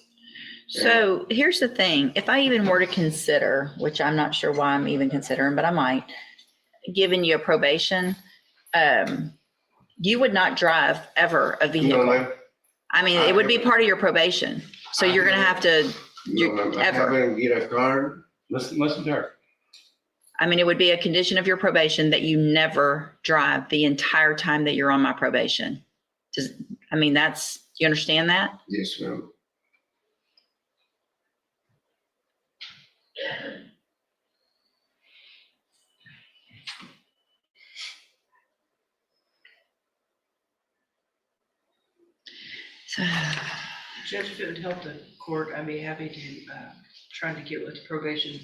So here's the thing. If I even were to consider, which I'm not sure why I'm even considering, but I might, giving you a probation, you would not drive ever a vehicle. No, I mean, it would be part of your probation. So you're going to have to, I haven't get a car. Listen to her. I mean, it would be a condition of your probation that you never drive the entire time that you're on my probation. You understand that? Yes, ma'am. So, Judge, if it would help the court, I'd be happy to try to get with the probation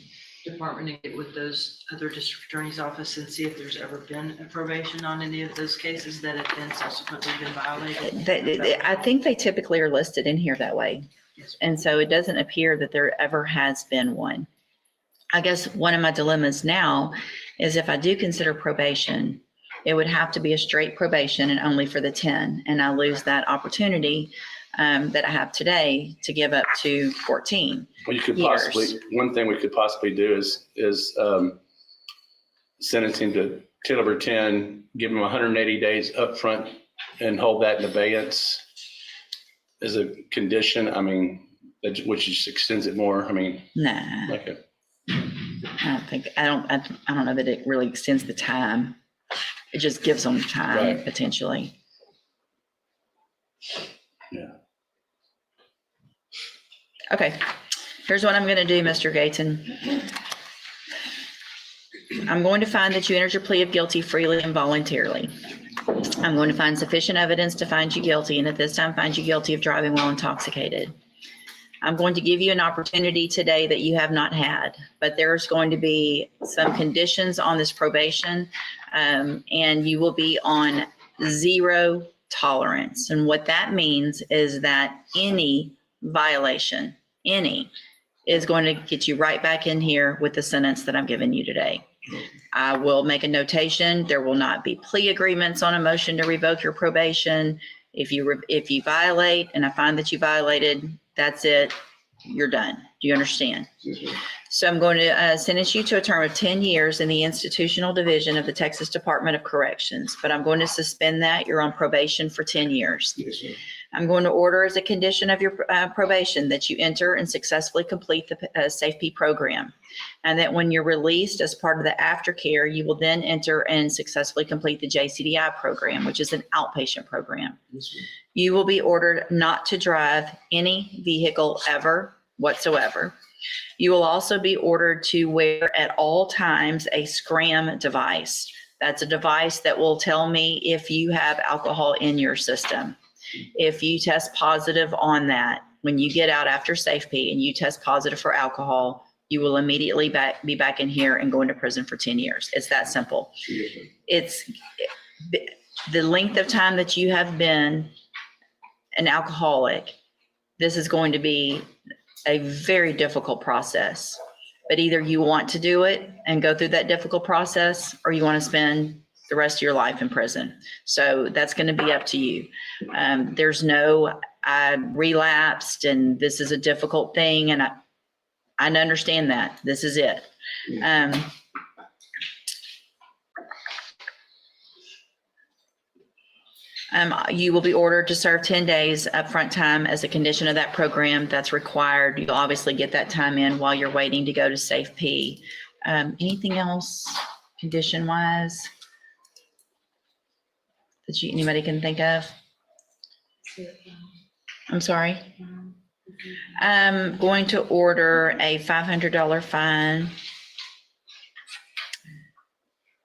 department and get with those other district attorney's office and see if there's ever been a probation on any of those cases that have been subsequently been violated. I think they typically are listed in here that way. And so it doesn't appear that there ever has been one. I guess one of my dilemmas now is if I do consider probation, it would have to be a straight probation and only for the 10. And I lose that opportunity that I have today to give up to 14 Well, you could years. possibly, one thing we could possibly do is sentence him to 10 over 10, give him 180 days upfront and hold that in abeyance as a condition. I mean, which just extends it more. I mean, Nah, like I don't know that it really extends the time. It just gives them time Right. potentially. Yeah. Okay, here's what I'm going to do, Mr. Gaten. I'm going to find that you entered your plea of guilty freely and voluntarily. I'm going to find sufficient evidence to find you guilty, and at this time find you guilty of driving while intoxicated. I'm going to give you an opportunity today that you have not had, but there's going to be some conditions on this probation, and you will be on 0 tolerance. And what that means is that any violation, is going to get you right back in here with the sentence that I'm giving you today. I will make a notation. There will not be plea agreements on a motion to revoke your probation. If you violate and I find that you violated, that's it. You're done. Do you understand? So I'm going to sentence you to a term of 10 years in the institutional division of the Texas Department of Corrections, but I'm going to suspend that. You're on probation for 10 years. Yes, sir. I'm going to order as a condition of your probation that you enter and successfully complete the SAFE-P program. And that when you're released as part of the aftercare, you will then enter and successfully complete the JCDI program, which is an outpatient program. Yes, sir. You will be ordered not to drive any vehicle ever whatsoever. You will also be ordered to wear at all times a scram device. That's a device that will tell me if you have alcohol in your system. If you test positive on that, when you get out after SAFE-P and you test positive for alcohol, you will immediately be back in here and go into prison for 10 years. It's that simple. Yes, sir. It's the length of time that you have been an alcoholic. This is going to be a very difficult process. But either you want to do it and go through that difficult process, or you want to spend the rest of your life in prison. So that's going to be up to you. There's no, I relapsed and this is a difficult thing. And I understand that. This is it. You will be ordered to serve 10 days upfront time as a condition of that program. That's required. You'll obviously get that time in while you're waiting to go to Safe P. Anything else condition wise that anybody can think of? I'm sorry. I'm going to order a $500 fine.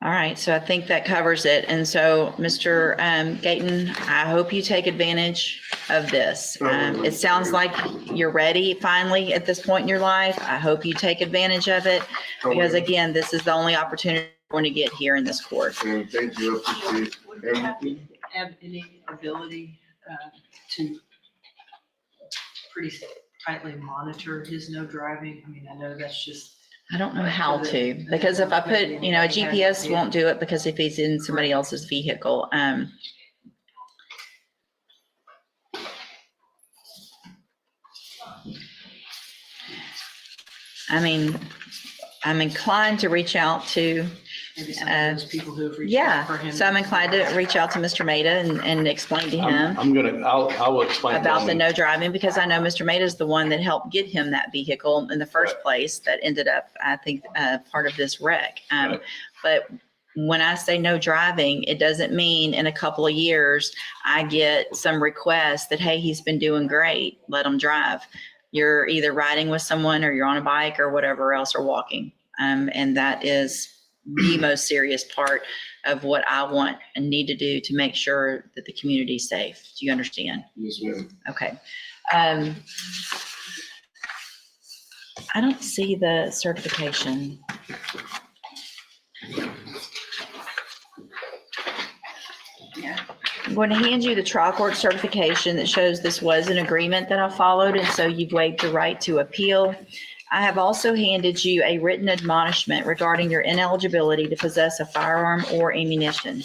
All right, so I think that covers it. And so, Mr. Gayton, I hope you take advantage of this. It sounds like you're ready finally at this point in your life. I hope you take advantage of it because, again, this is the only opportunity you're going to get here in this court. Thank you. Appreciate everything. Have any ability to pretty tightly monitor his no driving? I mean, I know that's just. I don't know how to, because if I put, a GPS won't do it because if he's in somebody else's vehicle. I mean, I'm inclined to reach out to, Maybe some of those people who have reached out for him. so I'm inclined to reach out to Mr. Maida and explain to him I will explain about the no driving, because I know Mr. Maida is the one that helped get him that vehicle in the first place that ended up, I think, part of this wreck. But when I say no driving, it doesn't mean in a couple of years, I get some request that, hey, he's been doing great, let him drive. You're either riding with someone or you're on a bike or whatever else, or walking. And that is the most serious part of what I want and need to do to make sure that the community is safe. Do you understand? Yes, ma'am. Okay. I don't see the certification. I'm going to hand you the trial court certification that shows this was an agreement that I followed, and so you've waived your right to appeal. I have also handed you a written admonishment regarding your ineligibility to possess a firearm or ammunition.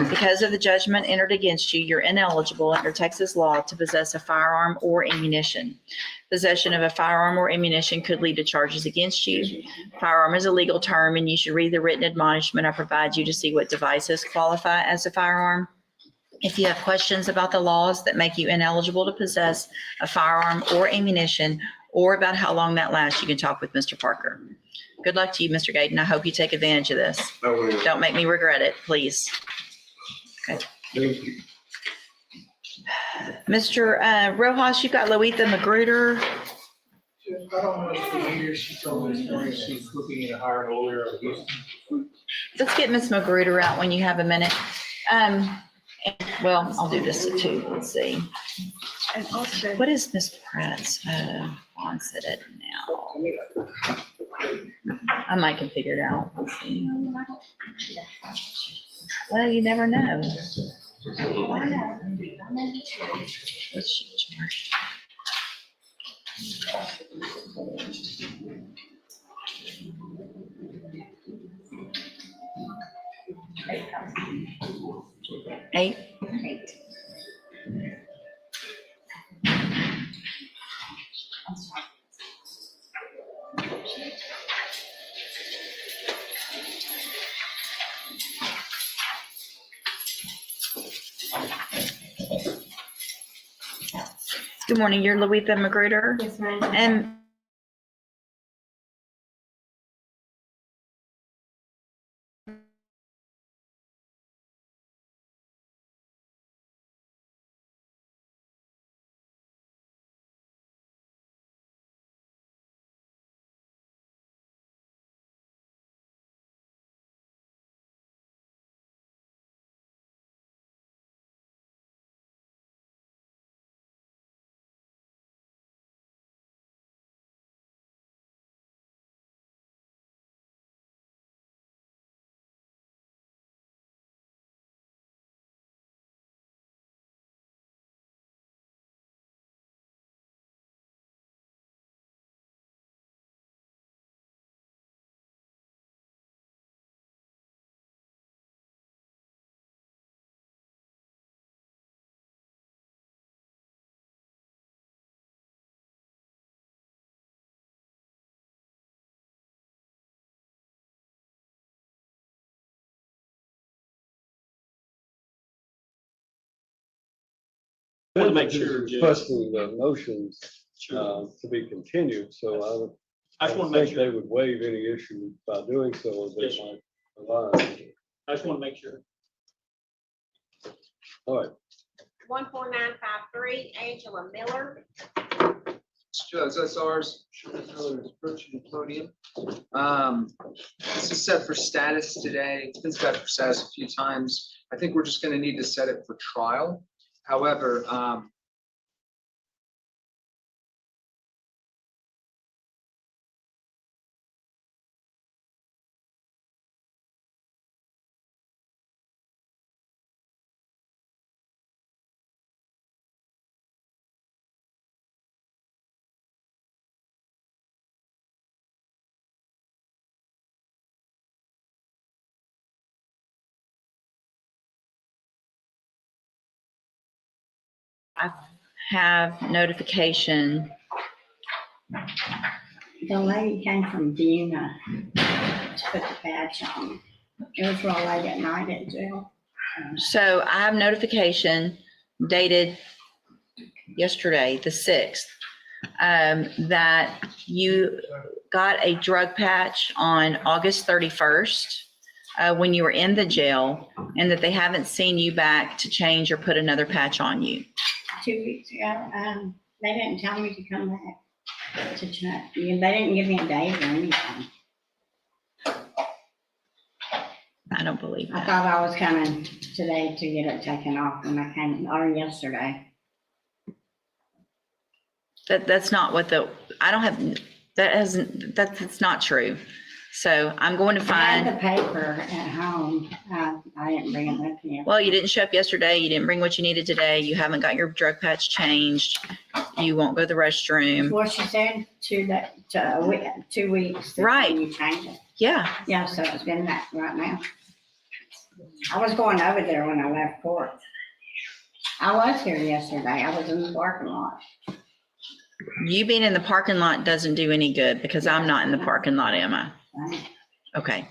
Because of the judgment entered against you, you're ineligible under Texas law to possess a firearm or ammunition. Possession of a firearm or ammunition could lead to charges against you. Firearm is a legal term, and you should read the written admonishment I provide you to see what devices qualify as a firearm. If you have questions about the laws that make you ineligible to possess a firearm or ammunition, or about how long that lasts, you can talk with Mr. Parker. Good luck to you, Mr. Gayton. I hope you take advantage of this. Don't make me regret it, please. Okay. Thank you. Mr. Rojas, you've got Loetha Magruder. I don't know if you hear, she told me she's looking at a higher lawyer of Houston. Let's get Ms. Magruder out when you have a minute. Well, I'll do this too. Let's see. And also, What is Ms. Pratt's onset at now? I might can figure it out. Let's see. Well, you never know. What's she charged? Eight. Good morning, you're Loetha Magruder? yes, ma'am. And Wanna make sure, Judge. Requesting the motions to be continued, so I I just don't wanna make think sure. they would waive any issue by doing so as Yes, they sir. might allow. I just want to make sure. All right. 14953, Angela Miller. Judge, that's ours. Miller is approaching the podium. This is set for status today. It's been set for status a few times. I think we're just gonna need to set it for trial. However, I have notification. The lady came from Vienna to put the patch on. It was real late at night at jail. So I have notification dated yesterday, the 6th, that you got a drug patch on August 31st when you were in the jail, and that they haven't seen you back to change or put another patch on you. 2 weeks ago, they didn't tell me to come back to check. They didn't give me a date or anything. I don't believe I that. thought I was coming today to get it taken off when I came, or yesterday. That's not what I don't have, that's not true. So I'm going to I find. had the paper at home. I didn't bring it with me. Well, you didn't show up yesterday. You didn't bring what you needed today. You haven't got your drug patch changed. You won't go to the restroom. Well, she said 2 weeks. Right. You changed it. Yeah. Yeah, so it's been that right now. I was going over there when I left court. I was here yesterday. I was in the parking lot. You being in the parking lot doesn't do any good because I'm not in the parking lot, am I? Okay.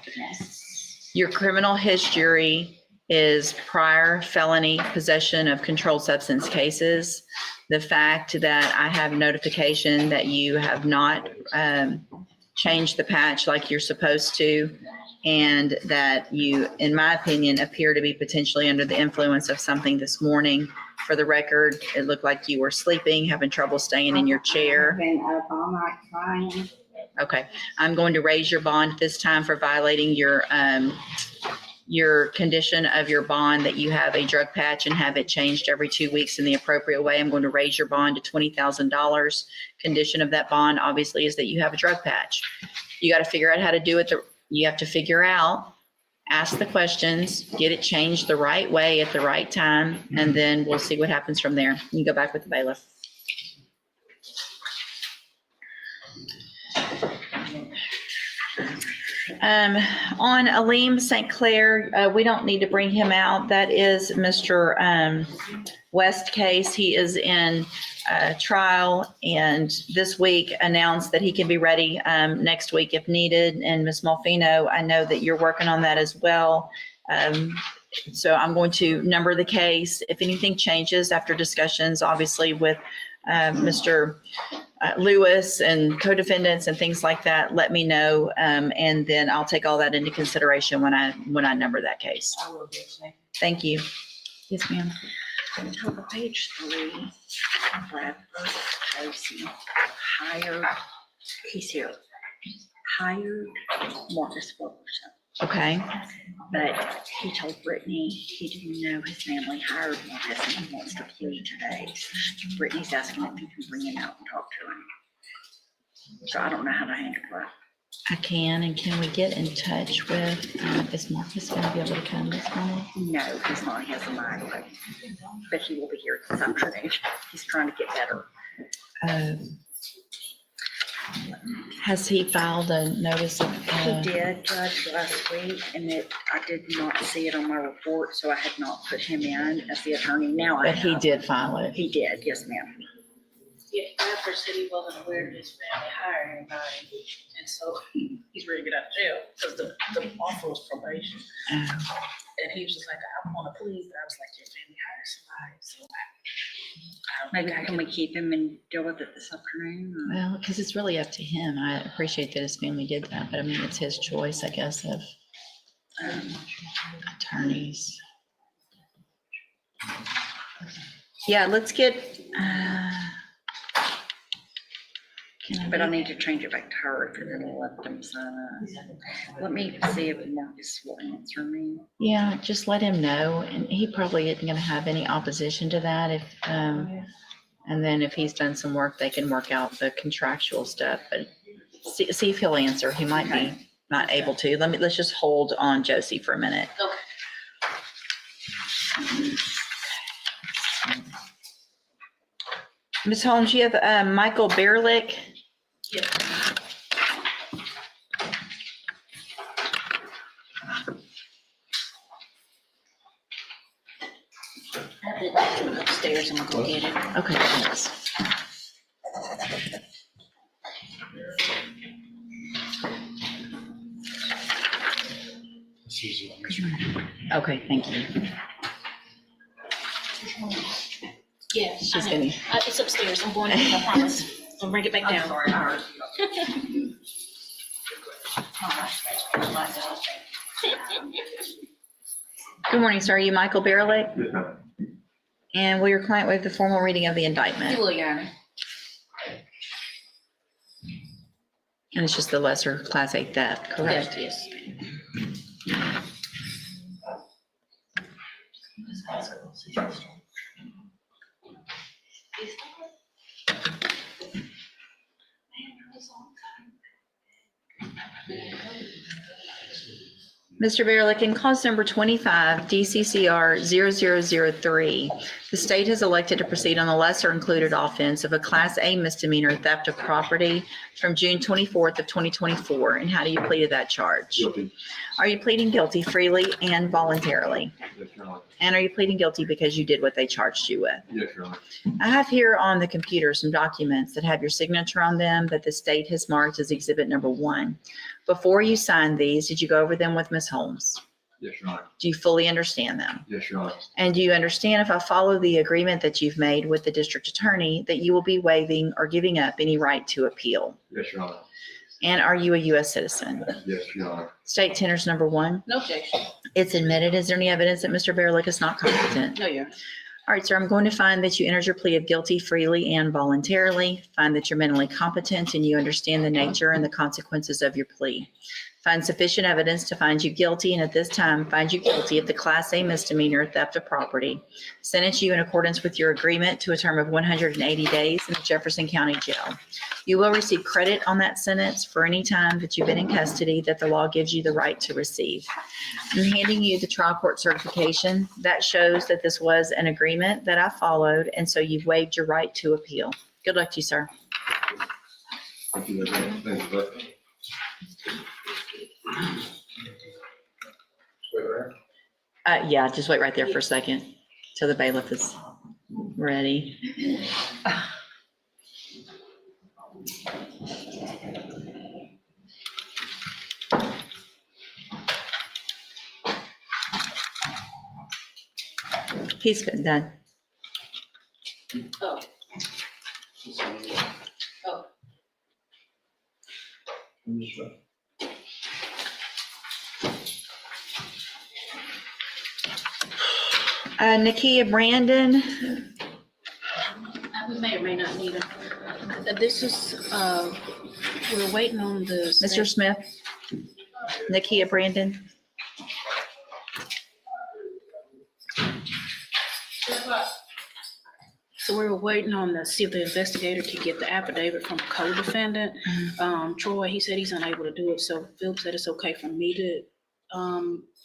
Your criminal history is prior felony possession of controlled substance cases. The fact that I have notification that you have not changed the patch like you're supposed to, and that you, in my opinion, appear to be potentially under the influence of something this morning. For the record, it looked like you were sleeping, having trouble staying in your chair. I've been up all night crying. Okay, I'm going to raise your bond this time for violating your condition of your bond that you have a drug patch and have it changed every 2 weeks in the appropriate way. I'm going to raise your bond to $20,000. Condition of that bond obviously is that you have a drug patch. You got to figure out how to do it. You have to figure out, ask the questions, get it changed the right way at the right time, and then we'll see what happens from there. You go back with the bailiff. On Aleem St. Clair, we don't need to bring him out. That is Mr. West case. He is in trial, and this week announced that he can be ready next week if needed. And Ms. Malfino, I know that you're working on that as well. So I'm going to number the case. If anything changes after discussions, obviously with Mr. Lewis and co-defendants and things like that, let me know. And then I'll take all that into consideration when I number that case. I will get you. Thank you. Yes, ma'am. Top of page 3, Brad Tracy hired, he's here, hired Marcus Wilkerson. Okay. But he told Brittany he didn't know his family hired Marcus and he wants to plead today. Brittany's asking if you can bring him out and talk to him. So I don't know how to handle that. I can, and can we get in touch with, is Marcus going to be able to come this morning? No, he's not. He has a migraine, but he will be here this afternoon. He's trying to get better. Has he filed a notice of? He did, Judge, last week, and I did not see it on my report, so I had not put him in as the attorney. Now I But he have. did file it. He did, yes, ma'am. Yeah, Bradford said he wasn't aware that his family hired anybody, and so he's ready to get out of jail, because the offer was probation. And he was just like, I want to please, but I was like, your family hired somebody, so Maybe can we keep him and deal with it this afternoon? or- Well, because it's really up to him. I appreciate that his family did that, but I mean, it's his choice, I guess, of attorneys. Yeah, let's get, But I need to change it back to her if you're gonna let them sign up. Let me see if Marcus will answer me. yeah, just let him know. And he probably isn't gonna have any opposition to that if, and then if he's done some work, they can work out the contractual stuff, but see if he'll answer. He might be not able to. Let's just hold on Josie for a minute. Ms. Holmes, you have Michael Berlick. Upstairs, I'm gonna go get it. Okay, thanks. Okay, thank you. Yeah, She's I know. gonna- It's upstairs. I'm going to, I promise. I'll bring it back down. Good morning, sir. Are you Michael Berlick? And will your client waive the formal reading of the indictment? You will, yeah. And it's just the lesser class A theft, correct? Yes. Mr. Berlick, in cause number 25, DCCR 0003, the state has elected to proceed on the lesser included offense of a Class A misdemeanor theft of property from June 24th of 2024. And how do you plead to that charge? Guilty. Are you pleading guilty freely and voluntarily? Yes, Your Honor. And are you pleading guilty because you did what they charged you with? Yes, Your Honor. I have here on the computer some documents that have your signature on them that the state has marked as exhibit number 1. Before you signed these, did you go over them with Ms. Holmes? Yes, Your Honor. Do you fully understand them? Yes, Your Honor. And do you understand if I follow the agreement that you've made with the district attorney that you will be waiving or giving up any right to appeal? Yes, Your Honor. And are you a U.S. citizen? Yes, Your Honor. State tenors number 1. No objection. It's admitted. Is there any evidence that Mr. Berlick is not competent? No, Your All right, sir, I'm going to find that you entered your plea of guilty freely and voluntarily. Find that you're mentally competent and you understand the nature and the consequences of your plea. Find sufficient evidence to find you guilty, and at this time, find you guilty of the Class A misdemeanor theft of property. Sentence you in accordance with your agreement to a term of 180 days in the Jefferson County Jail. You will receive credit on that sentence for any time that you've been in custody that the law gives you the right to receive. I'm handing you the trial court certification. That shows that this was an agreement that I followed, and so you've waived your right to appeal. Good luck to you, sir. Thank you, Your Honor. Thank you. Yeah, just wait right there for a second till the bailiff is ready. He's been done. Oh. Oh. Nakia Brandon, We may or may not need them. This is, we're waiting on the. Mr. Smith, Nakia Brandon. So we were waiting on the, see if the investigator could get the affidavit from the co-defendant. Troy, he said he's unable to do it, so Phil said it's okay for me to,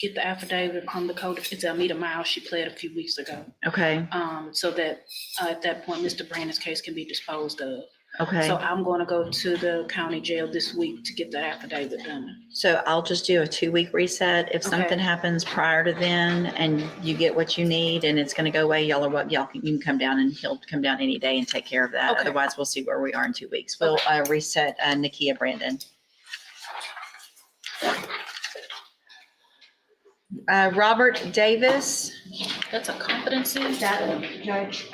get the affidavit from the it's Almeda Miles, she pled a few weeks ago. Okay, So that, at that point, Mr. Brandon's case can be disposed of. okay. So I'm gonna go to the county jail this week to get the affidavit done. So I'll just do a 2-week reset. If Okay. something happens prior to then and you get what you need and it's gonna go away, y'all can come down and he'll come down any day and take care of that. Okay. Otherwise, we'll see where we are in 2 weeks. We'll reset Nakia Brandon. Robert Davis. That's a competency. That, Judge,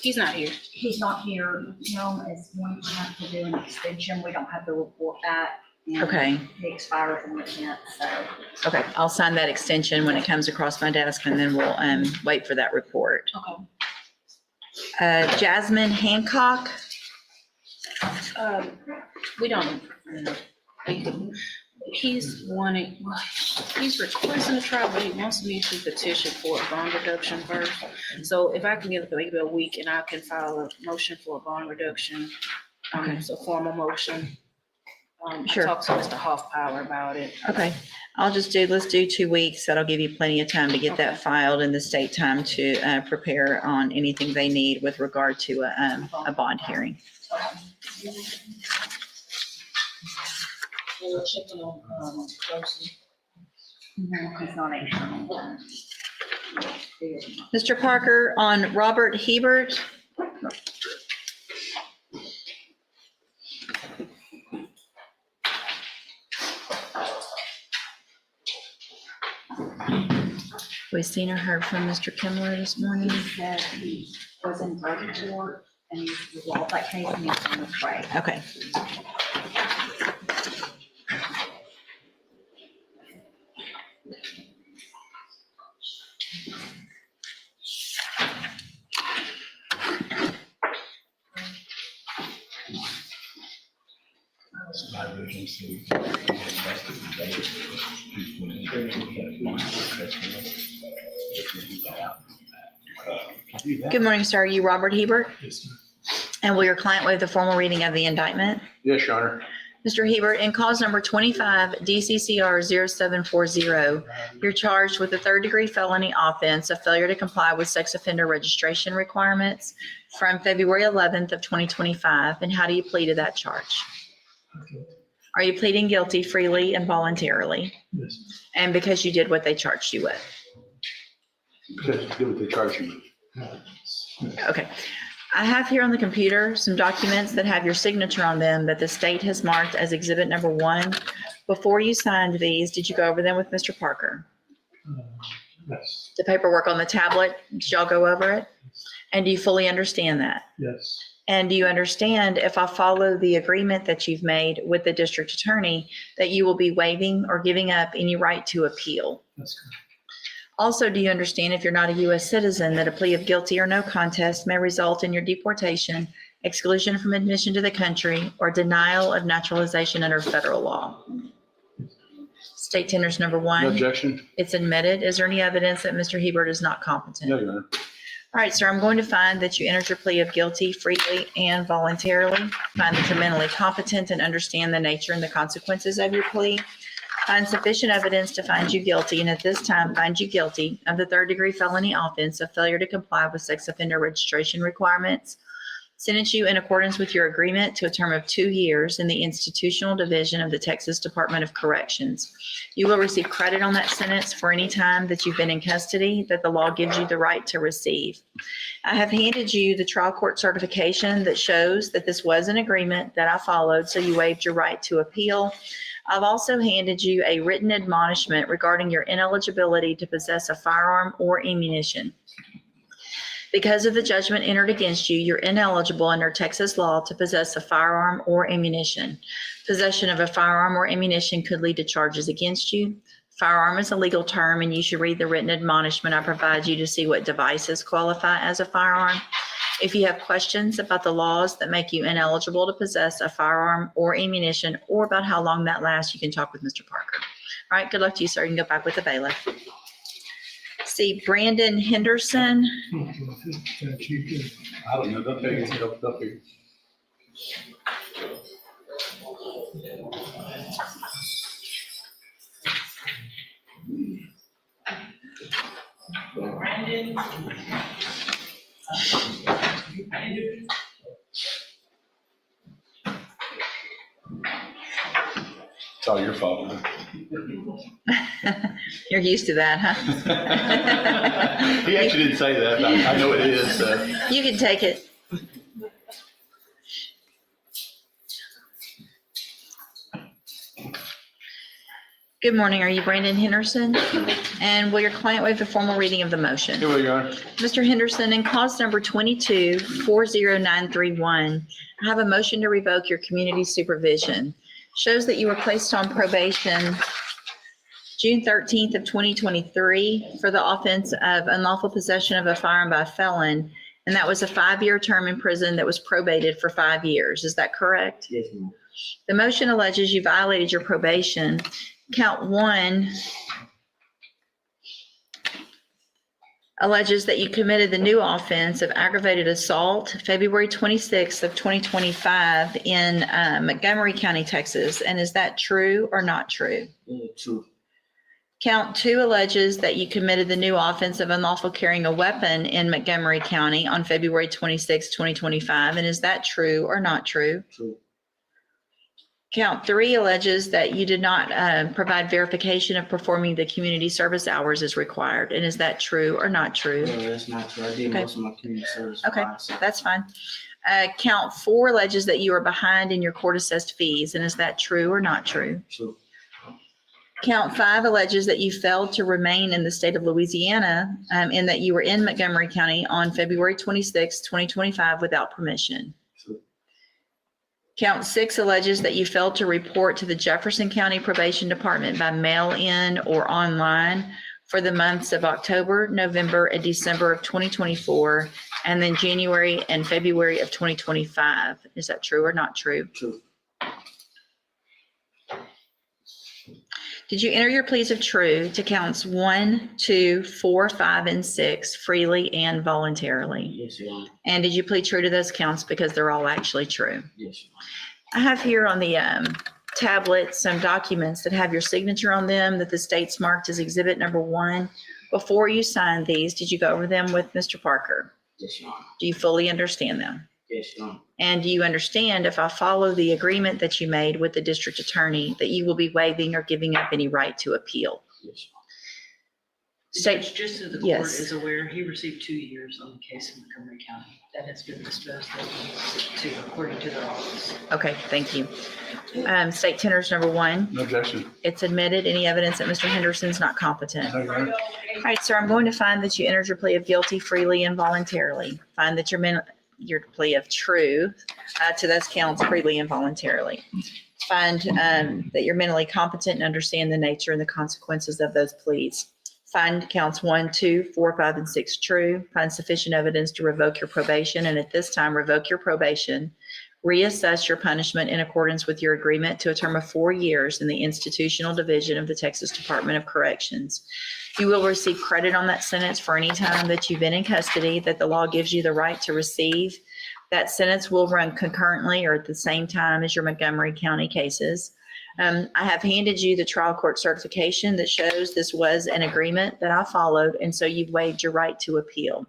He's not here. He's not here. Him is going to have to do an extension. We don't have the report back. and Okay. He expires on the 10th, so. Okay, I'll sign that extension when it comes across my desk, and then we'll wait for that report. Okay. Jasmine Hancock. We don't, he's requesting a trial, but he wants me to petition for a bond reduction first. So if I can give maybe a week and I can file a motion for a bond reduction, so formal motion. Sure. I talked to Mr. Hoffpower about it. Okay, let's do 2 weeks. That'll give you plenty of time to get that filed and the state time to prepare on anything they need with regard to a bond hearing. We're checking on, Josie. No, he's not answering. Mr. Parker, on Robert Hebert. We've seen or heard from Mr. Kimler this morning. He said he was in drug court and he resolved that case and he's on his way. Okay. Good morning, sir. Are you Robert Hebert? Yes, ma'am. And will your client waive the formal reading of the indictment? Yes, Your Honor. Mr. Hebert, in cause number 25 DCCR 0740, you're charged with a third-degree felony offense of failure to comply with sex offender registration requirements from February 11th of 2025. And how do you plead to that charge? Okay. Are you pleading guilty freely and voluntarily? Yes. And because you did what they charged you with? Because do what they charge you with. Okay. I have here on the computer some documents that have your signature on them that the state has marked as exhibit number 1. Before you signed these, did you go over them with Mr. Parker? Yes. The paperwork on the tablet, did y'all go over it? And do you fully understand that? Yes. And do you understand, if I follow the agreement that you've made with the district attorney, that you will be waiving or giving up any right to appeal? That's correct. Also, do you understand, if you're not a U.S. citizen, that a plea of guilty or no contest may result in your deportation, exclusion from admission to the country, or denial of naturalization under federal law? State tenders number 1. No objection. It's admitted. Is there any evidence that Mr. Hebert is not competent? No, Your Honor. All right, sir, I'm going to find that you entered your plea of guilty freely and voluntarily. Find that you're mentally competent and understand the nature and the consequences of your plea. Find sufficient evidence to find you guilty, and at this time, find you guilty of the third-degree felony offense of failure to comply with sex offender registration requirements. Sentence you in accordance with your agreement to a term of 2 years in the institutional division of the Texas Department of Corrections. You will receive credit on that sentence for any time that you've been in custody that the law gives you the right to receive. I have handed you the trial court certification that shows that this was an agreement that I followed, so you waived your right to appeal. I've also handed you a written admonishment regarding your ineligibility to possess a firearm or ammunition. Because of the judgment entered against you, you're ineligible under Texas law to possess a firearm or ammunition. Possession of a firearm or ammunition could lead to charges against you. Firearm is a legal term, and you should read the written admonishment I provide you to see what devices qualify as a firearm. If you have questions about the laws that make you ineligible to possess a firearm or ammunition, or about how long that lasts, you can talk with Mr. Parker. All right, good luck to you, sir. You can go back with the bailiff. See, Brandon Henderson. I don't know. They'll tell you. They'll tell you. Brandon. It's all your fault. You're used to that, huh? He actually didn't say that, but I know it is. So. You can take it. Good morning. Are you Brandon Henderson? And will your client waive the formal reading of the motion? Here we are. Mr. Henderson, in clause number 22-40931, I have a motion to revoke your community supervision. Shows that you were placed on probation June 13th of 2023 for the offense of unlawful possession of a firearm by a felon. And that was a 5-year term in prison that was probated for 5 years. Is that correct? Yes, ma'am. The motion alleges you violated your probation. Count 1 alleges that you committed the new offense of aggravated assault February 26th of 2025 in Montgomery County, Texas. And is that true or not true? True. Count 2 alleges that you committed the new offense of unlawful carrying a weapon in Montgomery County on February 26, 2025. And is that true or not true? True. Count 3 alleges that you did not provide verification of performing the community service hours as required. And is that true or not true? No, that's not true. I did Okay. most of my community service. Okay, fine, so- that's fine. Count 4 alleges that you are behind in your court assessed fees. And is that true or not true? True. Count 5 alleges that you failed to remain in the state of Louisiana and that you were in Montgomery County on February 26, 2025 without permission. True. Count 6 alleges that you failed to report to the Jefferson County Probation Department by mail-in or online for the months of October, November, and December of 2024, and then January and February of 2025. Is that true or not true? True. Did you enter your pleas of true to counts 1, 2, 4, 5, and 6 freely and voluntarily? Yes, Your Honor. And did you plead true to those counts because they're all actually true? Yes, Your Honor. I have here on the tablet some documents that have your signature on them that the state's marked as exhibit number 1. Before you signed these, did you go over them with Mr. Parker? Yes, Your Honor. Do you fully understand them? Yes, Your Honor. And do you understand if I follow the agreement that you made with the district attorney that you will be waiving or giving up any right to appeal? Yes, State, Just so the court yes. is aware, he received 2 years on the case in Montgomery County. That has been disposed of to, according to their office. Okay, thank you. State tenders number 1, No objection. it's admitted any evidence that Mr. Henderson's not competent. No, Your Honor. All right, sir, I'm going to find that you entered your plea of guilty freely and voluntarily. Find that your plea of true to those counts freely and voluntarily. Find that you're mentally competent and understand the nature and the consequences of those pleas. Find counts 1, 2, 4, 5, and 6 true. Find sufficient evidence to revoke your probation, and at this time, revoke your probation. Reassess your punishment in accordance with your agreement to a term of 4 years in the institutional division of the Texas Department of Corrections. You will receive credit on that sentence for any time that you've been in custody that the law gives you the right to receive. That sentence will run concurrently or at the same time as your Montgomery County cases. I have handed you the trial court certification that shows this was an agreement that I followed, and so you've waived your right to appeal.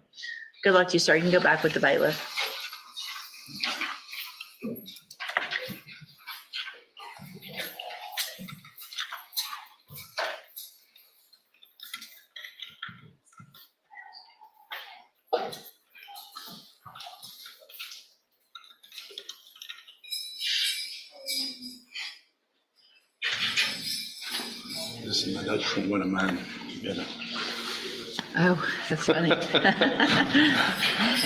Good luck to you, sir. You can go back with the bailiff. This is my notes from one of mine. Yeah. Oh, that's funny. I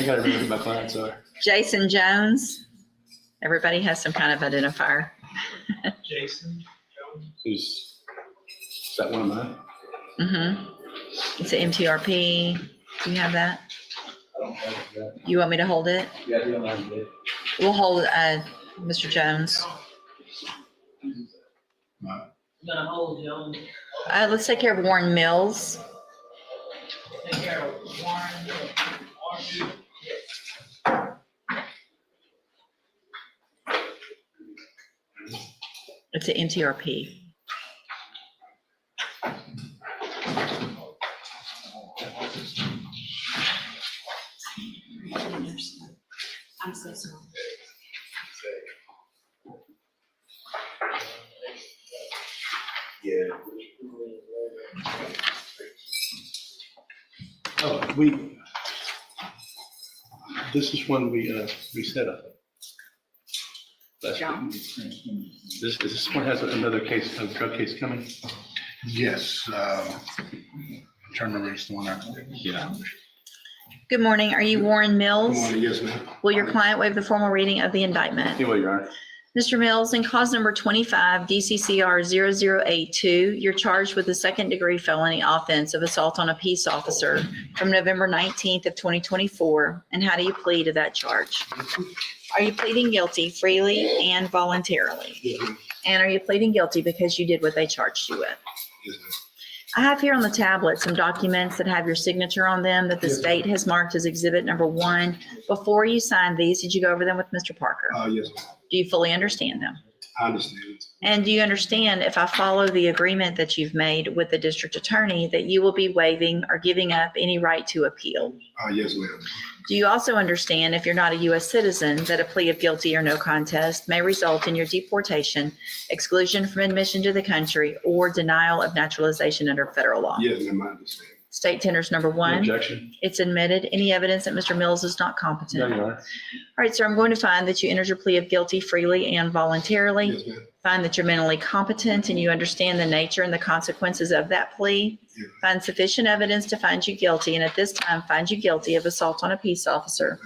gotta remember who my clients are. Jason Jones. Everybody has some kind of identifier. Jason. Is that one of mine? Mm-hmm. It's an MTRP. Do you have that? I don't have that. You want me to hold it? Yeah, I don't have that. We'll hold Mr. Jones. I'm gonna hold you on. Let's take care of Warren Mills. Take care of Warren. It's an MTRP. I'm so sorry. Yeah. Oh, this is one we set up. This one has another case, a drug case coming. Yes. Trying to reach the one out. Yeah. Good morning. Are you Warren Mills? Good morning. Yes, ma'am. Will your client waive the formal reading of the indictment? He will, Your Honor. Mr. Mills, in cause number 25 DCCR 0082, you're charged with the second-degree felony offense of assault on a peace officer from November 19th of 2024. And how do you plead to that charge? Are you pleading guilty freely and voluntarily? Yes, ma'am. And are you pleading guilty because you did what they charged you with? Yes, ma'am. I have here on the tablet some documents that have your signature on them that the Yes. state has marked as exhibit number 1. Before you signed these, did you go over them with Mr. Parker? Yes, ma'am. Do you fully understand them? I understand it. And do you understand if I follow the agreement that you've made with the district attorney that you will be waiving or giving up any right to appeal? Yes, ma'am. Do you also understand if you're not a U.S. citizen that a plea of guilty or no contest may result in your deportation, exclusion from admission to the country, or denial of naturalization under federal law? Yes, ma'am, I understand. State tenders number 1. Objection. It's admitted. Any evidence that Mr. Mills is not competent? No, Your Honor. All right, sir, I'm going to find that you entered your plea of guilty freely and voluntarily. Yes, ma'am. Find that you're mentally competent and you understand the nature and the consequences of that plea. Yes. Find sufficient evidence to find you guilty, and at this time, find you guilty of assault on a peace officer.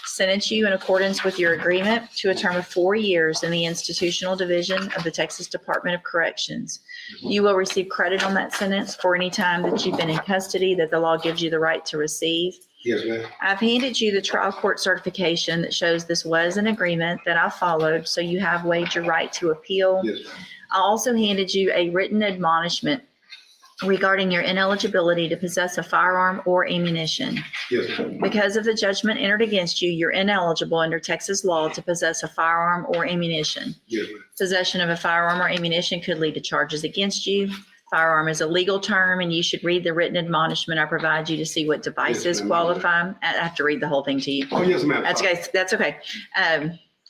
Sentence you in accordance with your agreement to a term of 4 years in the institutional division of the Texas Department of Corrections. You will receive credit on that sentence for any time that you've been in custody that the law gives you the right to receive. Yes, ma'am. I've handed you the trial court certification that shows this was an agreement that I followed, so you have waived your right to appeal. Yes, ma'am. I also handed you a written admonishment regarding your ineligibility to possess a firearm or ammunition. Yes, ma'am. Because of the judgment entered against you, you're ineligible under Texas law to possess a firearm or ammunition. Yes, ma'am. Possession of a firearm or ammunition could lead to charges against you. Firearm is a legal term, and you should read the written admonishment I provide you to see what devices ma'am. qualify. I have to read the whole thing to you. Oh, yes, ma'am. That's okay. That's okay.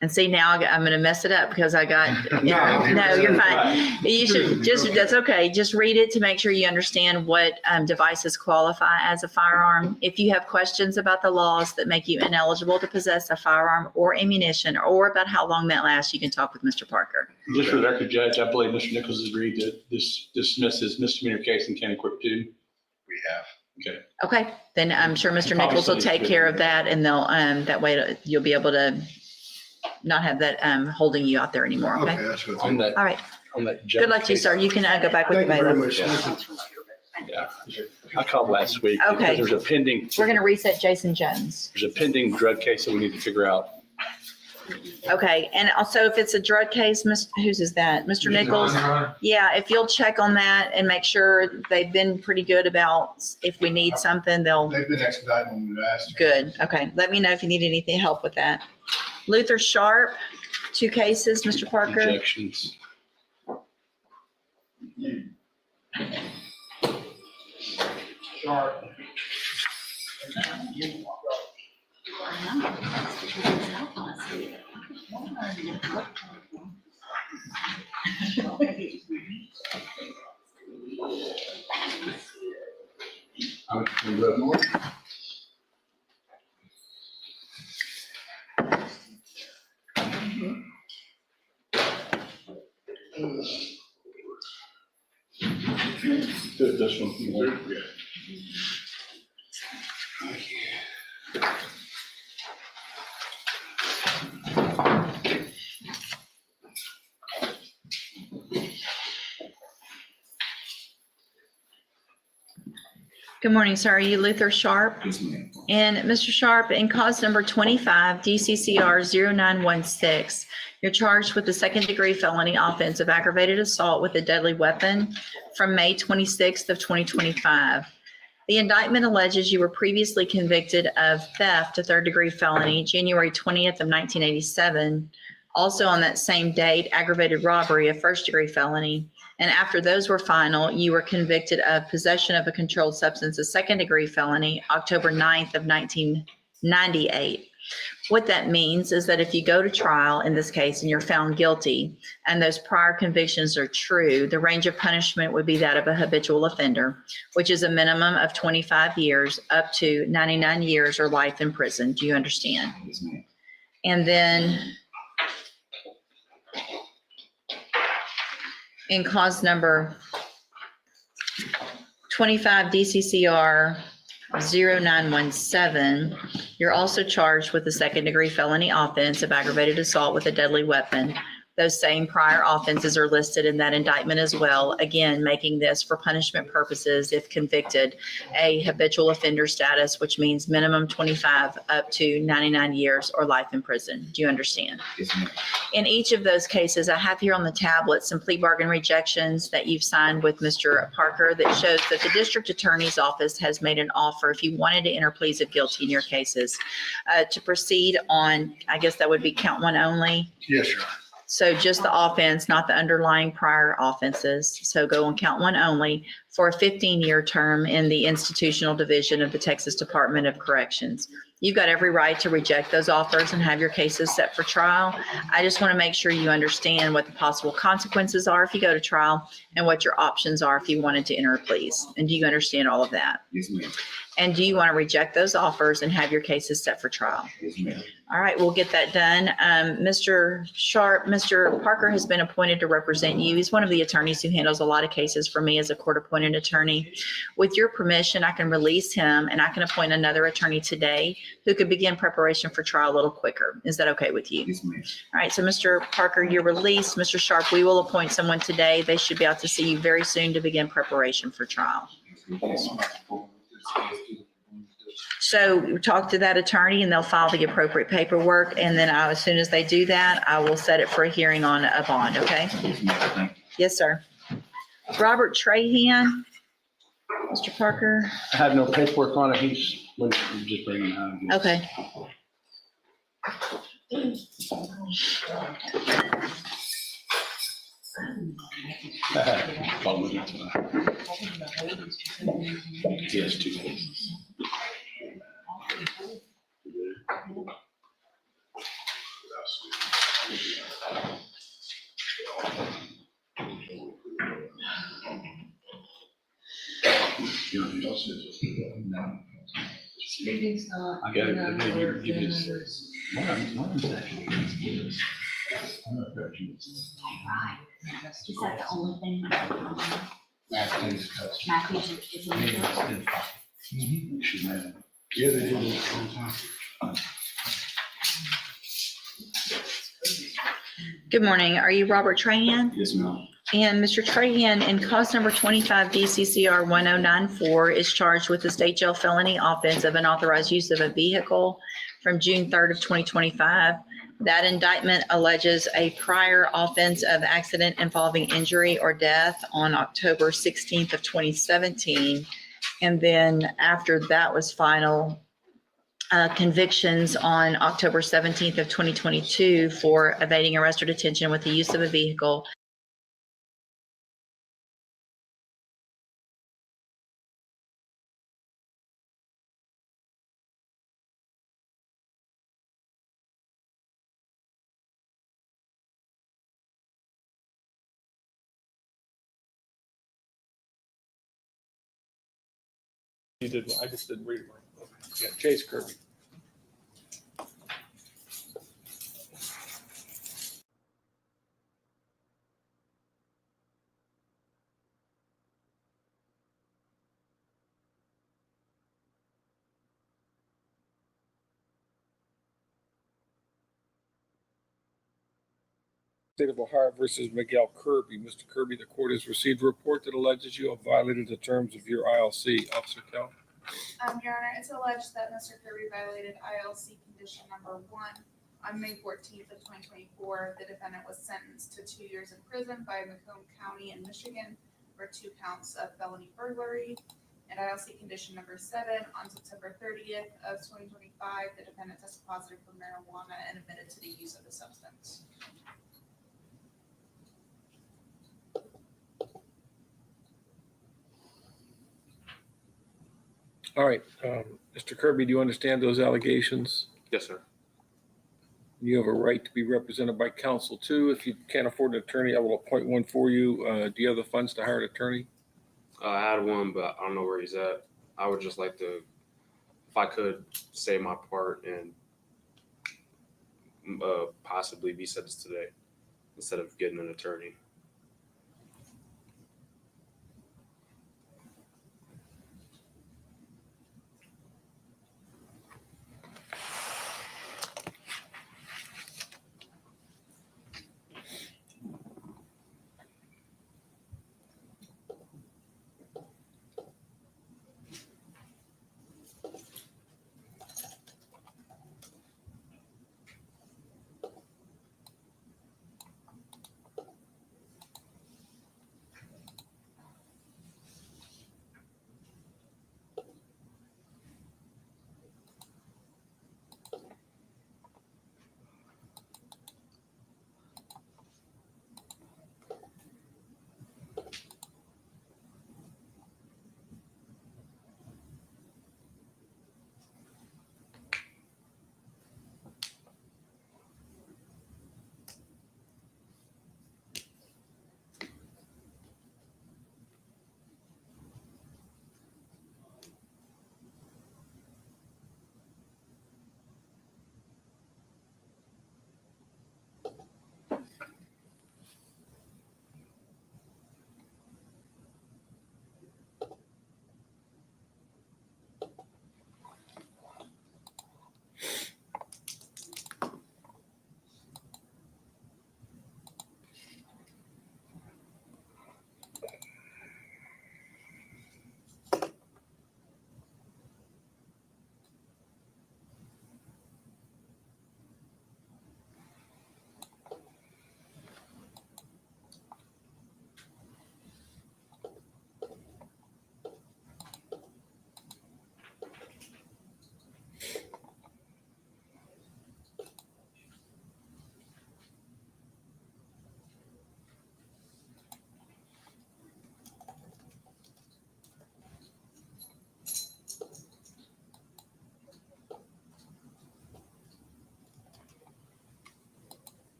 And see, now I'm going to mess it up because I got, no, you're fine. You should just, that's okay. Just read it to make sure you understand what devices qualify as a firearm. If you have questions about the laws that make you ineligible to possess a firearm or ammunition, or about how long that lasts, you can talk with Mr. Parker. Just for the record, Judge, I believe Mr. Nichols has agreed to dismiss his misdemeanor case in County Court 2. We have. Okay. Okay, then I'm sure Mr. Nichols will take care of that, and they'll, that way you'll be able to not have that holding you out there anymore, okay? That's good. On that, All right, on that. good luck to you, sir. You can go back with the Thank you very bailiff. much. Yeah. I called last week. because Okay. There's a pending, We're gonna reset Jason Jones. there's a pending drug case that we need to figure out. Okay, and also if it's a drug case, whose is that? Mr. Nichols? Yeah, if you'll check on that and make sure they've been pretty good about if we need something, they'll, They've been expedited when we've asked. good. Okay, let me know if you need anything help with that. Luther Sharp, 2 cases, Mr. Parker. Objections. This one. Good morning, sir. Are you Luther Sharp? And Mr. Sharp, in cause number 25, DCCR 0916, you're charged with the second-degree felony offense of aggravated assault with a deadly weapon from May 26th of 2025. The indictment alleges you were previously convicted of theft, a third-degree felony, January 20th of 1987. Also on that same date, aggravated robbery, a first-degree felony. And after those were final, you were convicted of possession of a controlled substance, a second-degree felony, October 9th of 1998. What that means is that if you go to trial in this case and you're found guilty and those prior convictions are true, the range of punishment would be that of a habitual offender, which is a minimum of 25 years up to 99 years or life in prison. Do you understand? And then in cause number 25 DCCR 0917, you're also charged with a second-degree felony offense of aggravated assault with a deadly weapon. Those same prior offenses are listed in that indictment as well, again, making this for punishment purposes, if convicted, a habitual offender status, which means minimum 25 up to 99 years or life in prison. Do you understand? Yes, ma'am. In each of those cases, I have here on the tablet some plea bargain rejections that you've signed with Mr. Parker that shows that the district attorney's office has made an offer, if you wanted to enter pleas of guilty in your cases, to proceed on, I guess that would be count one only. Yes, Your Honor. So just the offense, not the underlying prior offenses. So go on count one only for a 15-year term in the institutional division of the Texas Department of Corrections. You've got every right to reject those offers and have your cases set for trial. I just want to make sure you understand what the possible consequences are if you go to trial and what your options are if you wanted to enter pleas. And do you understand all of that? Yes, ma'am. And do you want to reject those offers and have your cases set for trial? Yes, ma'am. All right, we'll get that done. Mr. Sharp, Mr. Parker has been appointed to represent you. He's one of the attorneys who handles a lot of cases for me as a court-appointed attorney. With your permission, I can release him and I can appoint another attorney today who could begin preparation for trial a little quicker. Is that okay with you? Yes, ma'am. All right, so Mr. Parker, you're released. Mr. Sharp, we will appoint someone today. They should be out to see you very soon to begin preparation for trial. So talk to that attorney and they'll file the appropriate paperwork. And then as soon as they do that, I will set it for a hearing on a bond, okay? Yes, sir. Robert Trahan, Mr. Parker. I have no paperwork on it. He's just bringing it out. Okay. He has two cases. I got it. I give this. Is that the only thing? Yeah, they do this all the time. Good morning. Are you Robert Trahan? Yes, ma'am. And Mr. Trahan, in cause number 25 DCCR 1094, is charged with the state jail felony offense of unauthorized use of a vehicle from June 3rd of 2025. That indictment alleges a prior offense of accident involving injury or death on October 16th of 2017. And then after that was final, convictions on October 17th of 2022 for evading arrest or detention with the use of a vehicle. You did, I just didn't read it. Yeah, Chase Kirby. State of Ohio versus Miguel Kirby. Mr. Kirby, the court has received a report that alleges you have violated the terms of your ILC. Officer Kell. Your Honor, it's alleged that Mr. Kirby violated ILC condition number 1 on May 14th of 2024. The defendant was sentenced to 2 years in prison by Macomb County in Michigan for 2 counts of felony burglary. And ILC condition number 7 on September 30th of 2025, the defendant tested positive for marijuana and admitted to the use of the substance. All right, Mr. Kirby, do you understand those allegations? Yes, sir. You have a right to be represented by counsel too. If you can't afford an attorney, I will appoint one for you. Do you have the funds to hire an attorney? I had one, but I don't know where he's at. I would just like to, if I could, say my part and possibly be sentenced today instead of getting an attorney.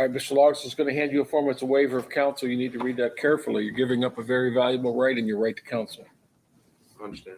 All right, Mr. Logs is going to hand you a form. It's a waiver of counsel. You need to read that carefully. You're giving up a very valuable right in your right to counsel. I understand.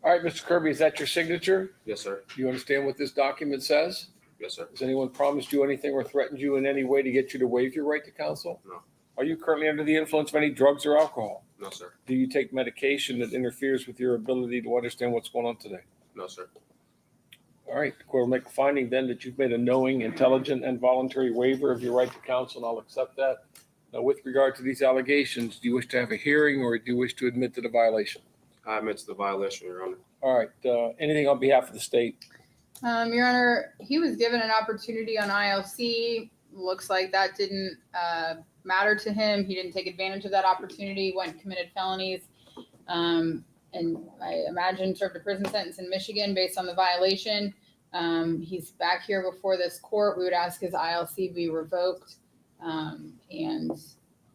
All right, Mr. Kirby, is that your signature? Yes, sir. Do you understand what this document says? Yes, sir. Has anyone promised you anything or threatened you in any way to get you to waive your right to counsel? No. Are you currently under the influence of any drugs or alcohol? No, sir. Do you take medication that interferes with your ability to understand what's going on today? No, sir. All right, the court will make a finding then that you've made a knowing, intelligent, and voluntary waiver of your right to counsel, and I'll accept that. Now, with regard to these allegations, do you wish to have a hearing or do you wish to admit to the violation? I admit to the violation, Your Honor. All right, anything on behalf of the state? Your Honor, he was given an opportunity on ILC. Looks like that didn't matter to him. He didn't take advantage of that opportunity, went and committed felonies. And I imagine served a prison sentence in Michigan based on the violation. He's back here before this court. We would ask his ILC be revoked and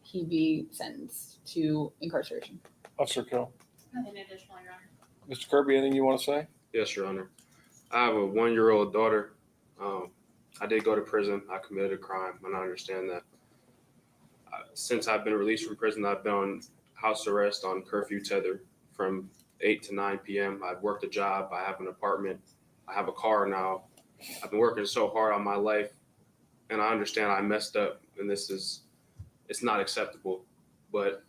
he be sentenced to incarceration. Officer Kill. Nothing additional, Your Honor. Mr. Kirby, anything you want to say? Yes, Your Honor. I have a 1-year-old daughter. I did go to prison. I committed a crime, and I understand that. Since I've been released from prison, I've been on house arrest on curfew tether from 8 to 9 p.m. I've worked a job. I have an apartment. I have a car now. I've been working so hard on my life, and I understand I messed up, and it's not acceptable. But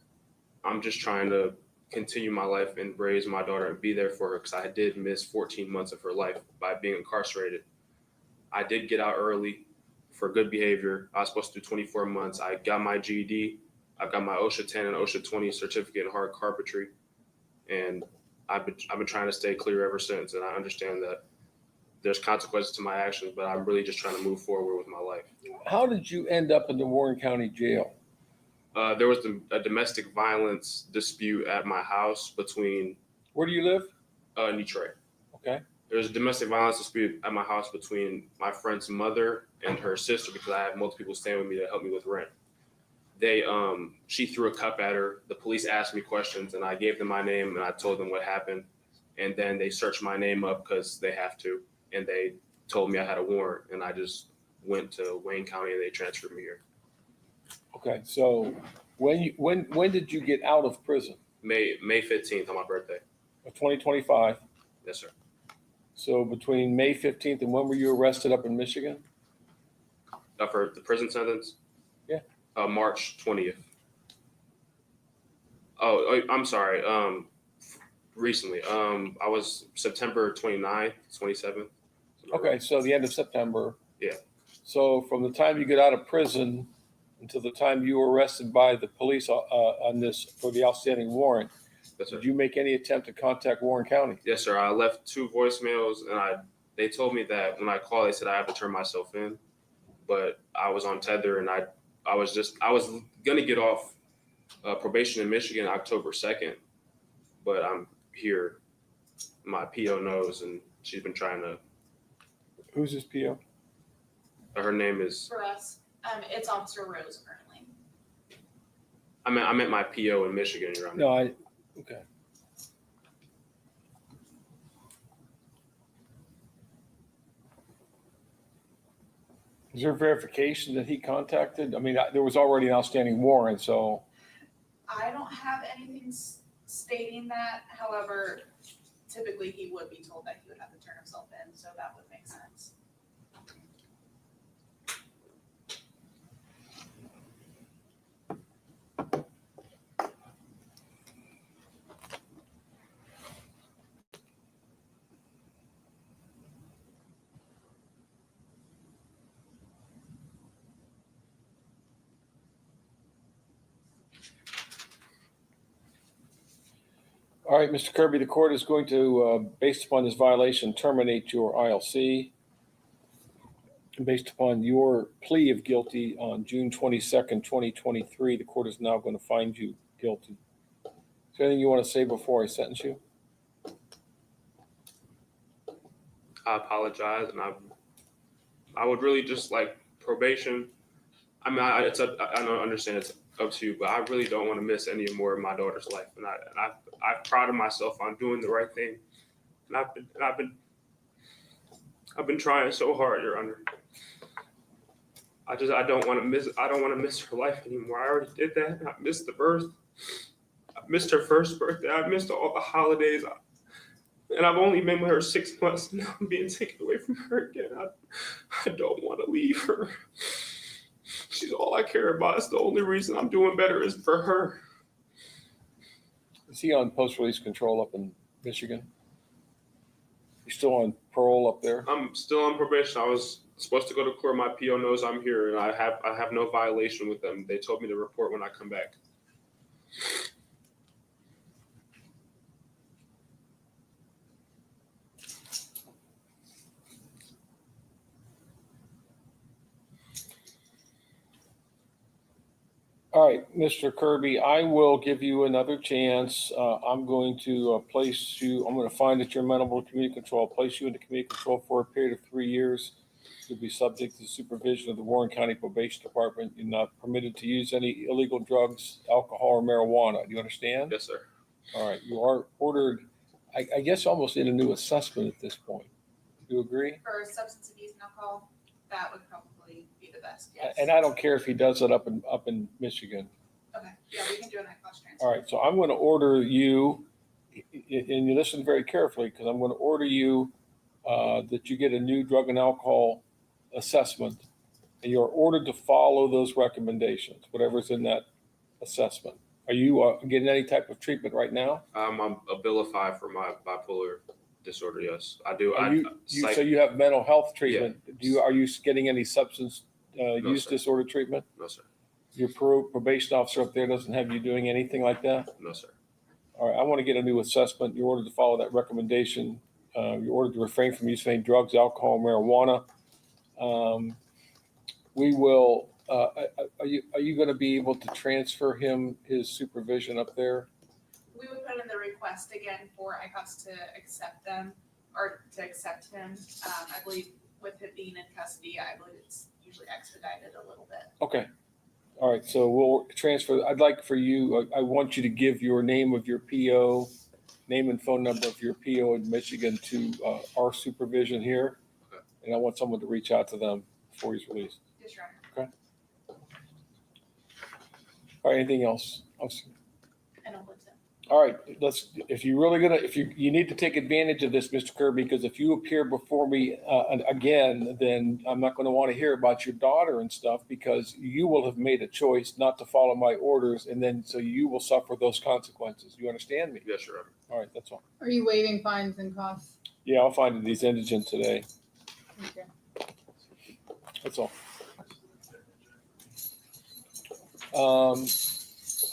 I'm just trying to continue my life and raise my daughter and be there for her because I did miss 14 months of her life by being incarcerated. I did get out early for good behavior. I was supposed to do 24 months. I got my GED. I've got my OSHA 10 and OSHA 20 certificate in hard carpentry. And I've been trying to stay clear ever since. And I understand that there's consequences to my actions, but I'm really just trying to move forward with my life. How did you end up in the Warren County Jail? There was a domestic violence dispute at my house between. Where do you live? In Detroit. Okay. There was a domestic violence dispute at my house between my friend's mother and her sister because I have multiple people staying with me to help me with rent. She threw a cup at her. The police asked me questions and I gave them my name and I told them what happened. And then they searched my name up because they have to. And they told me I had a warrant and I just went to Wayne County and they transferred me here. Okay, so when did you get out of prison? May 15th on my birthday. Of 2025. Yes, sir. So between May 15th and when were you arrested up in Michigan? For the prison sentence? Yeah. March 20th. Oh, I'm sorry. Recently. I was September 29th, 27th. Okay, so the end of September. Yeah. So from the time you get out of prison until the time you were arrested by the police on this for the outstanding warrant, yes, sir. Did you make any attempt to contact Warren County? Yes, sir. I left 2 voicemails and they told me that when I called, they said I have to turn myself in, but I was on tether and I was going to get off probation in Michigan October 2nd, but I'm here. My PO knows and she's been trying to. Who's this PO? Her name is. For us, it's Officer Rose currently. I meant my PO in Michigan, Your Honor. No, okay. Is there verification that he contacted? I mean, there was already an outstanding warrant, so. I don't have anything stating that. However, typically he would be told that he would have to turn himself in, so that would make sense. All right, Mr. Kirby, the court is going to, based upon this violation, terminate your ILC. Based upon your plea of guilty on June 22nd, 2023, the court is now going to find you guilty. Is there anything you want to say before I sentence you? I apologize and I would really just like probation. I mean, I don't understand it's up to you, but I really don't want to miss any more of my daughter's life. And I've prided myself on doing the right thing. And I've been trying so hard, Your Honor. I don't want to miss her life anymore. I already did that. I missed the birth. I missed her first birthday. I missed all the holidays. And I've only been with her 6 months, and now I'm being taken away from her again. I don't want to leave her. She's all I care about. It's the only reason I'm doing better is for her. Is he on post-release control up in Michigan? He's still on parole up there? I'm still on probation. I was supposed to go to court. My PO knows I'm here, and I have no violation with them. They told me to report when I come back. All right, Mr. Kirby, I will give you another chance. I'm going to place you, I'm going to find that you're amenable to community control, place you into community control for a period of 3 years. You'll be subject to the supervision of the Warren County Probation Department. You're not permitted to use any illegal drugs, alcohol, or marijuana. Do you understand? Yes, sir. All right, you are ordered, I guess, almost in a new assessment at this point. Do you agree? For substance abuse and alcohol, that would probably be the best, yes. And I don't care if he does it up in Michigan. Okay, yeah, we can do a night class transfer. All right, so I'm going to order you, and you listen very carefully, because I'm going to order you that you get a new drug and alcohol assessment, and you're ordered to follow those recommendations, whatever's in that assessment. Are you getting any type of treatment right now? I'm abilified for my bipolar disorder. Yes, I do. So you have mental health treatment. Yeah. Are you getting any substance use sir. disorder treatment? No, sir. Your probation officer up there doesn't have you doing anything like that? No, sir. All right, I want to get a new assessment. You're ordered to follow that recommendation. You're ordered to refrain from using any drugs, alcohol, marijuana. We will, are you going to be able to transfer him his supervision up there? We would put in the request again for ICOS to accept them, or to accept him. I believe with him being in custody, I believe it's usually expedited a little bit. Okay. All right, so we'll transfer. I'd like for you, I want you to give your name of your PO, name and phone number of your PO in Michigan to our supervision here. Okay. And I want someone to reach out to them before he's released. Yes, Your Honor. Okay. All right, anything else? I don't believe so. All right, if you need to take advantage of this, Mr. Kirby, because if you appear before me again, then I'm not going to want to hear about your daughter and stuff, because you will have made a choice not to follow my orders, and then so you will suffer those consequences. You understand me? Yes, Your Honor. All right, that's all. Are you waiving fines and costs? Yeah, I'll find these indigent today. Okay. That's all.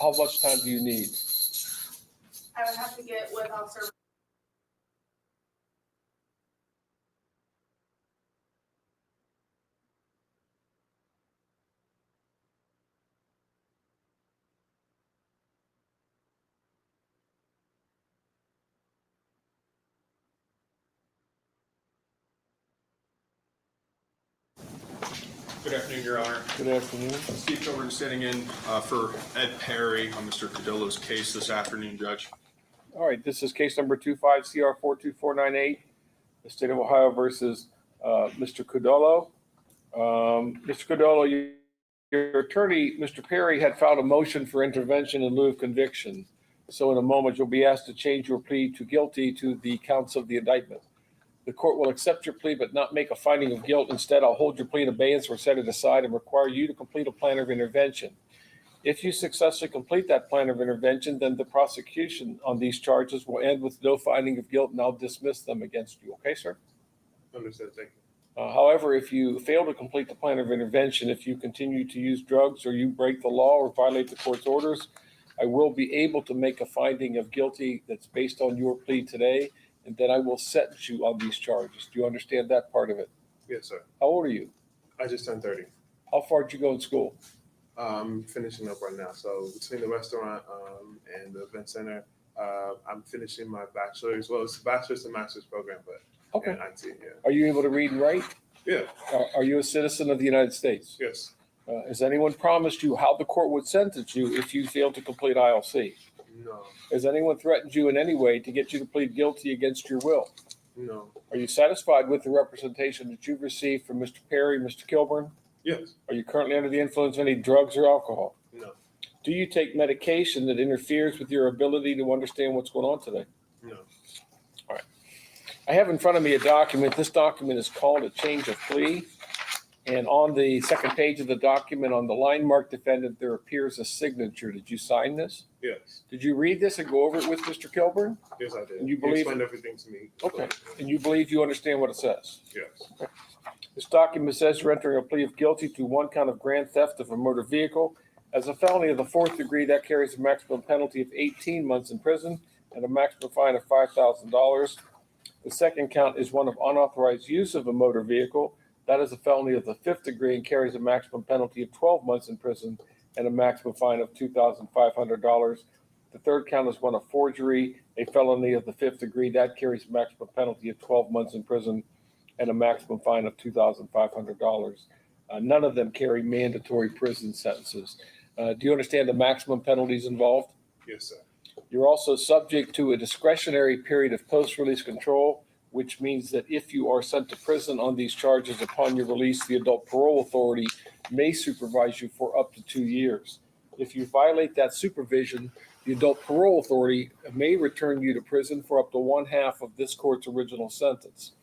How much time do you need? I would have to get with Officer. Good afternoon, Your Honor. Good afternoon. Steve Coburn sitting in for Ed Perry on Mr. Cadillo's case this afternoon, Judge. All right, this is case number 25CR42498, the state of Ohio versus Mr. Cadillo. Mr. Cadillo, your attorney, Mr. Perry, had filed a motion for intervention in lieu of conviction. So in a moment, you'll be asked to change your plea to guilty to the counts of the indictment. The court will accept your plea but not make a finding of guilt. Instead, I'll hold your plea in abeyance or set it aside and require you to complete a plan of intervention. If you successfully complete that plan of intervention, then the prosecution on these charges will end with no finding of guilt, and I'll dismiss them against you. Okay, sir? Understood. Thank you. However, if you fail to complete the plan of intervention, if you continue to use drugs or you break the law or violate the court's orders, I will be able to make a finding of guilty that's based on your plea today, and then I will sentence you on these charges. Do you understand that part of it? Yes, sir. How old are you? I just turned 30. How far did you go in school? I'm finishing up right now. So between the restaurant and the event center, I'm finishing my bachelor's. Well, it's a bachelor's and master's program, but Okay. in IT, yeah. Are you able to read and write? Yeah. Are you a citizen of the United States? Yes. Has anyone promised you how the court would sentence you if you failed to complete ILC? No. Has anyone threatened you in any way to get you to plead guilty against your will? No. Are you satisfied with the representation that you've received from Mr. Perry, Mr. Kilburn? Yes. Are you currently under the influence of any drugs or alcohol? No. Do you take medication that interferes with your ability to understand what's going on today? No. All right. I have in front of me a document. This document is called a change of plea. And on the second page of the document, on the line marked defendant, there appears a signature. Did you sign this? Yes. Did you read this and go over it with Mr. Kilburn? Yes, I did. And you He believe- explained everything to me. Okay. And you believe you understand what it says? Yes. This document says you're entering a plea of guilty to one count of grand theft of a motor vehicle. As a felony of the fourth degree, that carries a maximum penalty of 18 months in prison and a maximum fine of $5,000. The second count is one of unauthorized use of a motor vehicle. That is a felony of the fifth degree and carries a maximum penalty of 12 months in prison and a maximum fine of $2,500. The third count is one of forgery, a felony of the fifth degree. That carries a maximum penalty of 12 months in prison and a maximum fine of $2,500. None of them carry mandatory prison sentences. Do you understand the maximum penalties involved? Yes, sir. You're also subject to a discretionary period of post-release control, which means that if you are sent to prison on these charges upon your release, the adult parole authority may supervise you for up to 2 years. If you violate that supervision, the adult parole authority may return you to prison for up to 1/2 of this court's original sentence.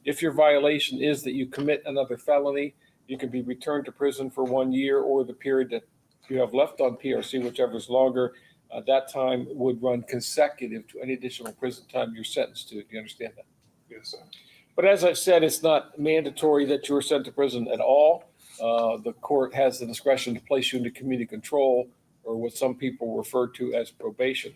If your violation is that you commit another felony, you can be returned to prison for 1 year or the period that you have left on PRC, whichever is longer. That time would run consecutive to any additional prison time you're sentenced to. Do you understand that? Yes, sir. But as I've said, it's not mandatory that you are sent to prison at all. The court has the discretion to place you into community control, or what some people refer to as probation.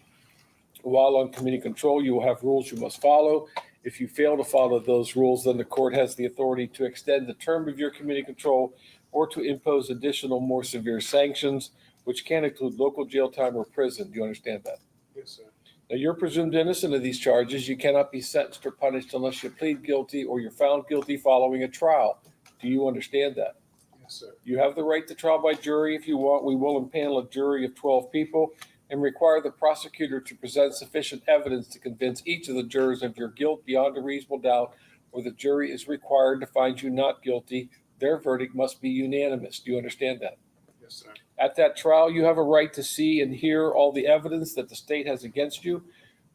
While on community control, you will have rules you must follow. If you fail to follow those rules, then the court has the authority to extend the term of your community control or to impose additional, more severe sanctions, which can include local jail time or prison. Do you understand that? Yes, sir. Now, you're presumed innocent of these charges. You cannot be sentenced or punished unless you plead guilty or you're found guilty following a trial. Do you understand that? Yes, sir. You have the right to trial by jury if you want. We will impanel a jury of 12 people and require the prosecutor to present sufficient evidence to convince each of the jurors of your guilt beyond a reasonable doubt, or the jury is required to find you not guilty. Their verdict must be unanimous. Do you understand that? Yes, sir. At that trial, you have a right to see and hear all the evidence that the state has against you.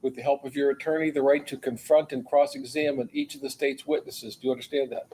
With the help of your attorney, the right to confront and cross-examine each of the state's witnesses. Do you understand that?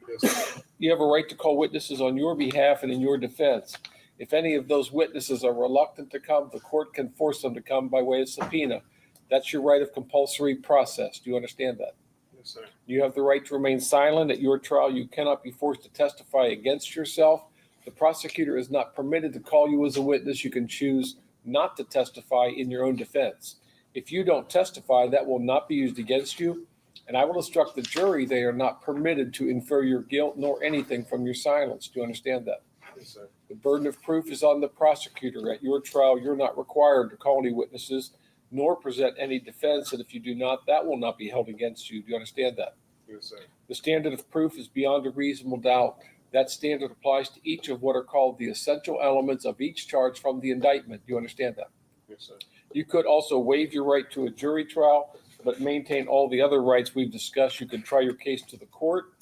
Yes, sir. You have a right to call witnesses on your behalf and in your defense. If any of those witnesses are reluctant to come, the court can force them to come by way of subpoena. That's your right of compulsory process. Do you understand that? Yes, sir. You have the right to remain silent at your trial. You cannot be forced to testify against yourself. The prosecutor is not permitted to call you as a witness. You can choose not to testify in your own defense. If you don't testify, that will not be used against you. And I will instruct the jury they are not permitted to infer your guilt nor anything from your silence. Do you understand that? Yes, sir. The burden of proof is on the prosecutor. At your trial, you're not required to call any witnesses nor present any defense. And if you do not, that will not be held against you. Do you understand that? Yes, sir. The standard of proof is beyond a reasonable doubt. That standard applies to each of what are called the essential elements of each charge from the indictment. Do you understand that? Yes, sir. You could also waive your right to a jury trial, but maintain all the other rights we've discussed. You can try your case to the court.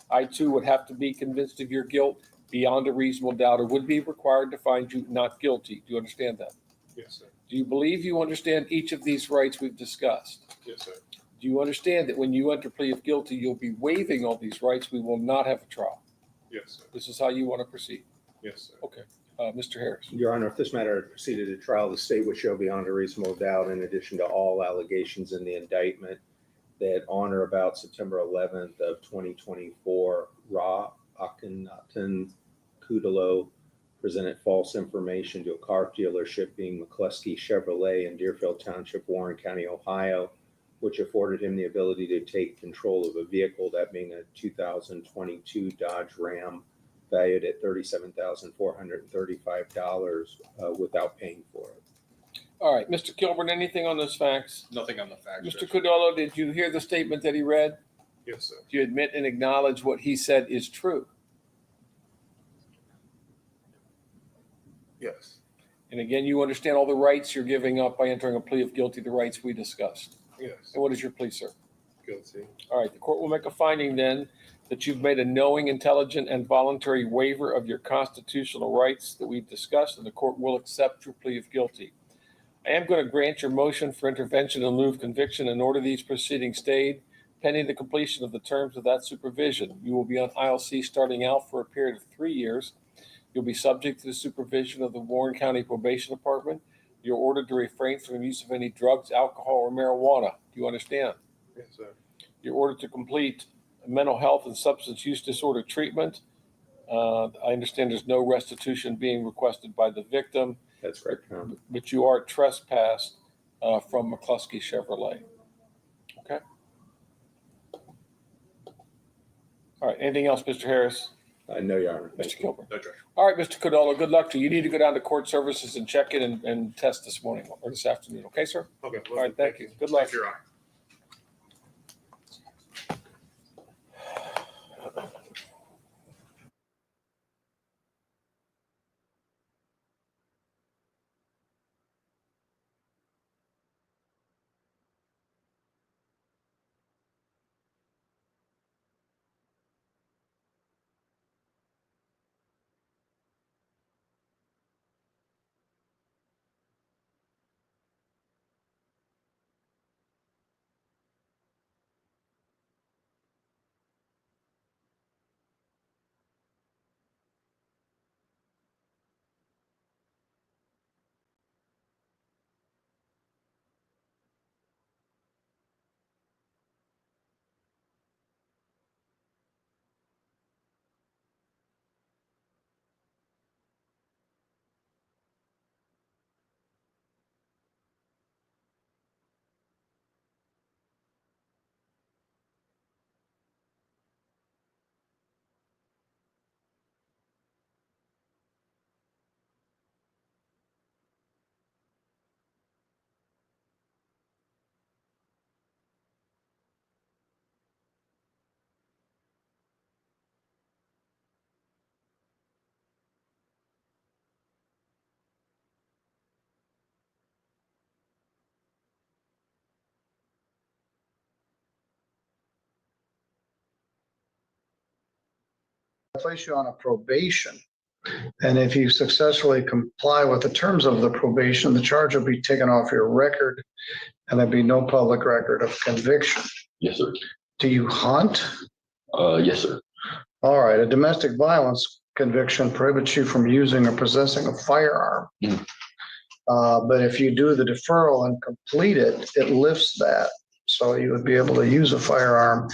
I, too, would have to be convinced of your guilt beyond a reasonable doubt, or would be required to find you not guilty. Do you understand that? Yes, sir. Do you believe you understand each of these rights we've discussed? Yes, sir. Do you understand that when you enter plea of guilty, you'll be waiving all these rights? We will not have a trial. Yes, sir. This is how you want to proceed. Yes, sir. Okay. Mr. Harris. Your Honor, if this matter proceeded to trial, the state would show beyond a reasonable doubt, in addition to all allegations in the indictment, that on or about September 11th of 2024, Ra Akhenaten Kudalow presented false information to a car dealership being McCluskey Chevrolet in Deerfield Township, Warren County, Ohio, which afforded him the ability to take control of a vehicle, that being a 2022 Dodge Ram, valued at $37,435 without paying for it. All right, Mr. Kilburn, anything on those facts? Nothing on the facts. Mr. Judge. Cudolo, did you hear the statement that he read? Yes, sir. Do you admit and acknowledge what he said is true? Yes. And again, you understand all the rights you're giving up by entering a plea of guilty, the rights we discussed. Yes. And what is your plea, sir? Guilty. All right, the court will make a finding then that you've made a knowing, intelligent, and voluntary waiver of your constitutional rights that we've discussed, and the court will accept your plea of guilty. I am going to grant your motion for intervention in lieu of conviction and order these proceedings stayed pending the completion of the terms of that supervision. You will be on ILC starting out for a period of 3 years. You'll be subject to the supervision of the Warren County Probation Department. You're ordered to refrain from the use of any drugs, alcohol, or marijuana. Do you understand? Yes, sir. You're ordered to complete mental health and substance use disorder treatment. I understand there's no restitution being requested by the victim. That's correct. But you are trespassed from McCluskey Chevrolet. Okay? All right, anything else, Mr. Harris? No, Your Honor. Mr. Kilburn? No, Judge. All right, Mr. Codolo, good luck to you. You need to go down to court services and check in and test this morning or this afternoon. Okay, sir? Okay. All right, thank you. Good luck. Thank you, Your Honor. Place you on a probation. And if you successfully comply with the terms of the probation, the charge will be taken off your record and there'll be no public record of conviction. Yes, sir. Do you hunt? Yes, sir. All right, a domestic violence conviction prohibits you from using or possessing a firearm. But if you do the deferral and complete it, it lifts that. So you would be able to use a firearm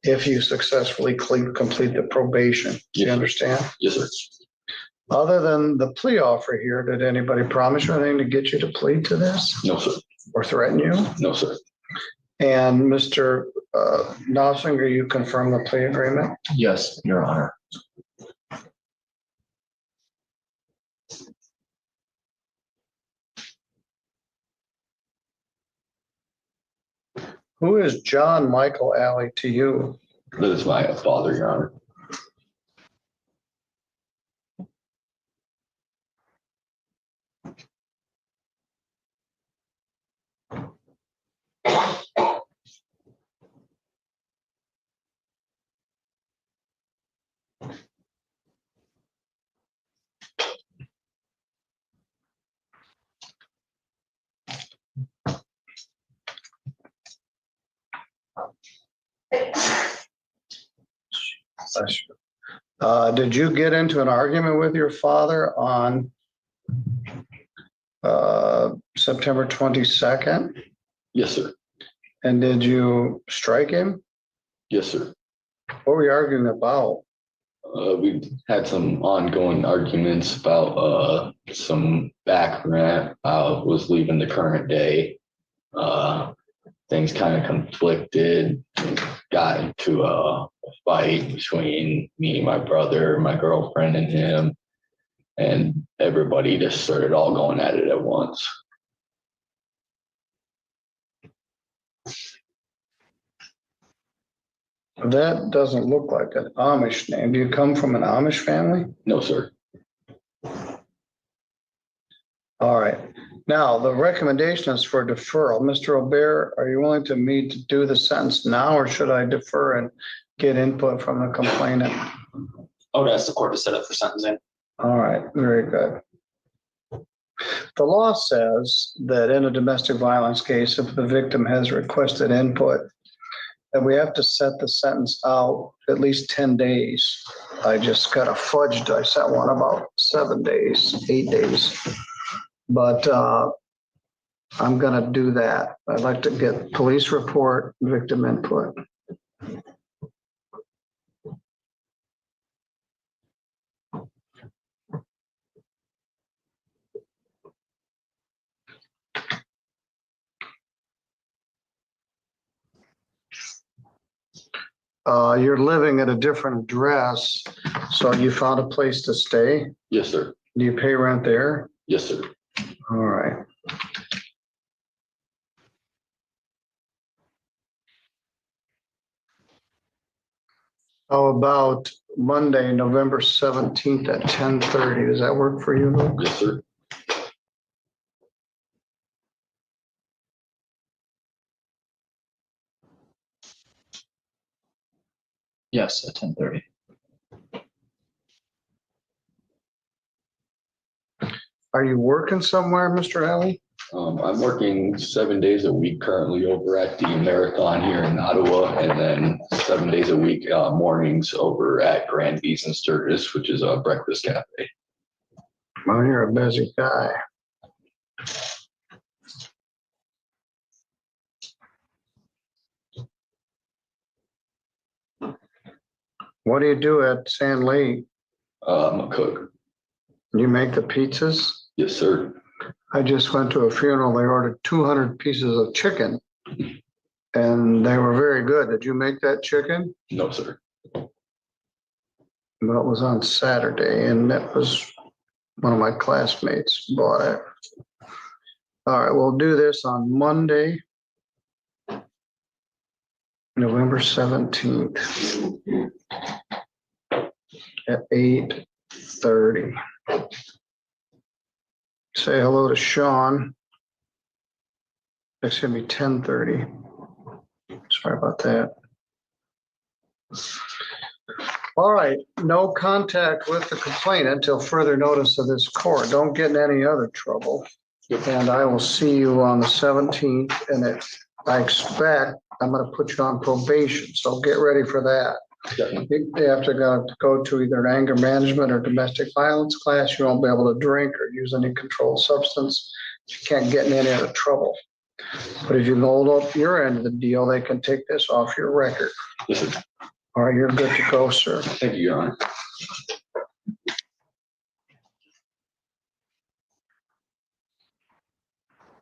if you successfully complete the probation. Do you understand? Yes, sir. Other than the plea offer here, did anybody promise you anything to get you to plead to this? No, sir. Or threaten you? No, sir. And Mr. Nossinger, you confirm the plea agreement? Yes, Your Honor. Who is John Michael Alley to you? That is my father, Your Honor. Did you get into an argument with your father on September 22nd? Yes, sir. And did you strike him? Yes, sir. What were you arguing about? We had some ongoing arguments about some back rent. I was leaving the current day. Things kind of conflicted, got into a fight between me, my brother, my girlfriend, and him. And everybody just started all going at it at once. That doesn't look like an Amish name. Do you come from an Amish family? No, sir. All right. Now, the recommendation is for deferral. Mr. O'Bear, are you willing to me to do the sentence now, or should I defer and get input from the complainant? I would ask the court to set up for sentencing. All right, very good. The law says that in a domestic violence case, if the victim has requested input, that we have to set the sentence out at least 10 days. I just kind of fudged. I set one about 7 days, 8 days. But I'm going to do that. I'd like to get police report, victim input. You're living at a different address, so you found a place to stay? Yes, sir. Do you pay rent there? Yes, sir. All right. How about Monday, November 17th at 10:30? Does that work for you, Luke? Yes, sir. Yes, at 10:30. Are you working somewhere, Mr. Alley? I'm working 7 days a week currently over at the Marathon here in Ottawa, and then 7 days a week mornings over at Grand Bees and Sturgis, which is a breakfast cafe. Well, you're a busy guy. What do you do at Sand Lake? I'm a cook. You make the pizzas? Yes, sir. I just went to a funeral. They ordered 200 pieces of chicken and they were very good. Did you make that chicken? No, sir. Well, it was on Saturday and that was one of my classmates bought it. All right, we'll do this on Monday, November 17th at 8:30. Say hello to Sean. It's gonna be 10:30. Sorry about that. All right, no contact with the complainant until further notice of this court. Don't get in any other trouble. And I will see you on the 17th, and I expect I'm gonna put you on probation, so get ready for that. You have to go to either an anger management or domestic violence class. You won't be able to drink or use any controlled substance. You can't get in any other trouble. But if you hold up your end of the deal, they can take this off your record. All right, you're good to go, sir. Thank you, Your Honor.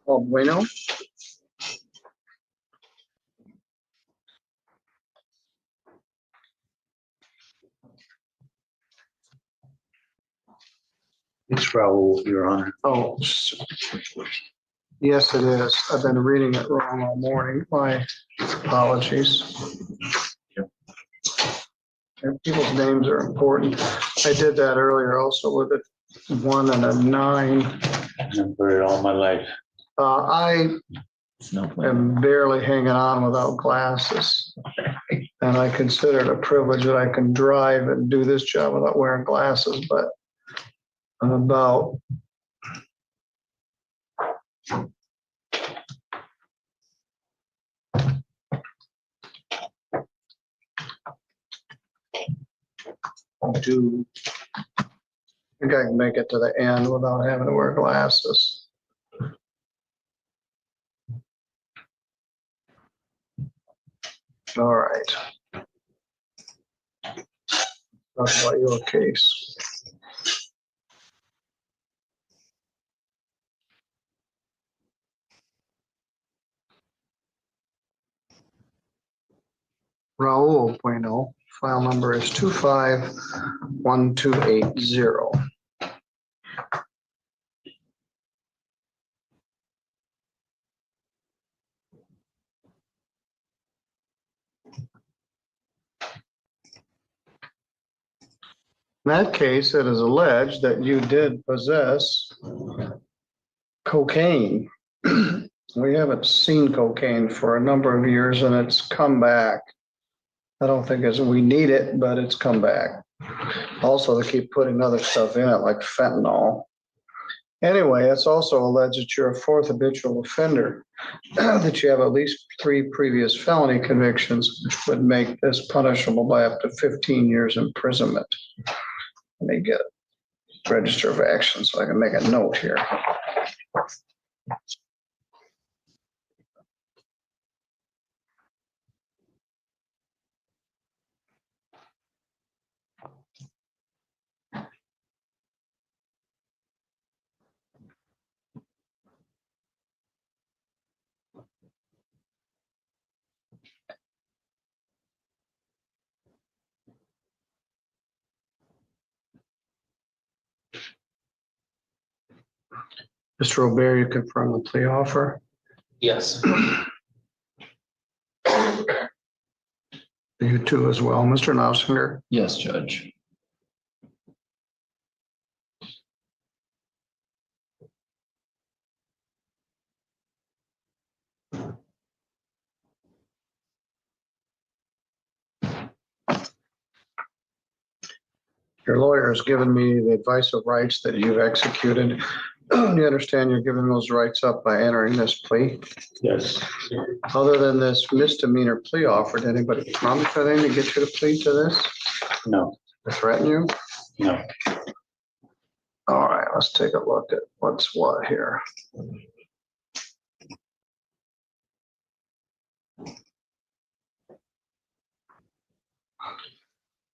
Oh, bueno. It's Raul, Your Honor. Oh, yes, it is. I've been reading it wrong all morning. My apologies. And people's names are important. I did that earlier also with a 1 and a 9. I've heard it all my life. I am barely hanging on without glasses. And I consider it a privilege that I can drive and do this job without wearing glasses, but I'm about I think I can make it to the end without having to wear glasses. All right. Talk about your case. Raul Bueno, file number is 251280. In that case, it is alleged that you did possess cocaine. We haven't seen cocaine for a number of years and it's come back. I don't think we need it, but it's come back. Also, they keep putting other stuff in it like fentanyl. Anyway, it's also alleged that you're a fourth habitual offender, that you have at least 3 previous felony convictions, which would make this punishable by up to 15 years imprisonment. Let me get a register of action so I can make a note here. Mr. Robert, you confirm the plea offer? Yes. You too as well, Mr. Knausinger? Yes, Judge. Your lawyer has given me the advice of rights that you've executed. You understand you're giving those rights up by entering this plea? Yes. Other than this misdemeanor plea offer, did anybody promise anything to get you to plead to this? No. To threaten you? No. All right, let's take a look at what's what here.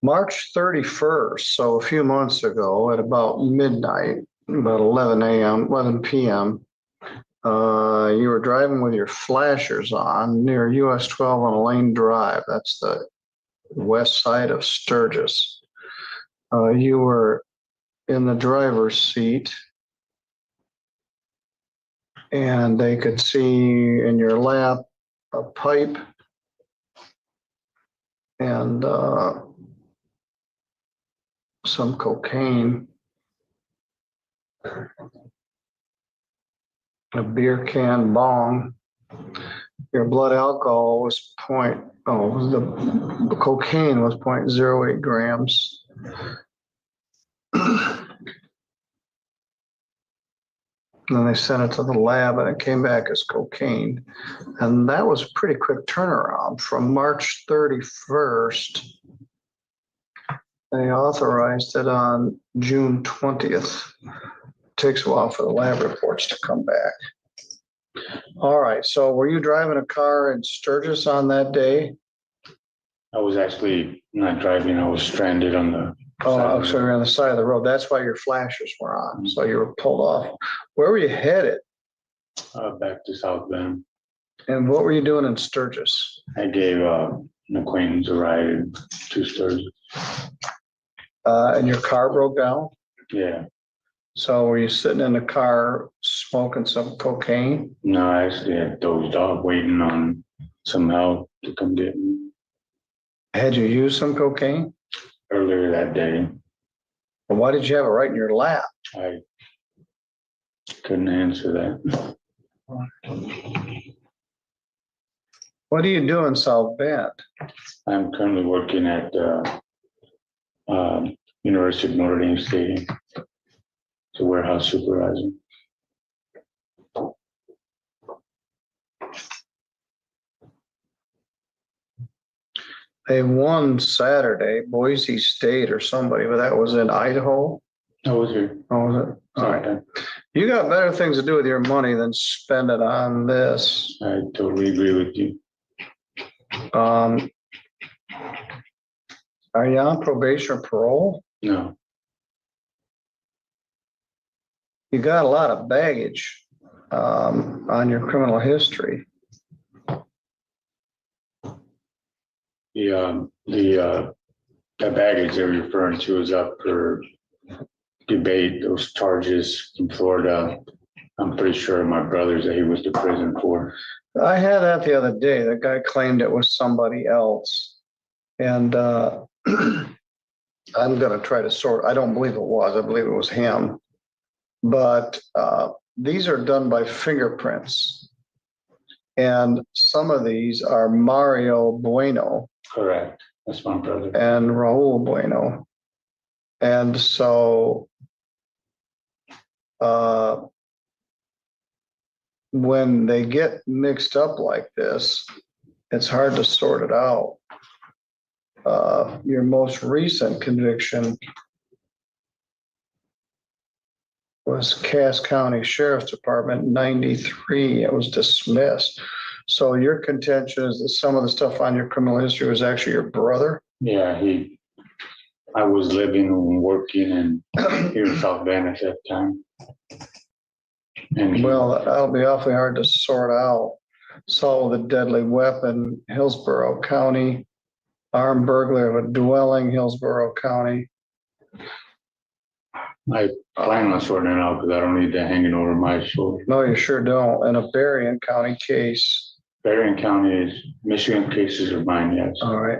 March 31st, so a few months ago at about midnight, about 11 p.m., you were driving with your flashers on near US 12 on Lane Drive. That's the west side of Sturgis. You were in the driver's seat and they could see in your lap a pipe and some cocaine, a beer can bong. Your blood alcohol was the cocaine was 0.08 grams. Then they sent it to the lab and it came back as cocaine. And that was a pretty quick turnaround. From March 31st, they authorized it on June 20th. Takes a while for the lab reports to come back. All right, so were you driving a car in Sturgis on that day? I was actually not driving. I was stranded on the. Oh, so you're on the side of the road. That's why your flashers were on. So you were pulled off. Where were you headed? Back to South Bend. And what were you doing in Sturgis? I gave an acquaintance a ride to Sturgis. And your car broke down? Yeah. So were you sitting in the car smoking some cocaine? No, I actually had dozed off waiting on some help to come get me. Had you used some cocaine? Earlier that day. Well, why did you have it right in your lap? I couldn't answer that. What do you do in South Bend? I'm currently working at University of Notre Dame Stadium. As a warehouse supervisor. They won Saturday, Boise State or somebody, but that was in Idaho. I was here. Oh, was it? All right. You got better things to do with your money than spend it on this. I totally agree with you. Are you on probation or parole? No. You got a lot of baggage on your criminal history. The baggage they're referring to is up for debate. Those charges in Florida, I'm pretty sure my brother's that he was to prison for. I had that the other day. The guy claimed it was somebody else. And I'm gonna try to sort, I don't believe it was, I believe it was him. But these are done by fingerprints. And some of these are Mario Bueno Correct. That's my brother. and Raul Bueno. And so when they get mixed up like this, it's hard to sort it out. Your most recent conviction was Cass County Sheriff's Department, 93. It was dismissed. So your contention is that some of the stuff on your criminal history was actually your brother? Yeah, I was living and working in here in South Bend at that time. And Well, that'll be awfully hard to sort out. So the deadly weapon, Hillsborough County, armed burglary of a dwelling, Hillsborough County. I plan on sorting it out because I don't need that hanging over my shoulder. No, you sure don't. And a Berrien County case. Berrien County is, Michigan cases are mine, yes. All right.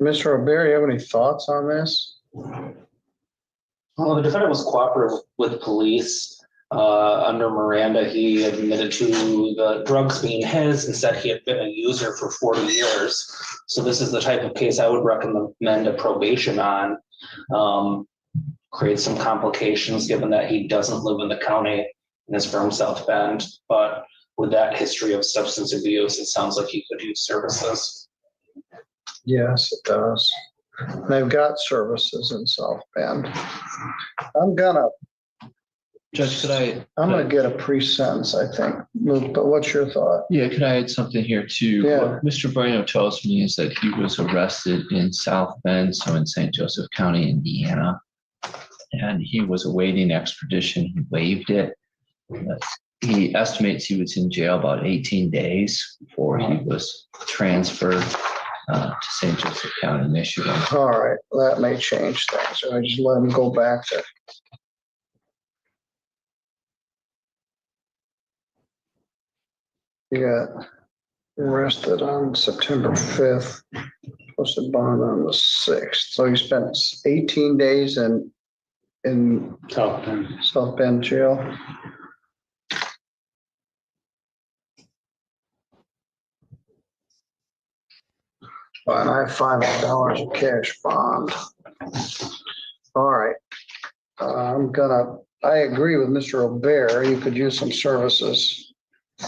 Mr. O'Barry, you have any thoughts on this? Well, the defendant was cooperative with police. Under Miranda, he admitted to the drugs being his and said he had been a user for 40 years. So this is the type of case I would recommend a probation on. Create some complications given that he doesn't live in the county and is from South Bend. But with that history of substance abuse, it sounds like he could use services. Yes, it does. They've got services in South Bend. I'm gonna Judge, I'm gonna get a pre-sentence, I think. Luke, but what's your thought? Yeah, could I add something here too? Yeah. What Mr. Bueno tells me is that he was arrested in South Bend, so in St. Joseph County, Indiana. And he was awaiting extradition. He waived it. He estimates he was in jail about 18 days before he was transferred to St. Joseph County, Michigan. All right, that may change things. I just let him go back to. He got arrested on September 5th, posted bond on the 6th. So he spent 18 days in South Bend jail. And I have $500 of cash bond. All right. I agree with Mr. O'Bear. You could use some services,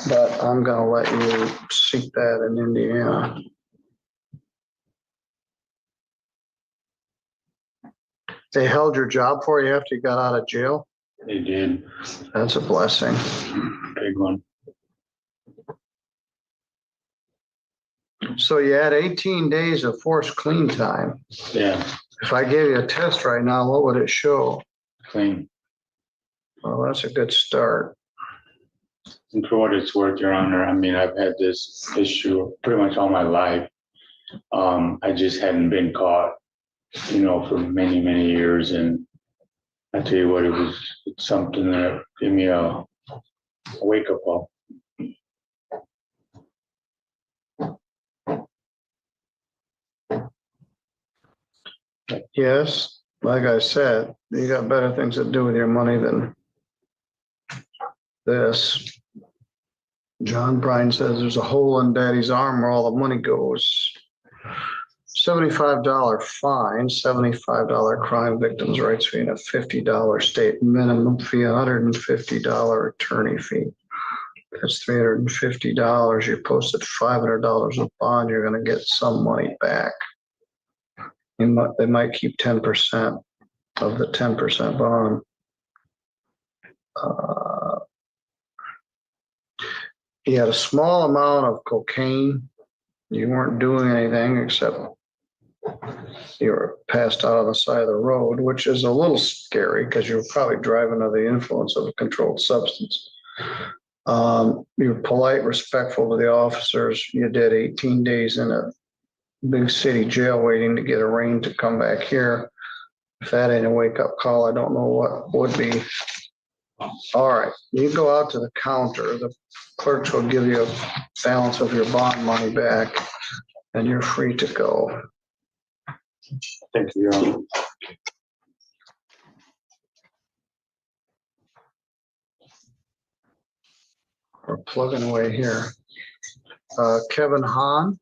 but I'm gonna let you seek that in Indiana. They held your job for you after you got out of jail? They did. That's a blessing. Big one. So you had 18 days of forced clean time. Yeah. If I gave you a test right now, what would it show? Clean. Well, that's a good start. And for what it's worth, Your Honor, I mean, I've had this issue pretty much all my life. I just hadn't been caught, for many, many years. And I tell you what, it's something that gave me a wake-up call. Yes, like I said, you got better things to do with your money than this. John Bryan says there's a hole in daddy's arm where all the money goes. $75 fine, $75 crime victims' rights fee, and a $50 state minimum fee, $150 attorney fee. That's $350. You posted $500 of bond, you're gonna get some money back. They might keep 10% of the 10% bond. You had a small amount of cocaine. You weren't doing anything except you were passed out on the side of the road, which is a little scary because you're probably driving under the influence of a controlled substance. You're polite, respectful to the officers. You did 18 days in a big city jail waiting to get arraigned to come back here. If that ain't a wake-up call, I don't know what would be. All right, you go out to the counter, the clerks will give you a balance of your bond money back, and you're free to go. Thank you, Your Honor. We're plugging away here. Kevin Hahn.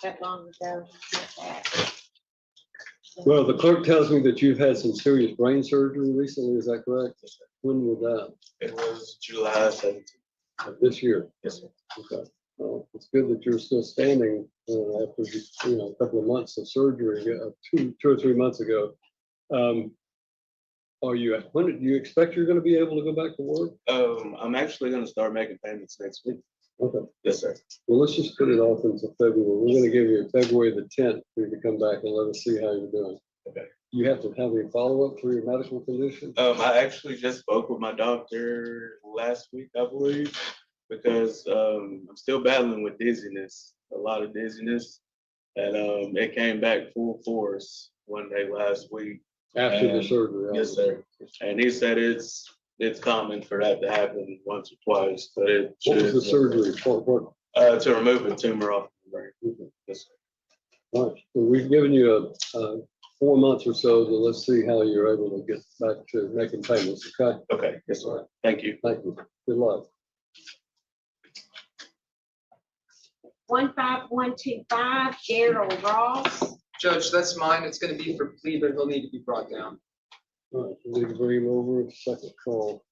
That long ago. Well, the clerk tells me that you've had some serious brain surgery recently. Is that correct? When was that? It was July 17th. Of this year? Yes, sir. Okay. Well, it's good that you're still standing after, a couple of months of surgery, 2 or 3 months ago. When do you expect you're going to be able to go back to work? I'm actually going to start making payments next week. Okay. Yes, sir. Well, let's just put it off until February. We're going to give you February the 10th for you to come back and let us see how you're doing. Okay. You have to have a follow-up for your medical condition? I actually just spoke with my doctor last week, I believe, because I'm still battling with dizziness, a lot of dizziness. And it came back full force one day last week. After the surgery? Yes, sir. And he said it's common for that to happen once or twice, but it What was the surgery for? What? To remove a tumor off the brain. Okay. Yes, sir. All right. Well, we've given you 4 months or so, so let's see how you're able to get back to making payments, okay? Okay, yes, sir. Thank you. Thank you. Good luck. 15125, Gerald Ross. Judge, that's mine. It's gonna be for plea, but he'll need to be brought down. All right, so we can bring him over, second call.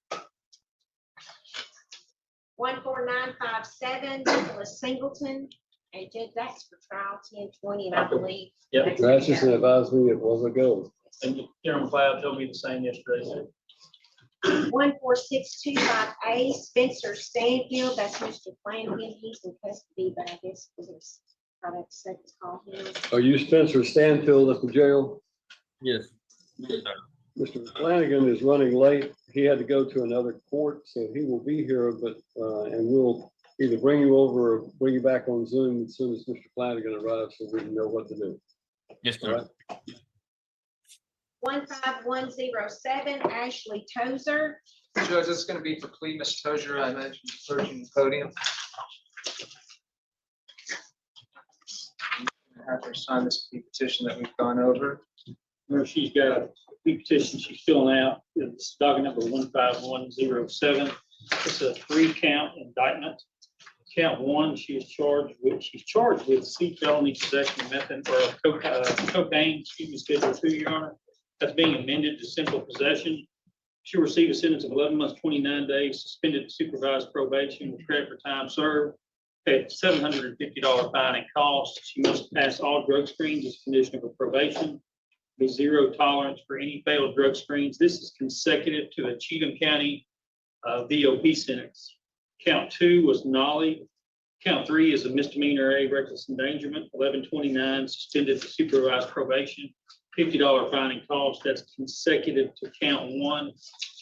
14957, Nicholas Singleton. And Judge, that's for trial 1020, and I believe. Rasmussen and advised me it was a go. And Chairman McLeod told me the same yesterday. 14625A, Spencer Stanfield, that's Mr. Flanagan, he's in custody, but I guess we're gonna try to second call him. Are you Spencer Stanfield at the jail? Yes. Mr. Flanagan is running late. He had to go to another court, so he will be here, but, and we'll either bring you over or bring you back on Zoom as soon as Mr. Flanagan arrives, so we can know what to do. Yes, All right? 15107, Ashley Tozer. Judge, this is gonna be for plea, Ms. Tozier. I mentioned approaching the podium. Have her sign this plea petition that we've gone over. Where she's got a plea petition she's filling out. It's docket number 15107. It's a 3-count indictment. Count 1, she's charged with C felony possession of cocaine, schedule 2, Your Honor. That's being amended to simple possession. She received a sentence of 11 months, 29 days, suspended supervised probation with credit for time served, paid $750 fine and costs. She must pass all drug screens as a condition of her probation. Be zero tolerance for any failed drug screens. This is consecutive to a Cheatham County VOP sentence. Count 2 was Nolly. Count 3 is a misdemeanor, a reckless endangerment, 1129, suspended to supervised probation. $50 fine and cost. That's consecutive to count 1.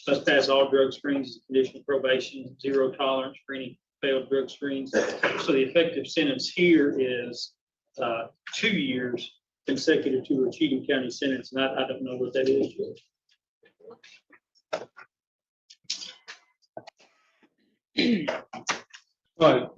Must pass all drug screens as a condition of probation. Zero tolerance for any failed drug screens. So the effective sentence here is 2 years consecutive to a Cheatham County sentence, and I don't know what that is. All right.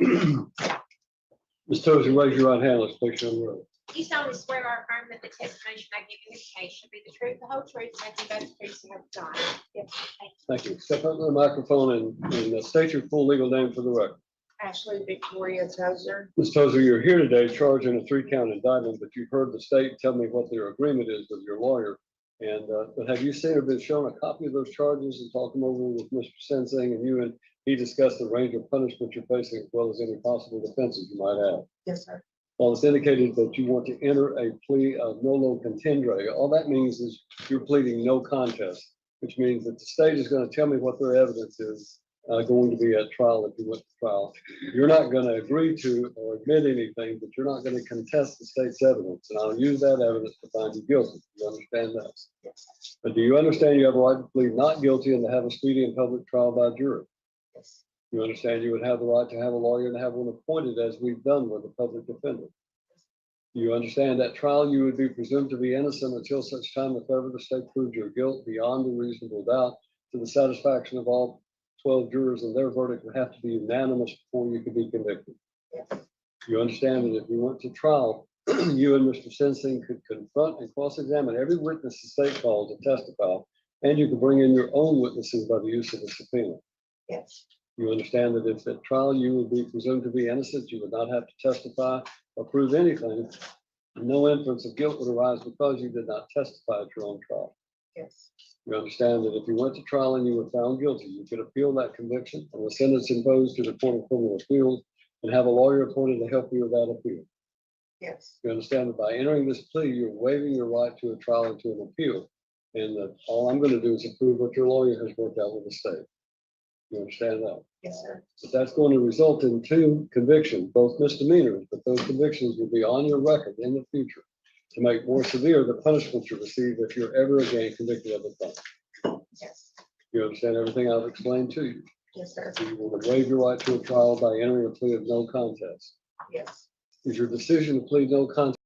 Ms. Tozer, raise your right hand. Let's place you on the road. You solemnly swear or affirm that the testimony I give in this case shall be the truth, the whole truth, and nothing but the truth, so help God. Yes, thank you. Thank you. Step up to the microphone and state your full legal name for the record. Ashley Victoria Tozer. Ms. Tozer, you're here today charging a 3-count indictment, but you've heard the state tell me what their agreement is with your lawyer. And but have you seen or been shown a copy of those charges and talked them over with Mr. Sensing, and you and he discussed the range of punishment you're facing as well as any possible defenses you might have? Yes, sir. Well, it's indicated that you want to enter a plea of nolo contendere. All that means is you're pleading no contest, which means that the state is going to tell me what their evidence is going to be at trial if you went to trial. You're not going to agree to or admit anything, but you're not going to contest the state's evidence. And I'll use that evidence to find you guilty. You understand that? Yes. But do you understand you have a right to plead not guilty and to have a speedy and public trial by jury? Yes. You understand you would have the right to have a lawyer and have one appointed as we've done with the public defender. You understand that trial you would be presumed to be innocent until such time if ever the state proves your guilt beyond a reasonable doubt to the satisfaction of all 12 jurors, and their verdict would have to be unanimous before you could be convicted. Yes. You understand that if you went to trial, you and Mr. Sensing could confront and cross-examine every witness the state called to testify, and you could bring in your own witnesses by the use of a subpoena. Yes. You understand that if at trial you would be presumed to be innocent, you would not have to testify or prove anything. No inference of guilt would arise because you did not testify at your own trial. Yes. You understand that if you went to trial and you were found guilty, you could appeal that conviction and the sentence imposed to the Court of Criminal Appeals and have a lawyer appointed to help you with that appeal. Yes. You understand that by entering this plea, you're waiving your right to a trial and to an appeal. And that all I'm going to do is approve what your lawyer has worked out with the state. You understand that? Yes, sir. But that's going to result in 2 convictions, both misdemeanors, but those convictions will be on your record in the future to make more severe the punishment you receive if you're ever again convicted of a crime. Yes. You understand everything I've explained to you? Yes, sir. You will waive your right to a trial by entering a plea of no contest. Yes. Is your decision to plead no contest